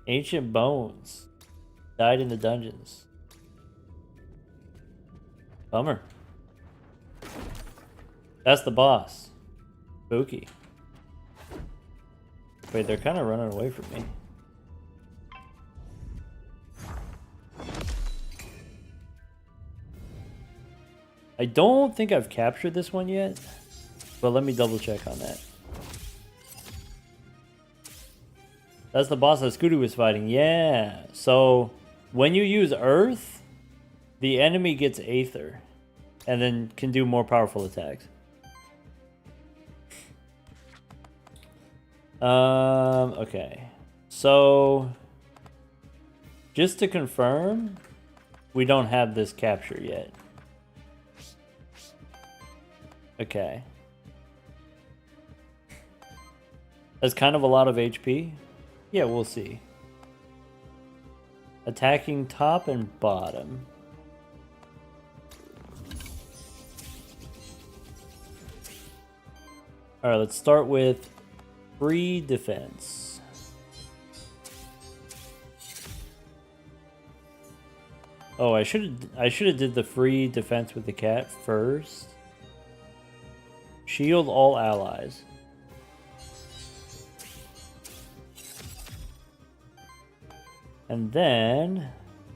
Speaker 1: Ancient bones. Died in the dungeons. Bummer. That's the boss. Spooky. Wait, they're kind of running away from me. I don't think I've captured this one yet, but let me double check on that. That's the boss that Scooty was fighting. Yeah. So when you use Earth, the enemy gets Aether and then can do more powerful attacks. Okay. So Just to confirm, we don't have this capture yet. Okay. That's kind of a lot of HP. Yeah, we'll see. Attacking top and bottom. Alright, let's start with free defense. Oh, I should have did the free defense with the cat first. Shield all allies. And then,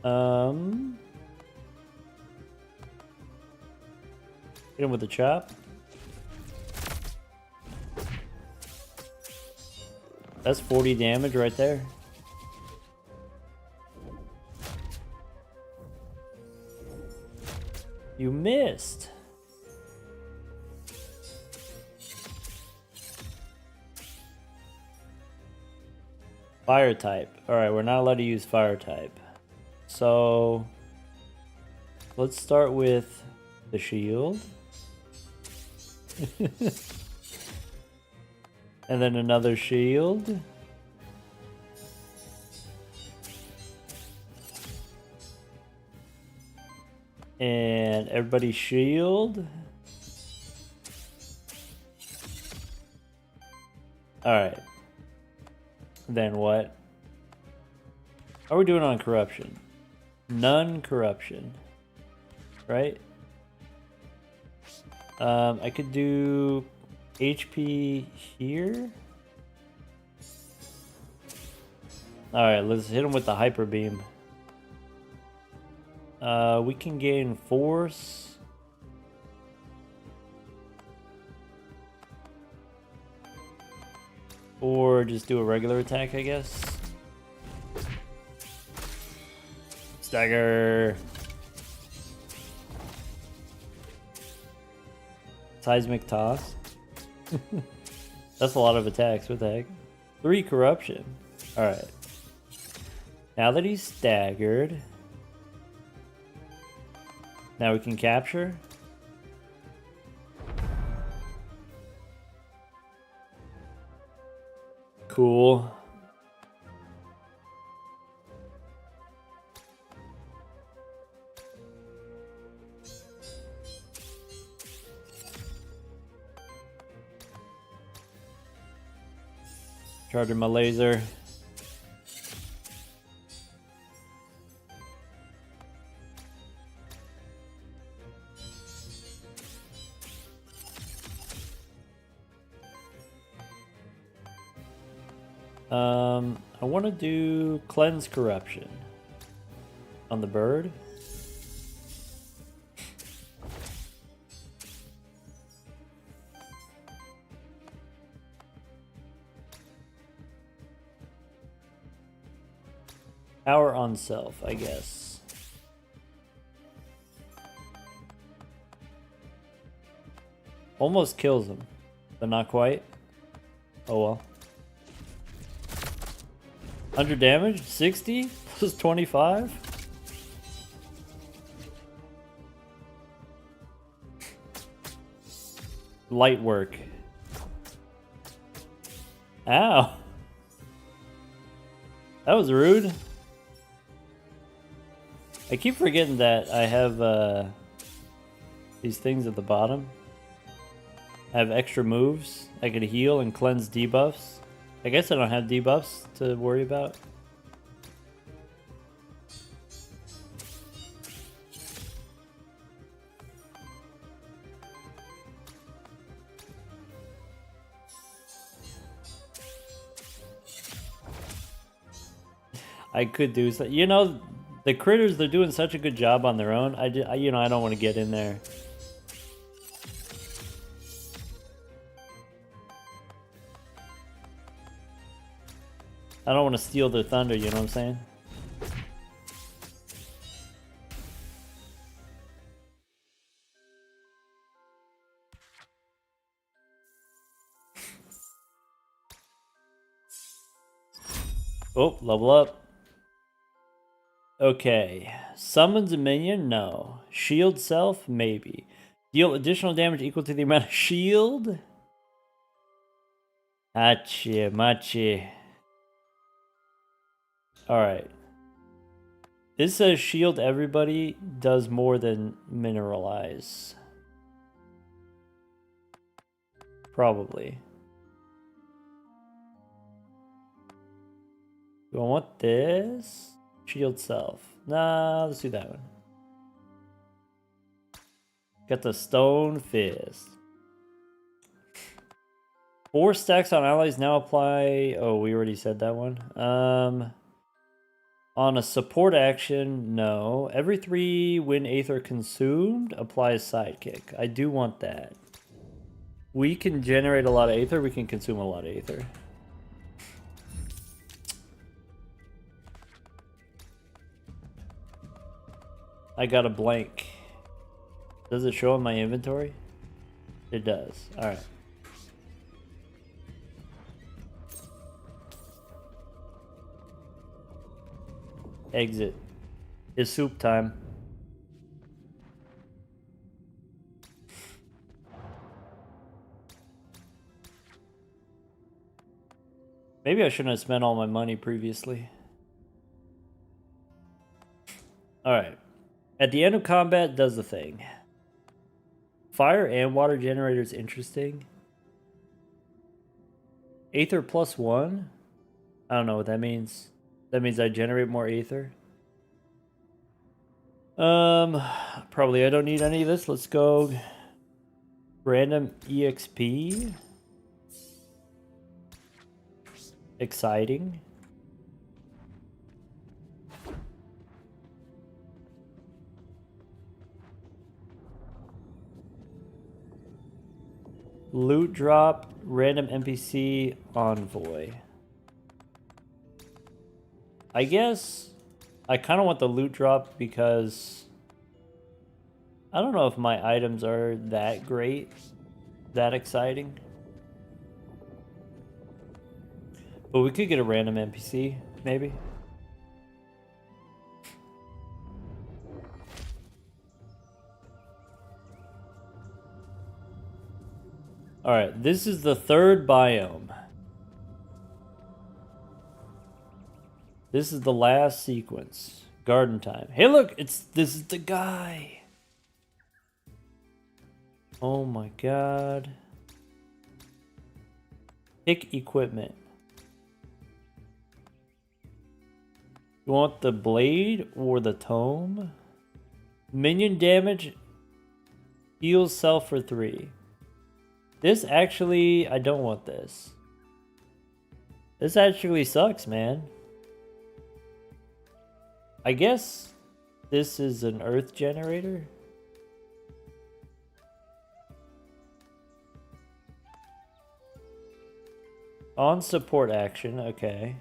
Speaker 1: hit him with the chop. That's 40 damage right there. You missed. Fire type. Alright, we're not allowed to use fire type. So let's start with the shield. And then another shield. And everybody shield. Alright. Then what? How are we doing on corruption? None corruption. Right? I could do HP here. Alright, let's hit him with the hyper beam. We can gain force. Or just do a regular attack, I guess. Stagger. Seismic toss. That's a lot of attacks. What the heck? 3 corruption. Alright. Now that he's staggered. Now we can capture. Cool. Charging my laser. I want to do cleanse corruption on the bird. Power on self, I guess. Almost kills him, but not quite. Oh well. 100 damage? 60? Plus 25? Light work. Ow. That was rude. I keep forgetting that I have these things at the bottom. I have extra moves. I could heal and cleanse debuffs. I guess I don't have debuffs to worry about. I could do so. You know, the critters, they're doing such a good job on their own. I don't want to get in there. I don't want to steal their thunder, you know what I'm saying? Oh, level up. Okay. Summons a minion? No. Shield self? Maybe. Deal additional damage equal to the amount of shield? Hachi, machi. Alright. This says shield everybody does more than mineralize. Probably. Do I want this? Shield self. Nah, let's do that one. Got the stone fist. 4 stacks on allies now apply. Oh, we already said that one. On a support action, no. Every 3 when Aether consumed, applies sidekick. I do want that. We can generate a lot of Aether, we can consume a lot of Aether. I got a blank. Does it show in my inventory? It does. Alright. Exit. It's soup time. Maybe I shouldn't have spent all my money previously. Alright. At the end of combat, does the thing. Fire and water generator is interesting. Aether +1? I don't know what that means. That means I generate more Aether. Probably I don't need any of this. Let's go random EXP. Exciting. Loot drop, random NPC envoy. I guess I kind of want the loot drop because I don't know if my items are that great, that exciting. But we could get a random NPC, maybe. Alright, this is the 3rd biome. This is the last sequence. Garden time. Hey look, this is the guy. Oh my god. Pick equipment. You want the blade or the tome? Minion damage heals self for 3. This actually, I don't want this. This actually sucks, man. I guess this is an earth generator. On support action, okay.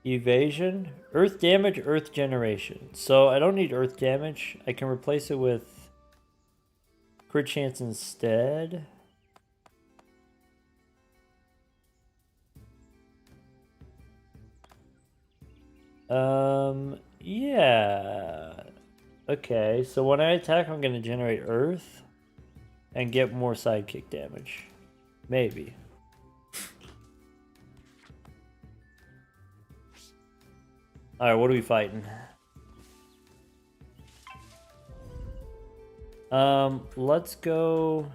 Speaker 1: Evasion, earth damage, earth generation. So I don't need earth damage. I can replace it with crit chance instead. Yeah. Okay, so when I attack, I'm gonna generate earth and get more sidekick damage. Maybe. Alright, what are we fighting? Let's go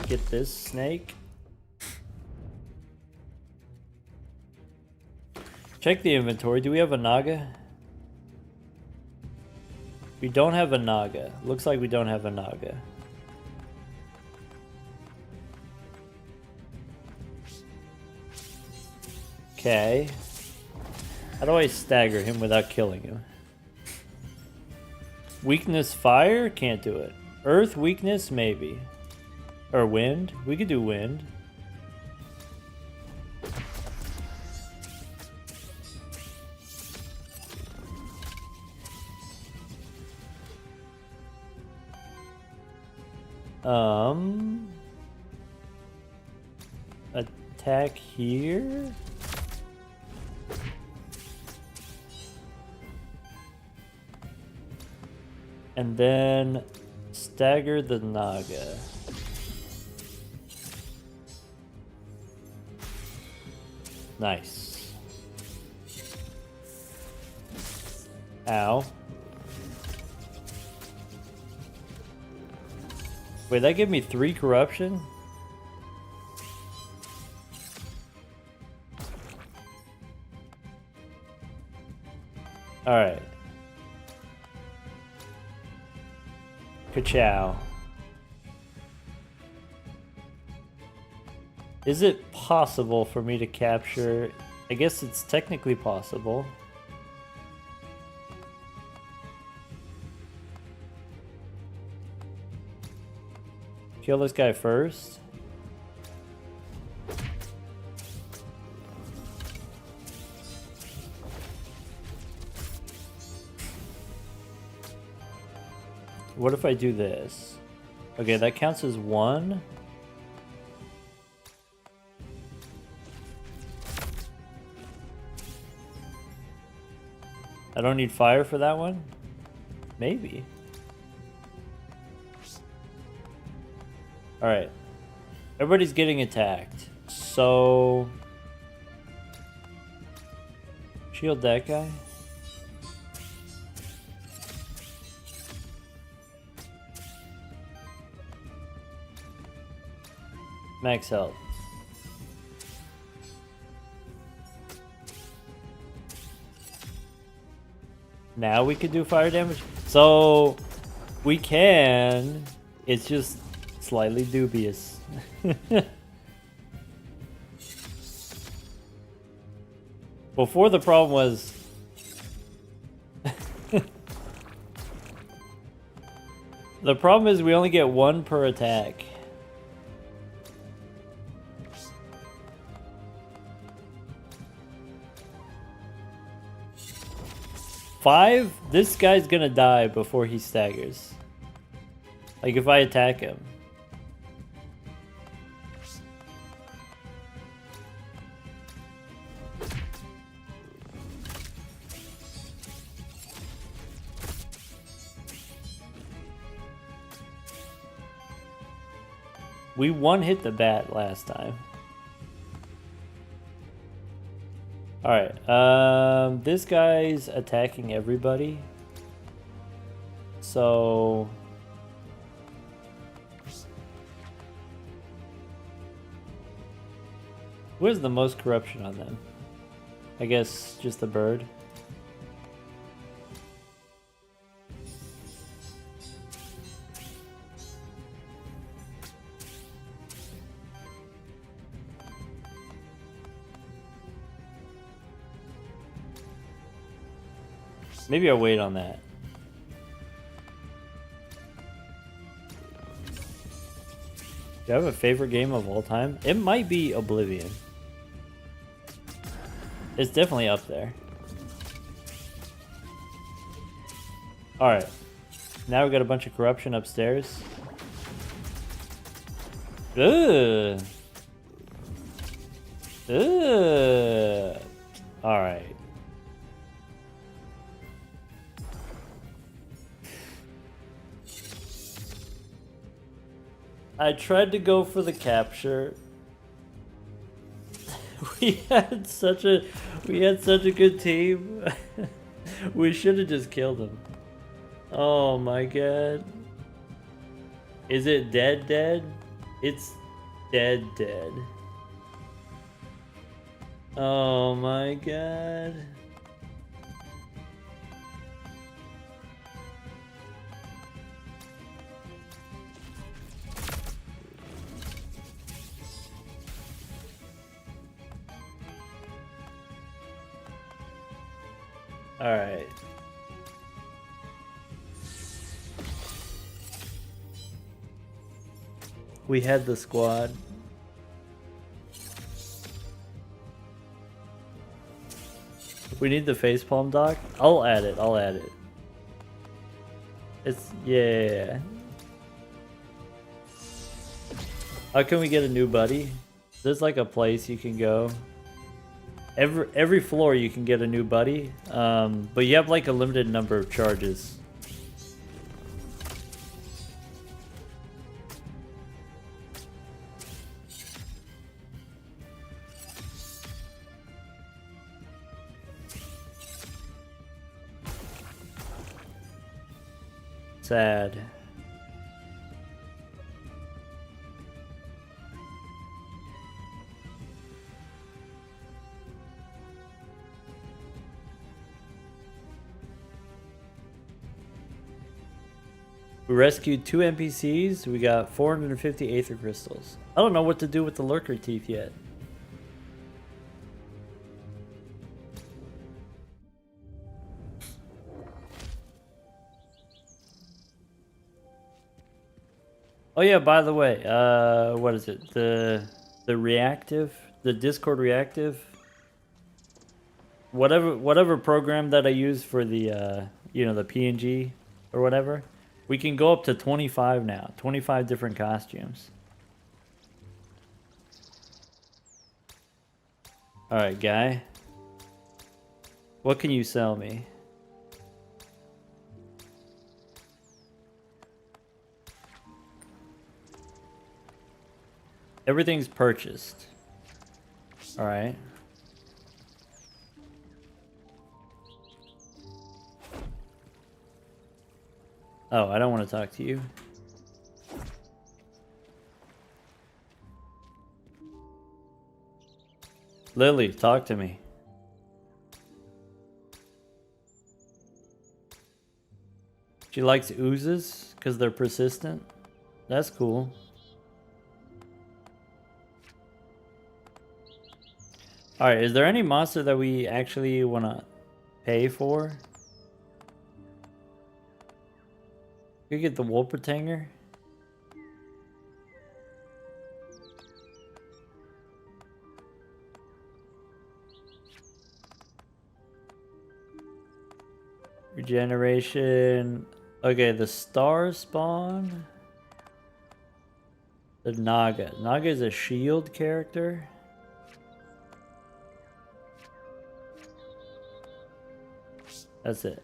Speaker 1: get this snake. Check the inventory. Do we have a Naga? We don't have a Naga. Looks like we don't have a Naga. Okay. How do I stagger him without killing him? Weakness fire? Can't do it. Earth weakness? Maybe. Or wind? We could do wind. Attack here. And then stagger the Naga. Nice. Ow. Wait, that gave me 3 corruption? Alright. Ka-chow. Is it possible for me to capture? I guess it's technically possible. Kill this guy first. What if I do this? Okay, that counts as 1. I don't need fire for that one? Maybe. Alright. Everybody's getting attacked. So... shield that guy. Max health. Now we can do fire damage. So we can. It's just slightly dubious. Before the problem was the problem is we only get 1 per attack. Five? This guy's gonna die before he staggers. Like if I attack him. We one-hit the bat last time. Alright, this guy's attacking everybody. So... who has the most corruption on them? I guess just the bird. Maybe I'll wait on that. Do you have a favorite game of all time? It might be Oblivion. It's definitely up there. Alright. Now we got a bunch of corruption upstairs. Ugh. Ugh. Alright. I tried to go for the capture. We had such a good team. We should have just killed him. Oh my god. Is it dead? It's dead. Oh my god. Alright. We had the squad. We need the facepalm doc. I'll add it. It's yeah. How can we get a new buddy? There's like a place you can go. Every floor you can get a new buddy, but you have like a limited number of charges. Sad. We rescued 2 NPCs. We got 450 Aether Crystals. I don't know what to do with the Lurker Teeth yet. Oh yeah, by the way, what is it? The reactive, the Discord reactive, whatever program that I use for the you know, the PNG or whatever, we can go up to 25 now. 25 different costumes. All right, guy. What can you sell me? Everything's purchased. All right. Oh, I don't want to talk to you. Lily, talk to me. She likes oozes because they're persistent. That's cool. Alright, is there any monster that we actually want to pay for? We could get the Wolpertanger. Regeneration. Okay, the star spawn. The Naga. Naga is a shield character. That's it.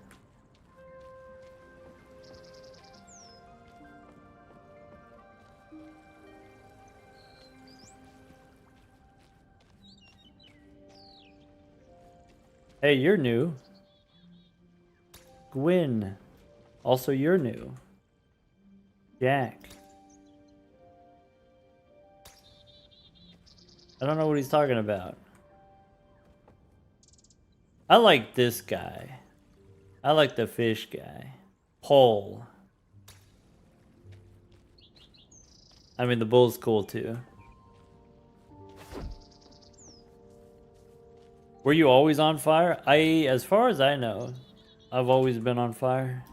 Speaker 1: Hey, you're new. Gwyn. Also, you're new. Jack. I don't know what he's talking about. I like this guy. I like the fish guy. Paul. I mean, the bull's cool too. Were you always on fire? As far as I know, I've always been on fire.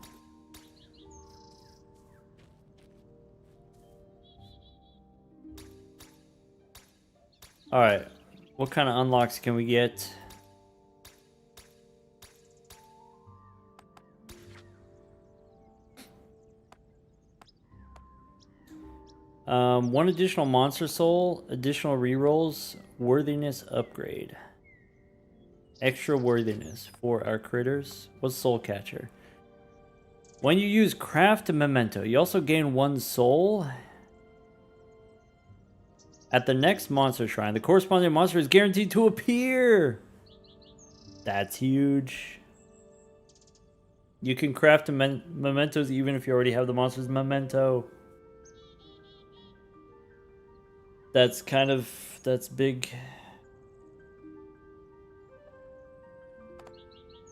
Speaker 1: Alright. What kind of unlocks can we get? One additional monster soul, additional rerolls, worthiness upgrade. Extra worthiness for our critters. What's soul catcher? When you use craft memento, you also gain 1 soul. At the next monster shrine, the corresponding monster is guaranteed to appear. That's huge. You can craft mementos even if you already have the monster's memento. That's big.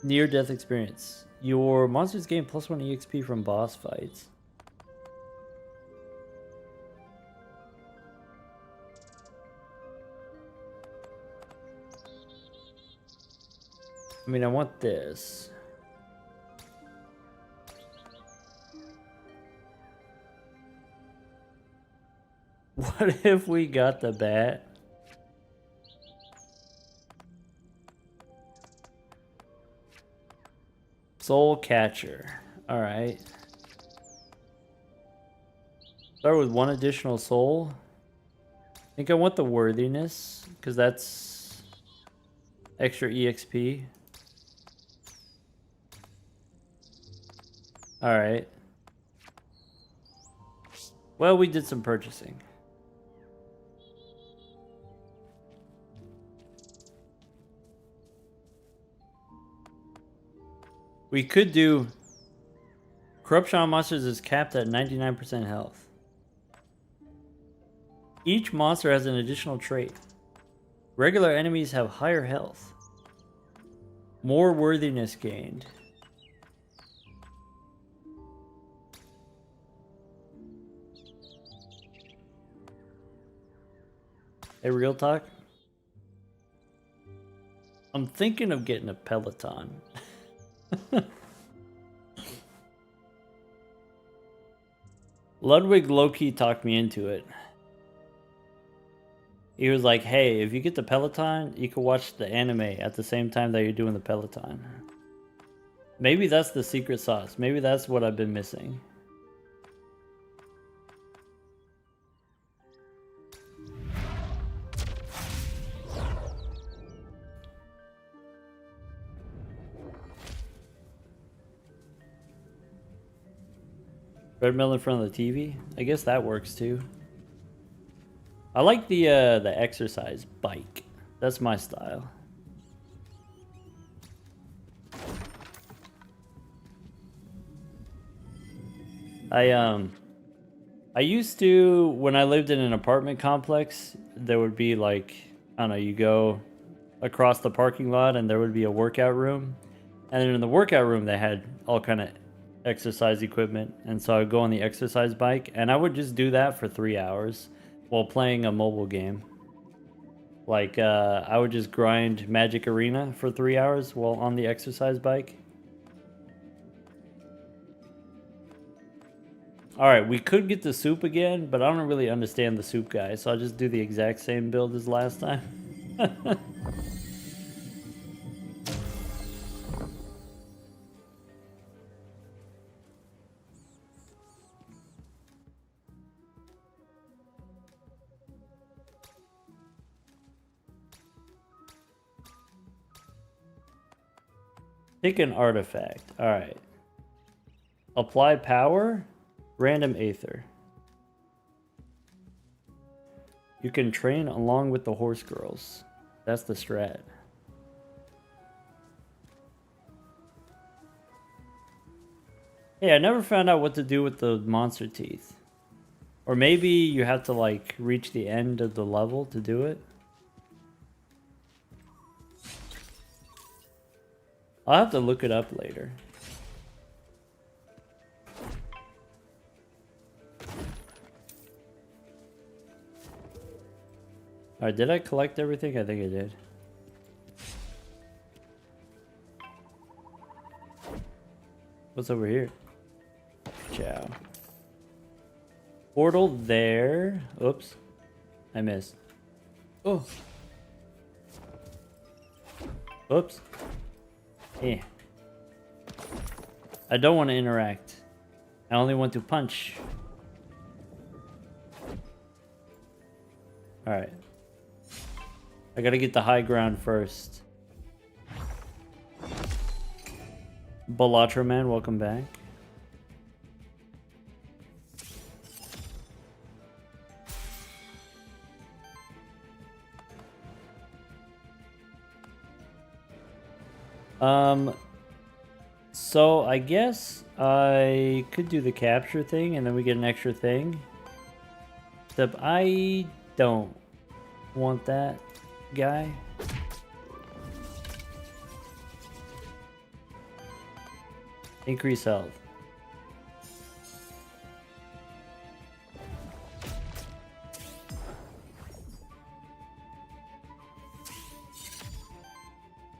Speaker 1: Near-death experience. Your monsters gain +1 EXP from boss fights. I mean, I want this. What if we got the bat? Soul catcher. Alright. Start with 1 additional soul. I think I want the worthiness, because that's extra EXP. Alright. Well, we did some purchasing. We could do Corruption on monsters is capped at 99% health. Each monster has an additional trait. Regular enemies have higher health. More worthiness gained. Hey, real talk? I'm thinking of getting a Peloton. Ludwig low-key talked me into it. He was like, hey, if you get the Peloton, you can watch the anime at the same time that you're doing the Peloton. Maybe that's the secret sauce. Maybe that's what I've been missing. Treadmill in front of the TV? I guess that works too. I like the exercise bike. That's my style. I used to, when I lived in an apartment complex, there would be like, I don't know, you go across the parking lot and there would be a workout room. And then in the workout room, they had all kind of exercise equipment. And so I would go on the exercise bike and I would just do that for 3 hours while playing a mobile game. Like, I would just grind Magic Arena for 3 hours while on the exercise bike. Alright, we could get the soup again, but I don't really understand the soup guy, so I'll just do the exact same build as last time. Pick an artifact. Alright. Apply power. Random Aether. You can train along with the horse girls. That's the strat. Hey, I never found out what to do with the monster teeth. Or maybe you have to like reach the end of the level to do it. I'll have to look it up later. Alright, did I collect everything? I think I did. What's over here? Ciao. Portal there. Oops. I missed. Oh. Oops. Eh. I don't want to interact. I only want to punch. Alright. I gotta get the high ground first. Balatra Man, welcome back. So I guess I could do the capture thing and then we get an extra thing. Except I don't want that guy. Increase health.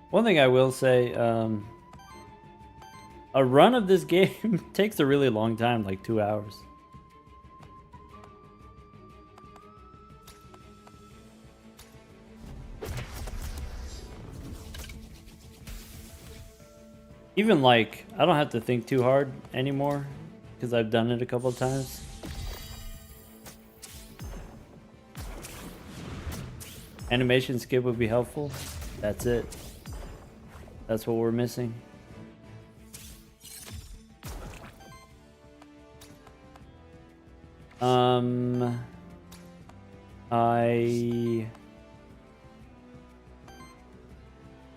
Speaker 1: One thing I will say, a run of this game takes a really long time, like 2 hours. Even like, I don't have to think too hard anymore because I've done it a couple of times. Animation skip would be helpful. That's it. That's what we're missing.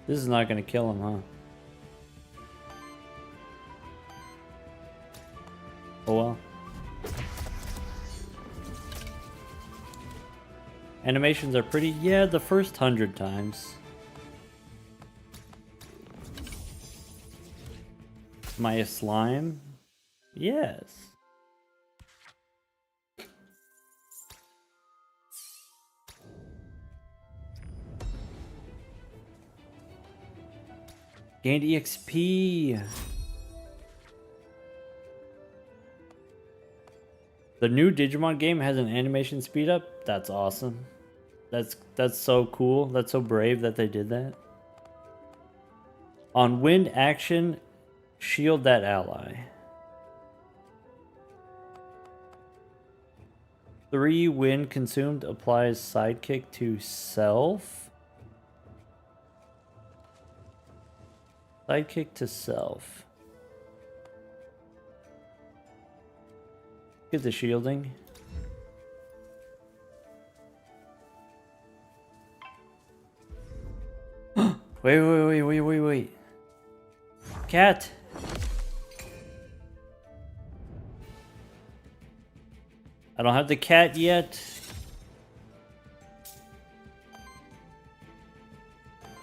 Speaker 1: This is not gonna kill him, huh? Animations are pretty, yeah, the first 100 times. Am I a slime? Yes. Gained EXP. The new Digimon game has an animation speed up. That's awesome. That's so cool. That's so brave that they did that. On wind action, shield that ally. 3 wind consumed applies sidekick to self. Sidekick to self. Get the shielding. Wait. Cat! I don't have the cat yet.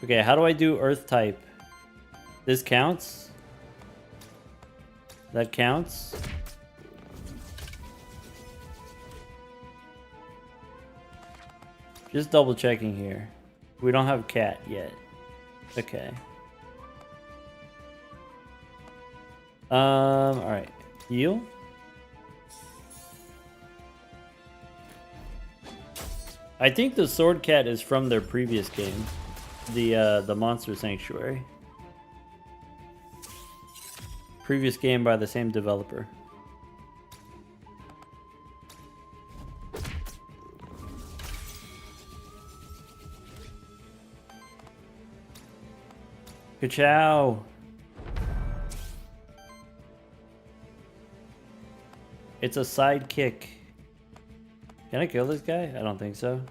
Speaker 1: Okay, how do I do earth type? This counts? That counts? Just double checking here. We don't have cat yet. Okay. Alright. Heal? I think the sword cat is from their previous game. The Monster Sanctuary. Previous game by the same developer. Ka-chow! It's a sidekick. Can I kill this guy? I don't think so.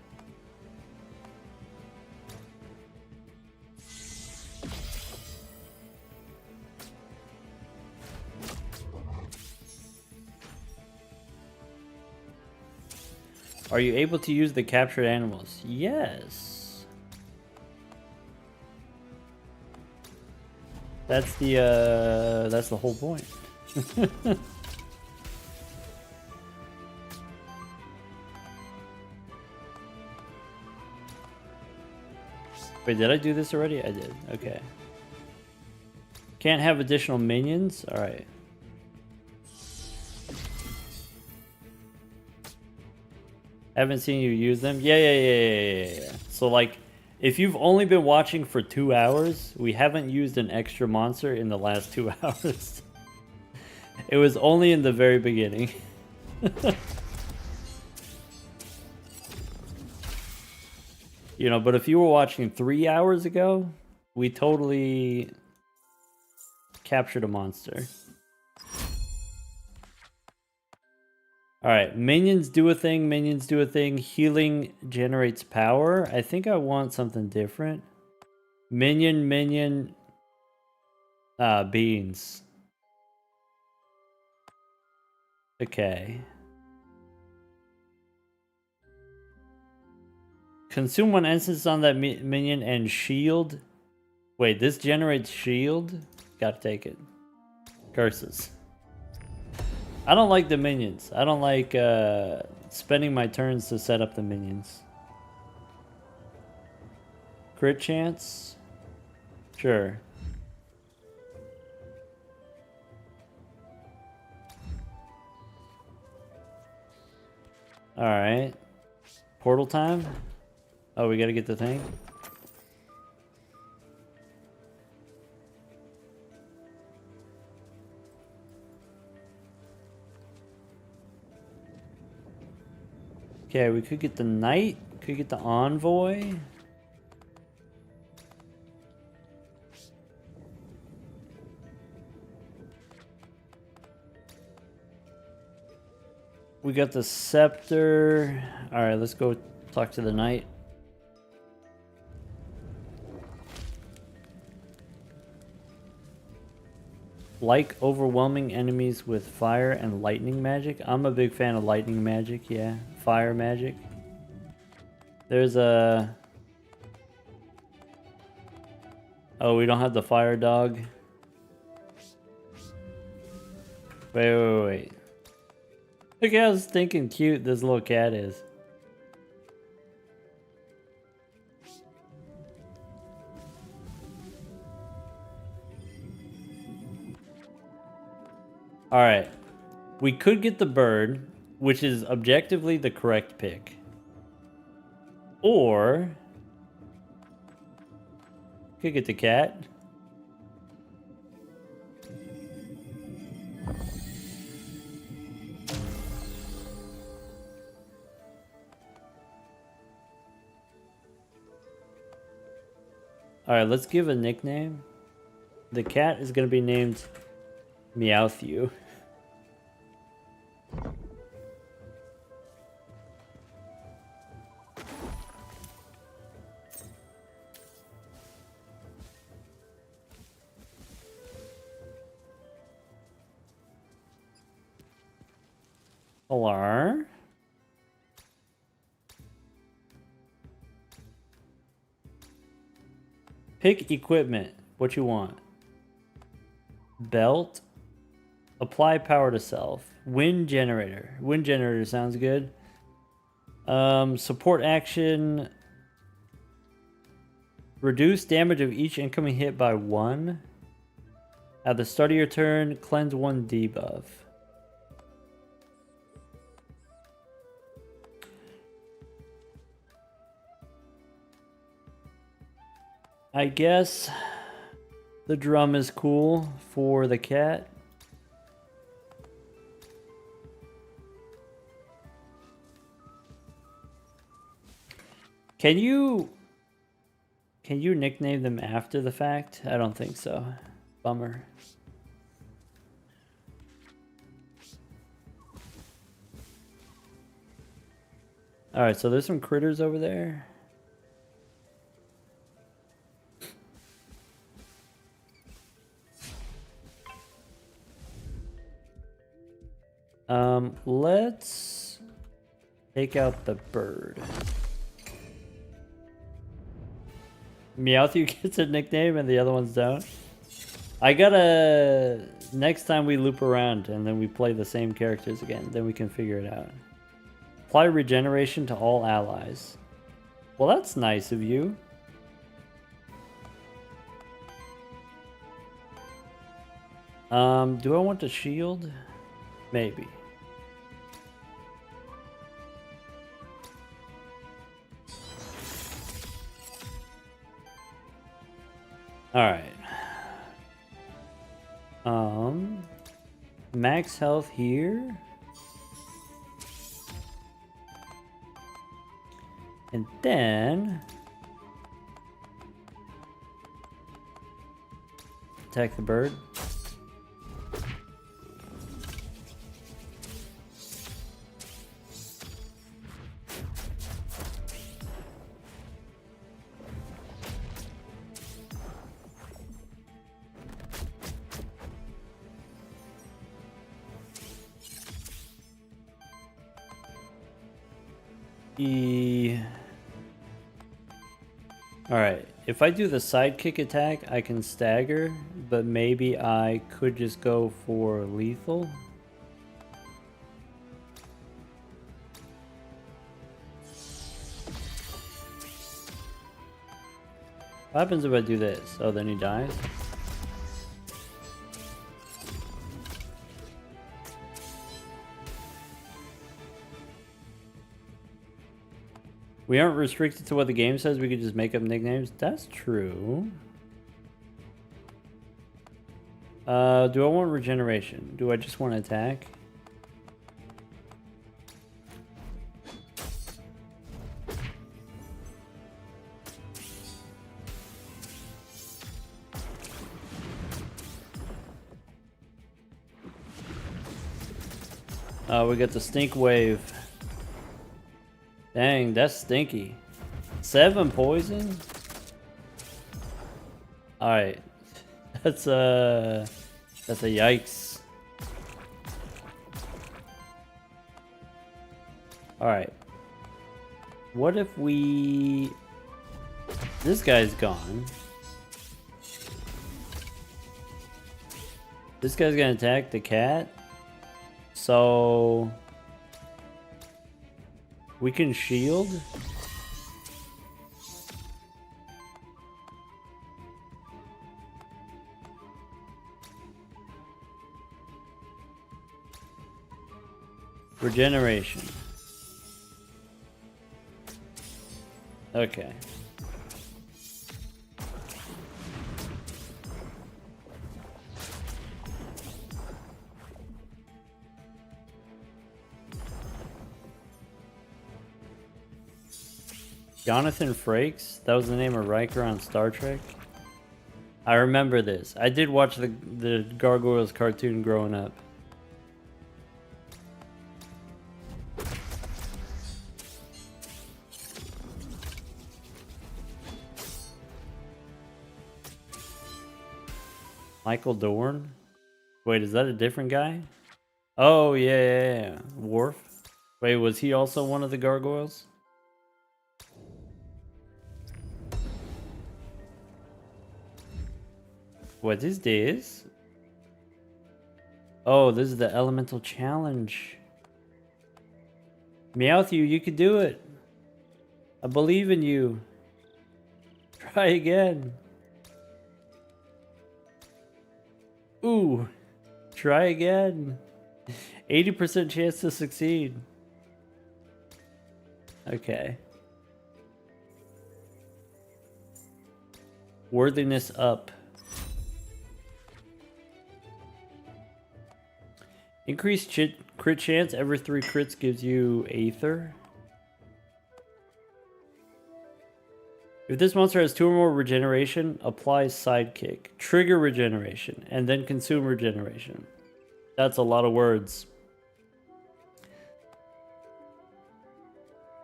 Speaker 1: Are you able to use the captured animals? Yes. That's the whole point. Wait, did I do this already? I did. Okay. Can't have additional minions? Alright. Haven't seen you use them? Yeah. So, like, if you've only been watching for 2 hours, we haven't used an extra monster in the last 2 hours. It was only in the very beginning. You know, but if you were watching 3 hours ago, we totally captured a monster. Alright, minions do a thing, Healing generates power. I think I want something different. Minion, beans. Okay. Consume 1 essence on that minion and shield. Wait, this generates shield? Gotta take it. Curses. I don't like the minions. I don't like spending my turns to set up the minions. Crit chance? Sure. Alright. Portal time? Oh, we gotta get the thing? Okay, we could get the knight, could get the envoy. We got the scepter. Alright, let's go talk to the knight. Like overwhelming enemies with fire and lightning magic. I'm a big fan of lightning magic, yeah. Fire magic. There's a... Oh, we don't have the fire dog. Wait. Look how stinking cute this little cat is. Alright. We could get the bird, which is objectively the correct pick. Or... could get the cat. Alright, let's give a nickname. The cat is going to be named Meowthew. Hello? Pick equipment. What you want? Belt. Apply power to self. Wind generator. Wind generator sounds good. Support action. Reduce damage of each incoming hit by 1. At the start of your turn, cleanse 1 debuff. I guess the drum is cool for the cat. Can you nickname them after the fact? I don't think so. Bummer. All right, so there's some critters over there. Let's take out the bird. Meowthew gets a nickname and the other ones don't. I gotta... next time we loop around and then we play the same characters again, then we can figure it out. Apply regeneration to all allies. Well, that's nice of you. Do I want the shield? Maybe. All right. Max health here. And then attack the bird. Alright, if I do the sidekick attack, I can stagger, but maybe I could just go for lethal. What happens if I do this? Oh, then he dies? We aren't restricted to what the game says. We could just make up nicknames. That's true. Do I want regeneration? Do I just want to attack? We got the stink wave. Dang, that's stinky. 7 poison? Alright. That's a yikes. Alright. What if we... This guy's gone. This guy's gonna attack the cat. So... we can shield. Regeneration. Okay. Jonathan Frakes? That was the name of Riker on Star Trek? I remember this. I did watch the Gargoyles cartoon growing up. Michael Dorn? Wait, is that a different guy? Oh, yeah. Worf? Wait, was he also one of the gargoyles? What is this? Oh, this is the elemental challenge. Meowth, you could do it. I believe in you. Try again. Ooh, try again. 80% chance to succeed. Okay. Worthiness up. Increased crit chance. Every 3 crits gives you Aether. If this monster has 2 or more regeneration, apply sidekick. Trigger regeneration, and then consume regeneration. That's a lot of words.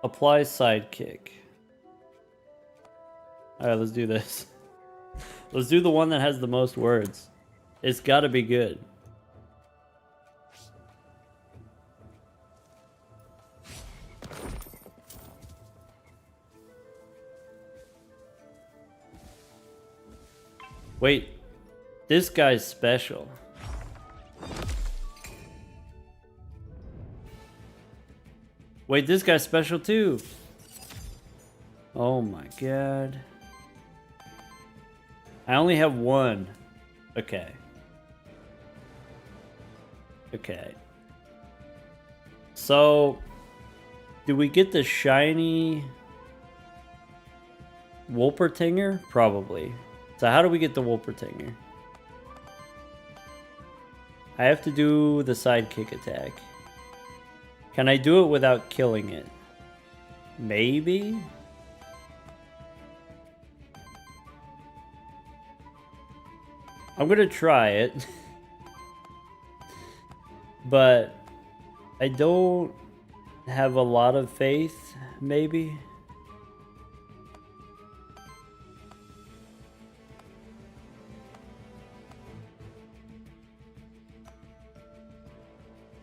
Speaker 1: Apply sidekick. Alright, let's do this. Let's do the one that has the most words. It's gotta be good. Wait, this guy's special. Wait, this guy's special too. Oh my god. I only have one. Okay. Okay. So, do we get the shiny Wolpertinger? Probably. So how do we get the Wolpertinger? I have to do the sidekick attack. Can I do it without killing it? Maybe? I'm gonna try it. But I don't have a lot of faith, maybe.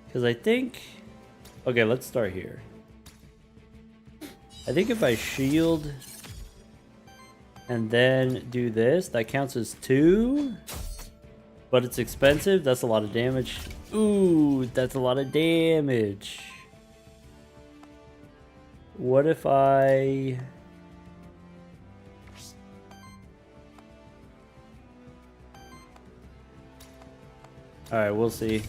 Speaker 1: Because I think... Okay, let's start here. I think if I shield and then do this, that counts as 2. But it's expensive. That's a lot of damage. Ooh, that's a lot of damage. What if I... Alright, we'll see.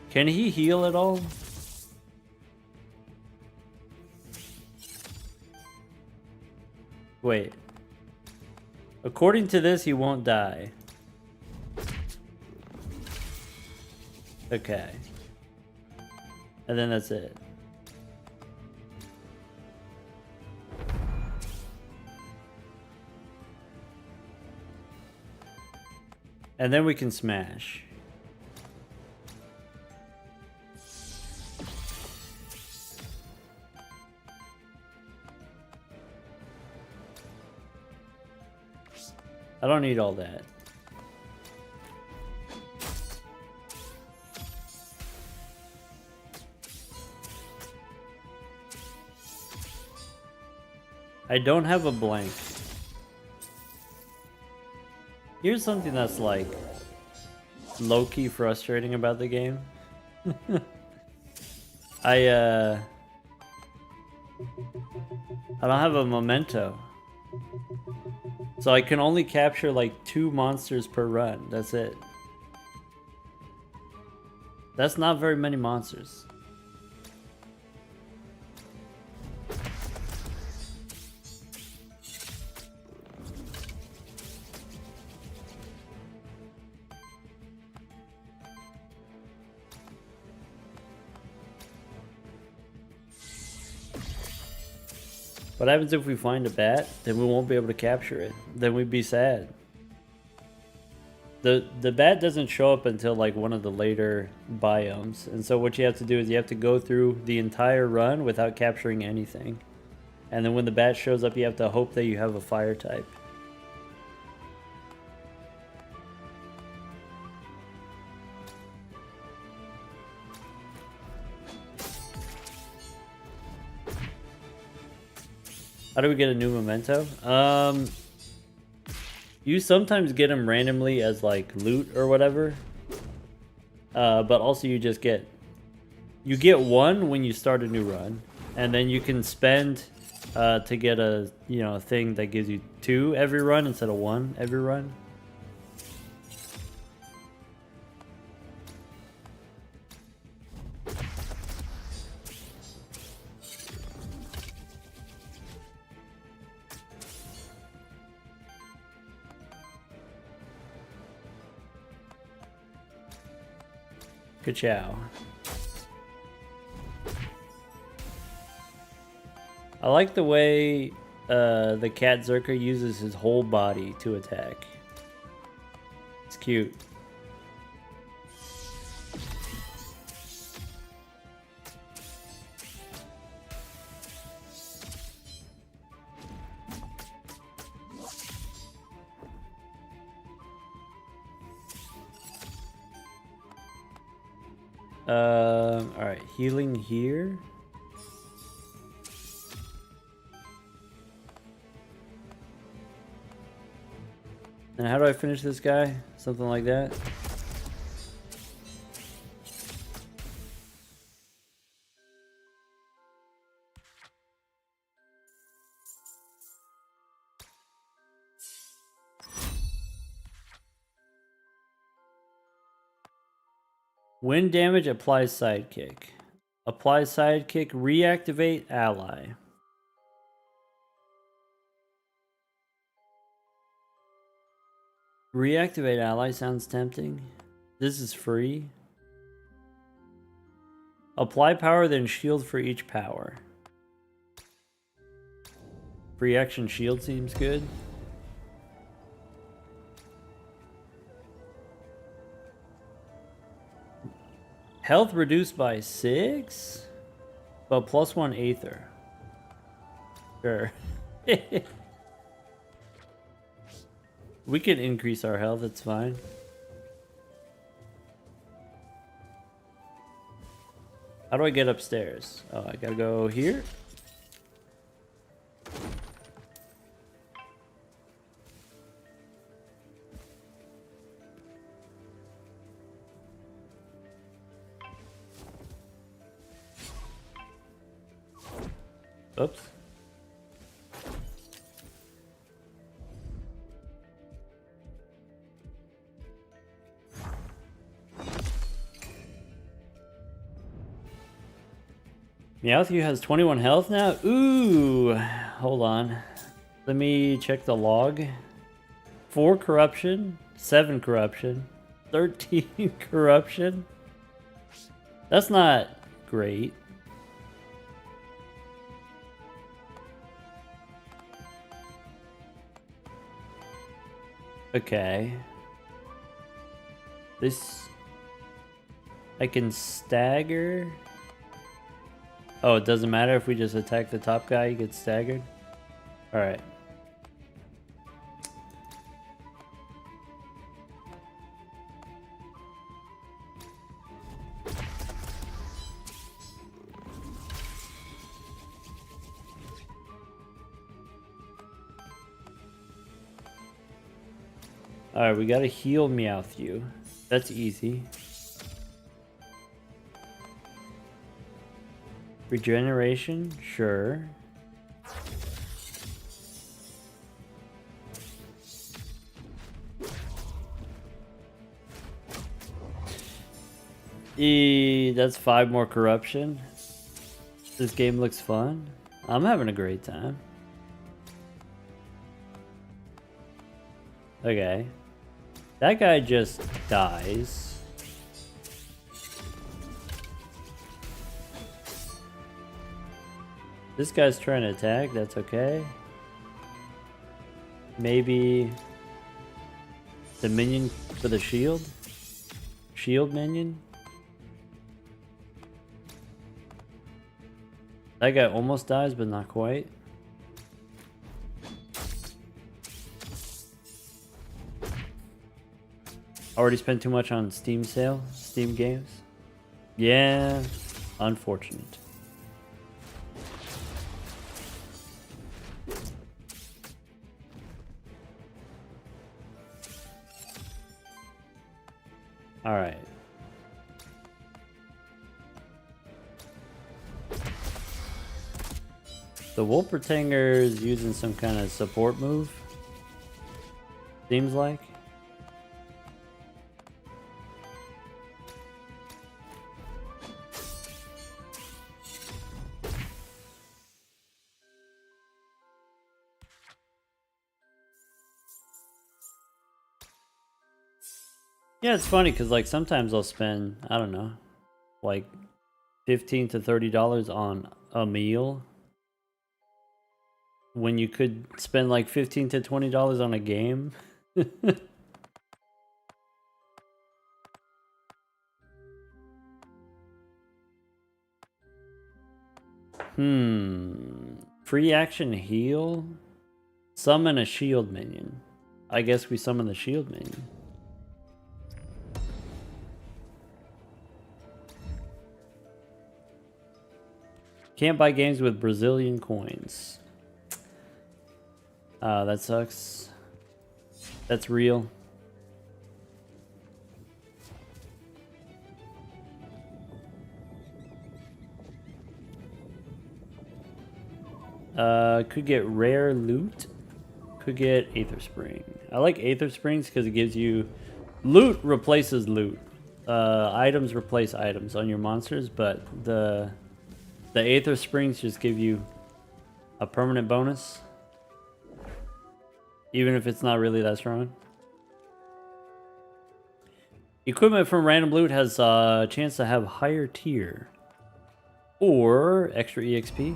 Speaker 1: Can he heal at all? Wait. According to this, he won't die. Okay. And then that's it. And then we can smash. I don't need all that. I don't have a blank. Here's something that's like low-key frustrating about the game. I don't have a memento. So I can only capture like 2 monsters per run. That's it. That's not very many monsters. What happens if we find a bat? Then we won't be able to capture it. Then we'd be sad. The bat doesn't show up until like one of the later biomes. And so what you have to do is you have to go through the entire run without capturing anything. And then when the bat shows up, you have to hope that you have a fire type. How do we get a new memento? You sometimes get them randomly as like loot or whatever. But also you get one when you start a new run, and then you can spend to get a thing that gives you 2 every run instead of 1 every run. Ka-chow. I like the way the cat Zerka uses his whole body to attack. It's cute. Alright, healing here. And how do I finish this guy? Something like that. When damage, applies sidekick. Apply sidekick, reactivate ally. Reactivate ally sounds tempting. This is free. Apply power, then shield for each power. Free action shield seems good. Health reduced by 6, but +1 Aether. Sure. We can increase our health, it's fine. How do I get upstairs? Oh, I gotta go here. Oops. Meowth has 21 health now? Ooh, hold on. Let me check the log. 4 corruption, 7 corruption, 13 corruption. That's not great. Okay. This... I can stagger. Oh, it doesn't matter if we just attack the top guy, he gets staggered? Alright. Alright, we gotta heal Meowth. That's easy. Regeneration? Sure. That's 5 more corruption. This game looks fun. I'm having a great time. Okay. That guy just dies. This guy's trying to attack, that's okay. Maybe the minion for the shield? Shield minion? That guy almost dies, but not quite. Already spent too much on Steam sale? Steam games? Yeah, unfortunate. Alright. The Wolpertinger is using some kind of support move. Seems like. Yeah, it's funny because like sometimes I'll spend, I don't know, like $15 to $30 on a meal when you could spend like $15 to $20 on a game. Free action heal? Summon a shield minion. I guess we summon the shield minion. Can't buy games with Brazilian coins. That sucks. That's real. Could get rare loot. Could get Aether Spring. I like Aether Springs because it gives you... Loot replaces loot. Items replace items on your monsters, but the Aether Springs just give you a permanent bonus. Even if it's not really that strong. Equipment from random loot has a chance to have higher tier. Or extra EXP.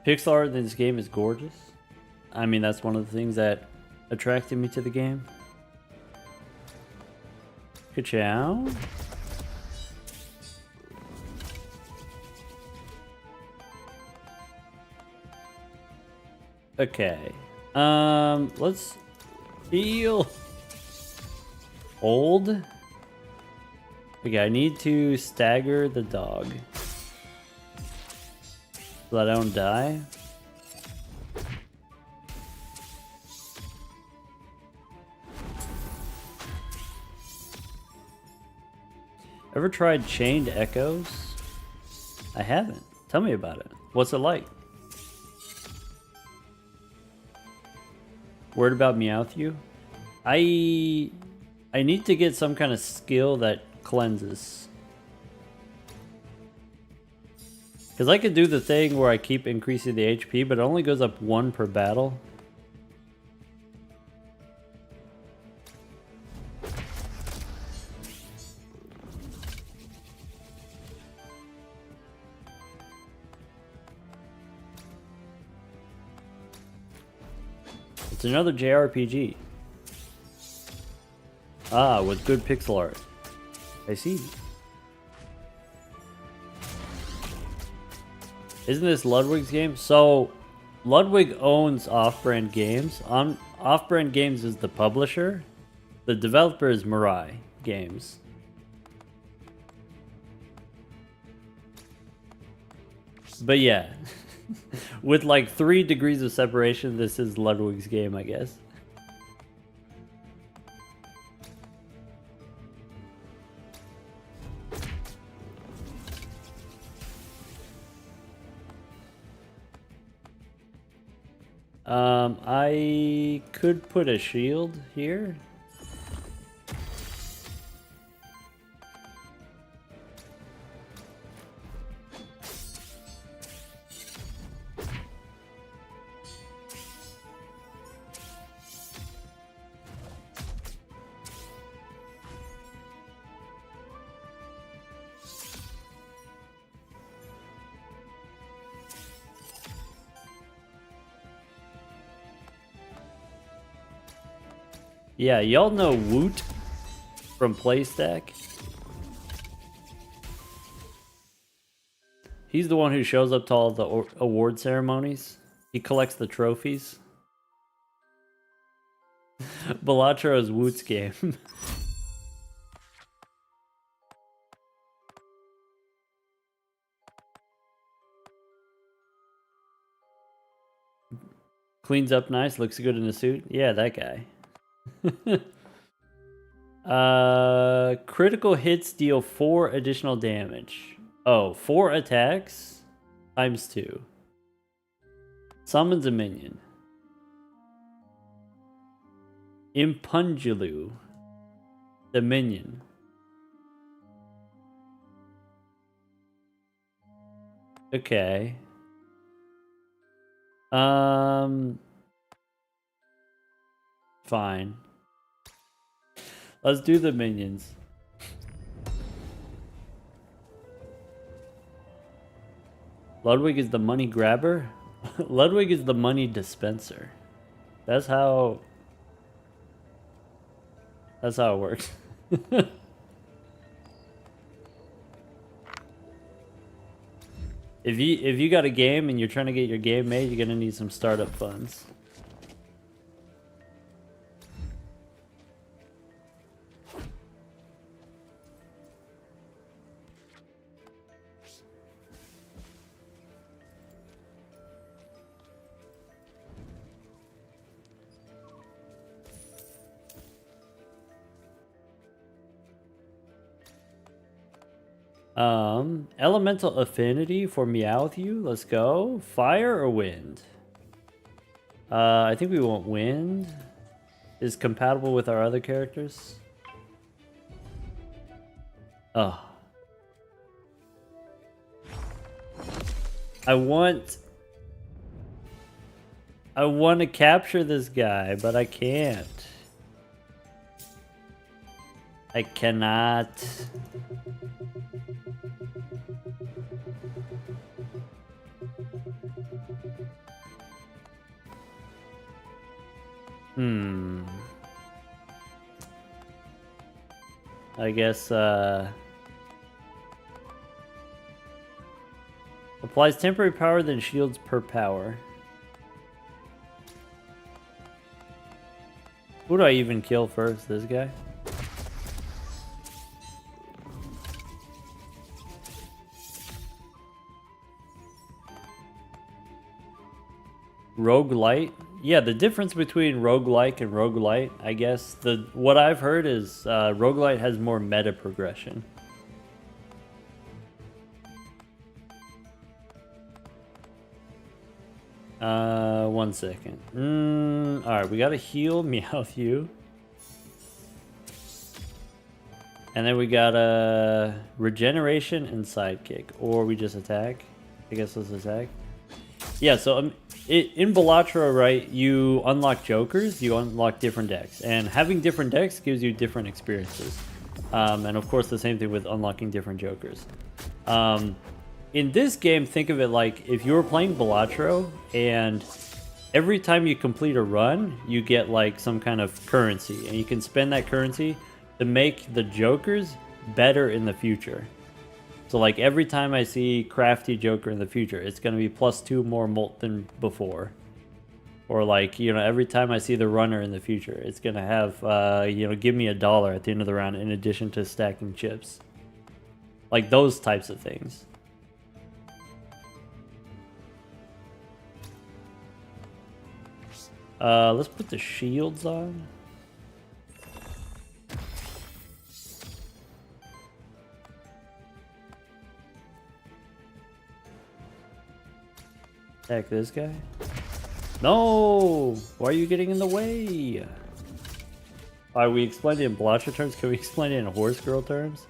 Speaker 1: Pixel art in this game is gorgeous. I mean, that's one of the things that attracted me to the game. Ka-chow. Okay. Let's heal. Hold. Okay, I need to stagger the dog. So that I don't die. Ever tried Chained Echoes? I haven't. Tell me about it. What's it like? Word about Meowth. I need to get some kind of skill that cleanses. Because I could do the thing where I keep increasing the HP, but it only goes up 1 per battle. another JRPG. Ah, with good pixel art. I see. Isn't this Ludwig's game? So, Ludwig owns Off-Brand Games. Off-Brand Games is the publisher. The developer is Moi Rai Games. But yeah, with like 3 degrees of separation, this is Ludwig's game, I guess. I could put a shield here. Yeah, y'all know Woot from Playstack? He's the one who shows up to all the award ceremonies. He collects the trophies. Balatro is Woot's game. Cleans up nice, looks good in a suit. Yeah, that guy. Critical hits deal 4 additional damage. Oh, 4 attacks times 2. Summons a minion. Impungulu, the minion. Okay. Fine. Let's do the minions. Ludwig is the money grabber? Ludwig is the money dispenser. That's how it works. If you got a game and you're trying to get your game made, you're gonna need some startup funds. Elemental affinity for Meowth. Let's go. Fire or wind? I think we want wind. Is compatible with our other characters. Oh. I want to capture this guy, but I can't. I cannot. I guess, applies temporary power, then shields per power. Who do I even kill first? This guy? Roguelite? Yeah, the difference between roguelike and roguelite, I guess, what I've heard is roguelite has more meta progression. One second. Alright, we gotta heal Meowth. And then we got a regeneration and sidekick. Or we just attack. I guess let's attack. Yeah, so in Balatro, right, you unlock jokers, you unlock different decks. And having different decks gives you different experiences. And of course, the same thing with unlocking different jokers. In this game, think of it like if you were playing Balatro and every time you complete a run, you get like some kind of currency, and you can spend that currency to make the Jokers better in the future. So like every time I see crafty Joker in the future, it's going to be +2 more molt than before. Or like, you know, every time I see the runner in the future, it's going to have, you know, give me $1 at the end of the round in addition to stacking chips. Like those types of things. Let's put the shields on. Attack this guy. No! Why are you getting in the way? Alright, we explained it in Blotcher terms. Can we explain it in Horse Girl terms?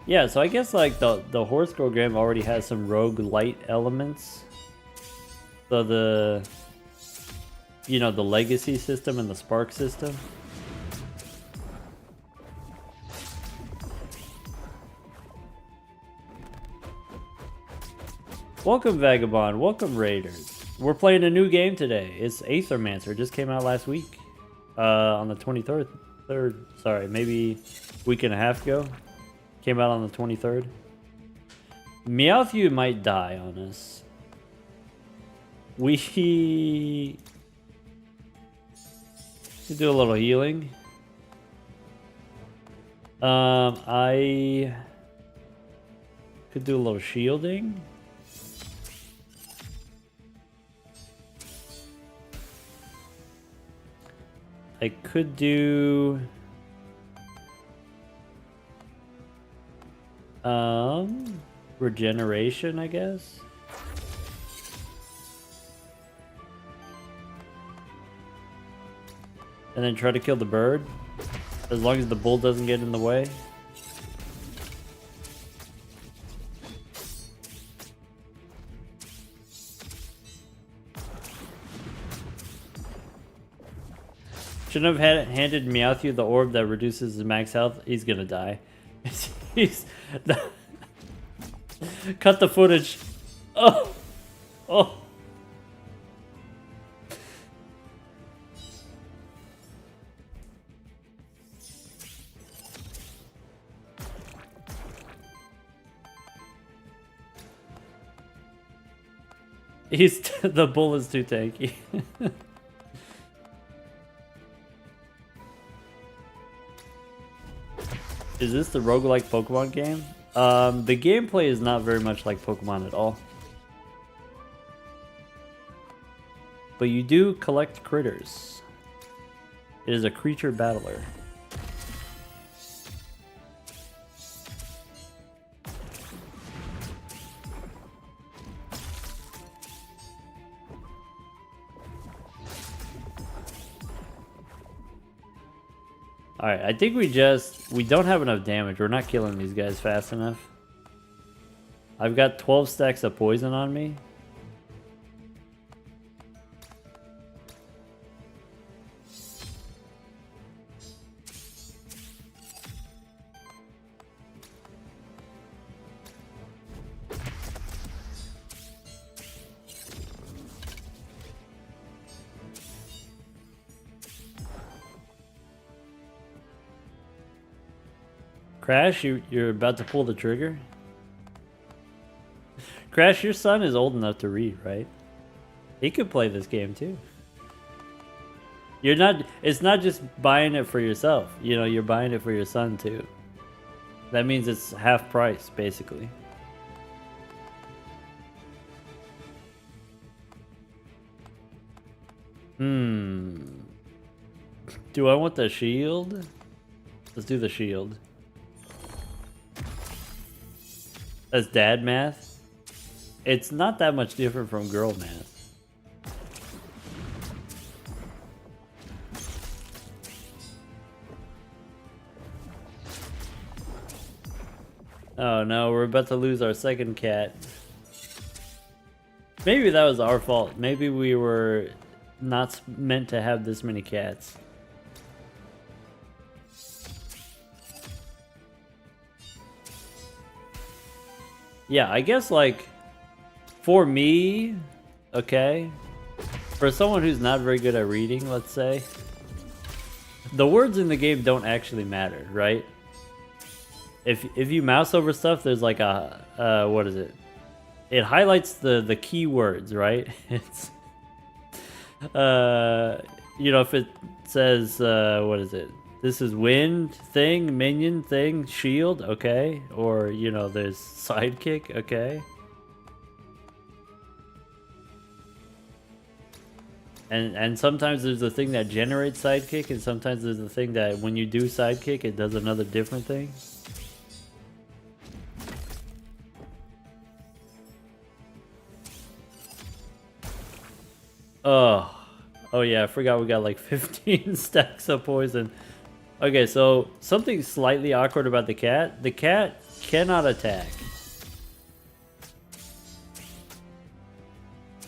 Speaker 1: Yeah, so I guess like the Horse Girl game already has some roguelite elements. So the, you know, the legacy system and the spark system. Welcome Vagabond, welcome Raiders. We're playing a new game today. It's Aethermancer. It just came out last week. On the 23rd. Sorry, maybe week and a half ago. Came out on the 23rd. Meowth might die on us. We could do a little healing. I could do a little shielding. I could do regeneration, I guess. And then try to kill the bird, as long as the bull doesn't get in the way. Shouldn't have handed Meowth the orb that reduces his max health. He's gonna die. Cut the footage. Oh, oh. The bull is too tanky. Is this the roguelike Pokemon game? The gameplay is not very much like Pokemon at all. But you do collect critters. It is a creature battler. Alright, I think we don't have enough damage. We're not killing these guys fast enough. I've got 12 stacks of poison on me. Crash, you're about to pull the trigger? Crash, your son is old enough to read, right? He could play this game too. It's not just buying it for yourself. You know, you're buying it for your son too. That means it's half price, basically. Do I want the shield? Let's do the shield. That's dad math. It's not that much different from girl math. Oh no, we're about to lose our second cat. Maybe that was our fault. Maybe we were not meant to have this many cats. Yeah, I guess like for me, okay, for someone who's not very good at reading, let's say, the words in the game don't actually matter, right? If you mouse over stuff, there's like a what is it? It highlights the keywords, right? It's you know, if it says what is it? This is wind thing, minion thing, shield, okay, or you know, there's sidekick, okay. And sometimes there's a thing that generates sidekick, and sometimes there's a thing that when you do sidekick, it does another different thing. Oh yeah, I forgot we got like 15 stacks of poison. Okay, so something slightly awkward about the cat. The cat cannot attack.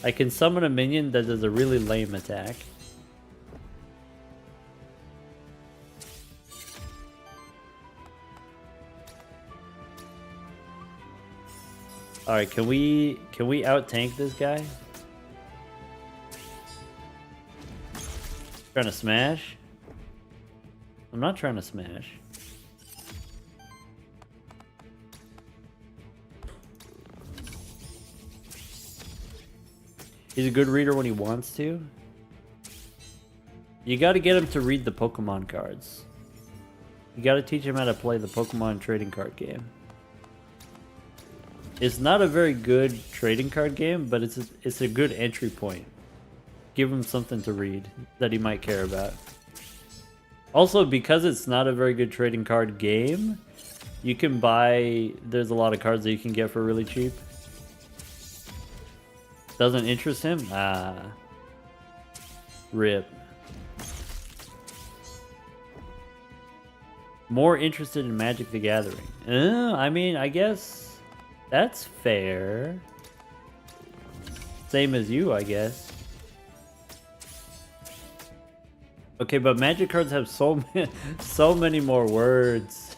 Speaker 1: I can summon a minion that does a really lame attack. Alright, can we out tank this guy? Trying to smash? I'm not trying to smash. He's a good reader when he wants to. You gotta get him to read the Pokemon cards. You gotta teach him how to play the Pokemon trading card game. It's not a very good trading card game, but it's a good entry point. Give him something to read that he might care about. Also, because it's not a very good trading card game, you can buy... There's a lot of cards that you can get for really cheap. Doesn't interest him? Ah. Rip. More interested in Magic the Gathering. I mean, I guess that's fair. Same as you, I guess. Okay, but Magic cards have so many more words.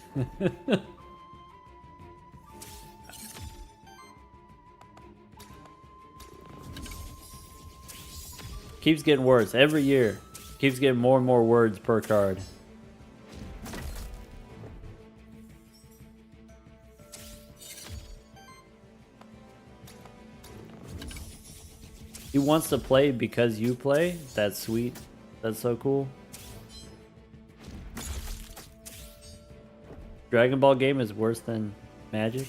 Speaker 1: Keeps getting worse every year. Keeps getting more and more words per card. He wants to play because you play? That's sweet. That's so cool. Dragon Ball game is worse than Magic?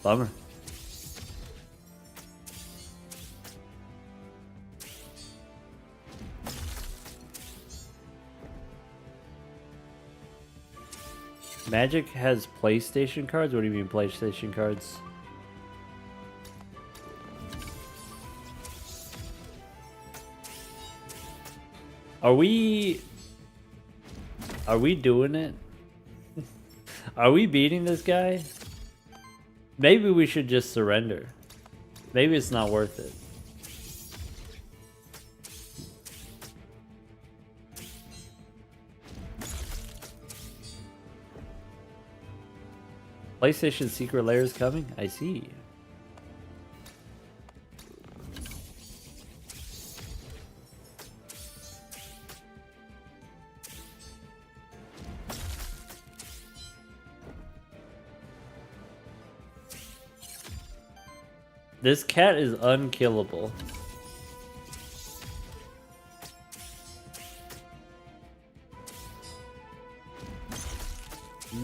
Speaker 1: Bummer. Magic has PlayStation cards? What do you mean PlayStation cards? Are we doing it? Are we beating this guy? Maybe we should just surrender. Maybe it's not worth it. PlayStation Secret Lair is coming? I see. This cat is unkillable.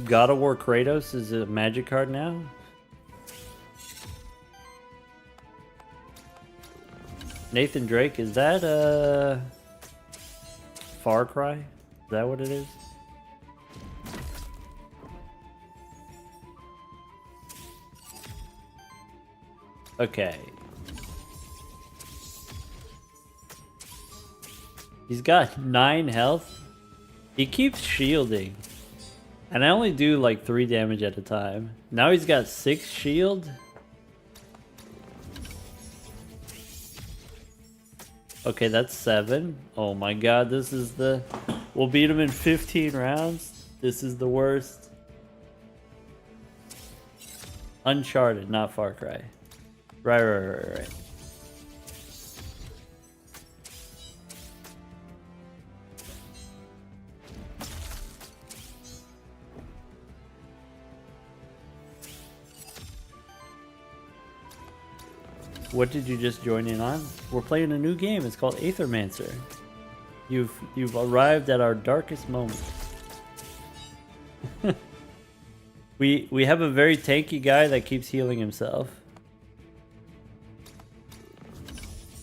Speaker 1: God of War Kratos is a Magic card now? Nathan Drake, is that Far Cry? Is that what it is? Okay. He's got 9 health. He keeps shielding. And I only do like 3 damage at a time. Now he's got 6 shield. Okay, that's 7. Oh my god, this is the... We'll beat him in 15 rounds. This is the worst. Uncharted, not Far Cry. Right. What did you just join in on? We're playing a new game. It's called Aethermancer. You've arrived at our darkest moment. We have a very tanky guy that keeps healing himself.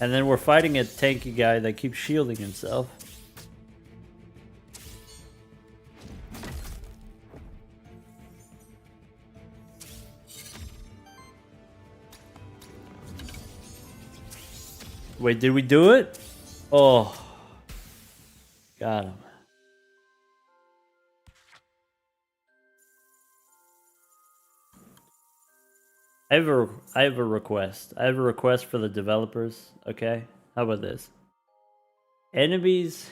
Speaker 1: And then we're fighting a tanky guy that keeps shielding himself. Wait, did we do it? Oh. Got him. I have a request. I have a request for the developers, okay? How about this? Enemies...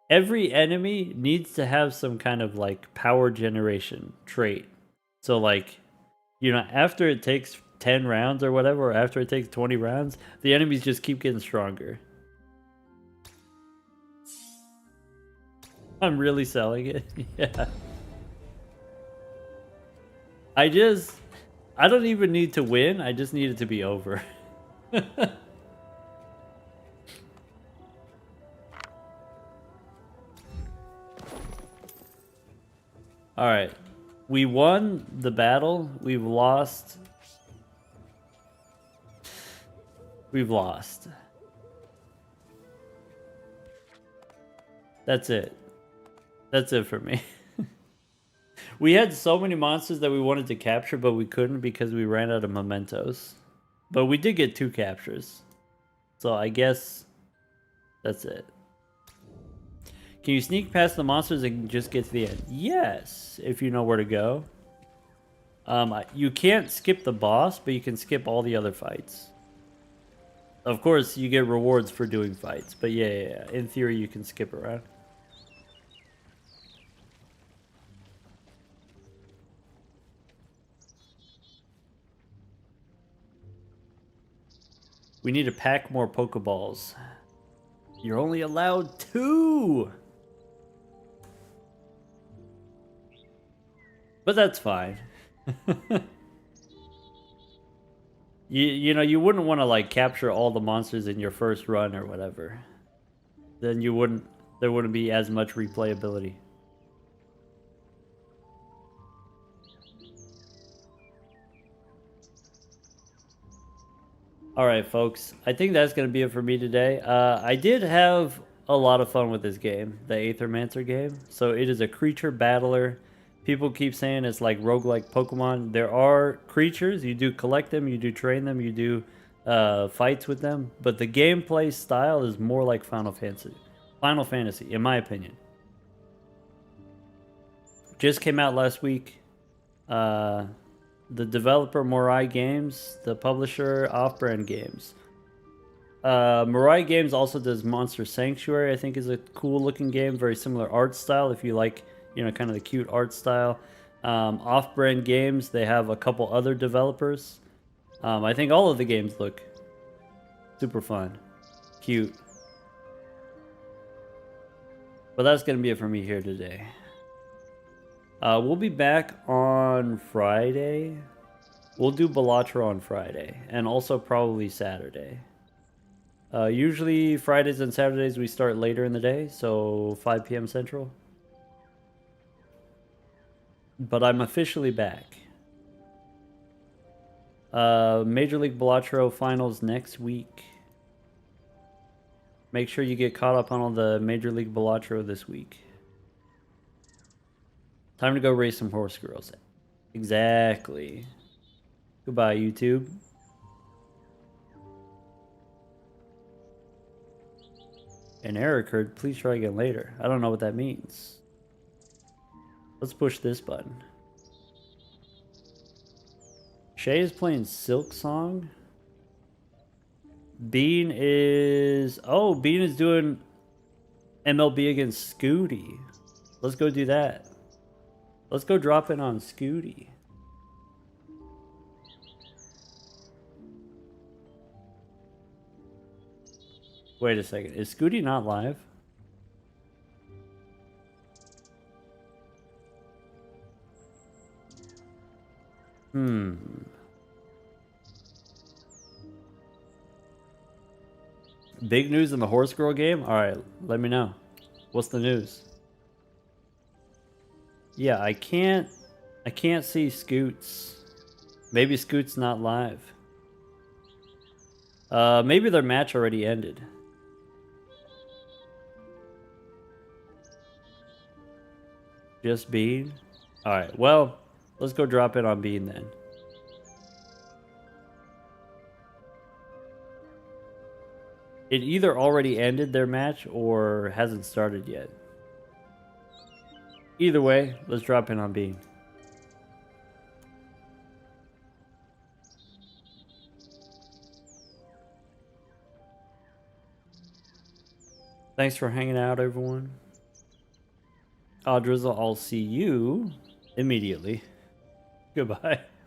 Speaker 1: Every enemy needs to have some kind of, like, power generation trait. So, like, you know, after it takes 10 rounds or whatever, or after it takes 20 rounds, the enemies just keep getting stronger. I'm really selling it. Yeah. I don't even need to win. I just need it to be over. All right. We won the battle. We've lost. We've lost. That's it. That's it for me. We had so many monsters that we wanted to capture, but we couldn't because we ran out of mementos. But we did get 2 captures. So I guess that's it. Can you sneak past the monsters and just get to the end? Yes, if you know where to go. You can't skip the boss, but you can skip all the other fights. Of course, you get rewards for doing fights. But yeah. In theory, you can skip around. We need to pack more Pokeballs. You're only allowed 2! But that's fine. You know, you wouldn't want to, like, capture all the monsters in your first run or whatever. Then there wouldn't be as much replayability. Alright, folks. I think that's going to be it for me today. I did have a lot of fun with this game, the Aethermancer game. So it is a creature battler. People keep saying it's like roguelike Pokemon. There are creatures. You do collect them. You do train them. You do fights with them. But the gameplay style is more like Final Fantasy, in my opinion. Just came out last week. The developer Moi Rai Games, the publisher Off-Brand Games. Moi Rai Games also does Monster Sanctuary. I think is a cool looking game, very similar art style if you like, you know, kind of the cute art style. Off-Brand Games, they have a couple other developers. I think all of the games look super fun, cute. But that's gonna be it for me here today. We'll be back on Friday. We'll do Balatro on Friday, and also probably Saturday. Usually Fridays and Saturdays we start later in the day, so 5 p.m. Central. But I'm officially back. Major League Balatro finals next week. Make sure you get caught up on all the Major League Balatro this week. Time to go race some horse girls. Exactly. Goodbye, YouTube. An error occurred. Please try again later. I don't know what that means. Let's push this button. Shay is playing Silk Song. Bean is... Oh, Bean is doing MLB against Scooty. Let's go do that. Let's go drop in on Scooty. Wait a second. Is Scooty not live? Big news in the Horse Girl game? Alright, let me know. What's the news? Yeah, I can't see Scoots. Maybe Scoot's not live. Maybe their match already ended. Just Bean? Alright, well, let's go drop in on Bean then. It either already ended their match or hasn't started yet. Either way, let's drop in on Bean. Thanks for hanging out, everyone. Drizzle, I'll see you immediately. Goodbye.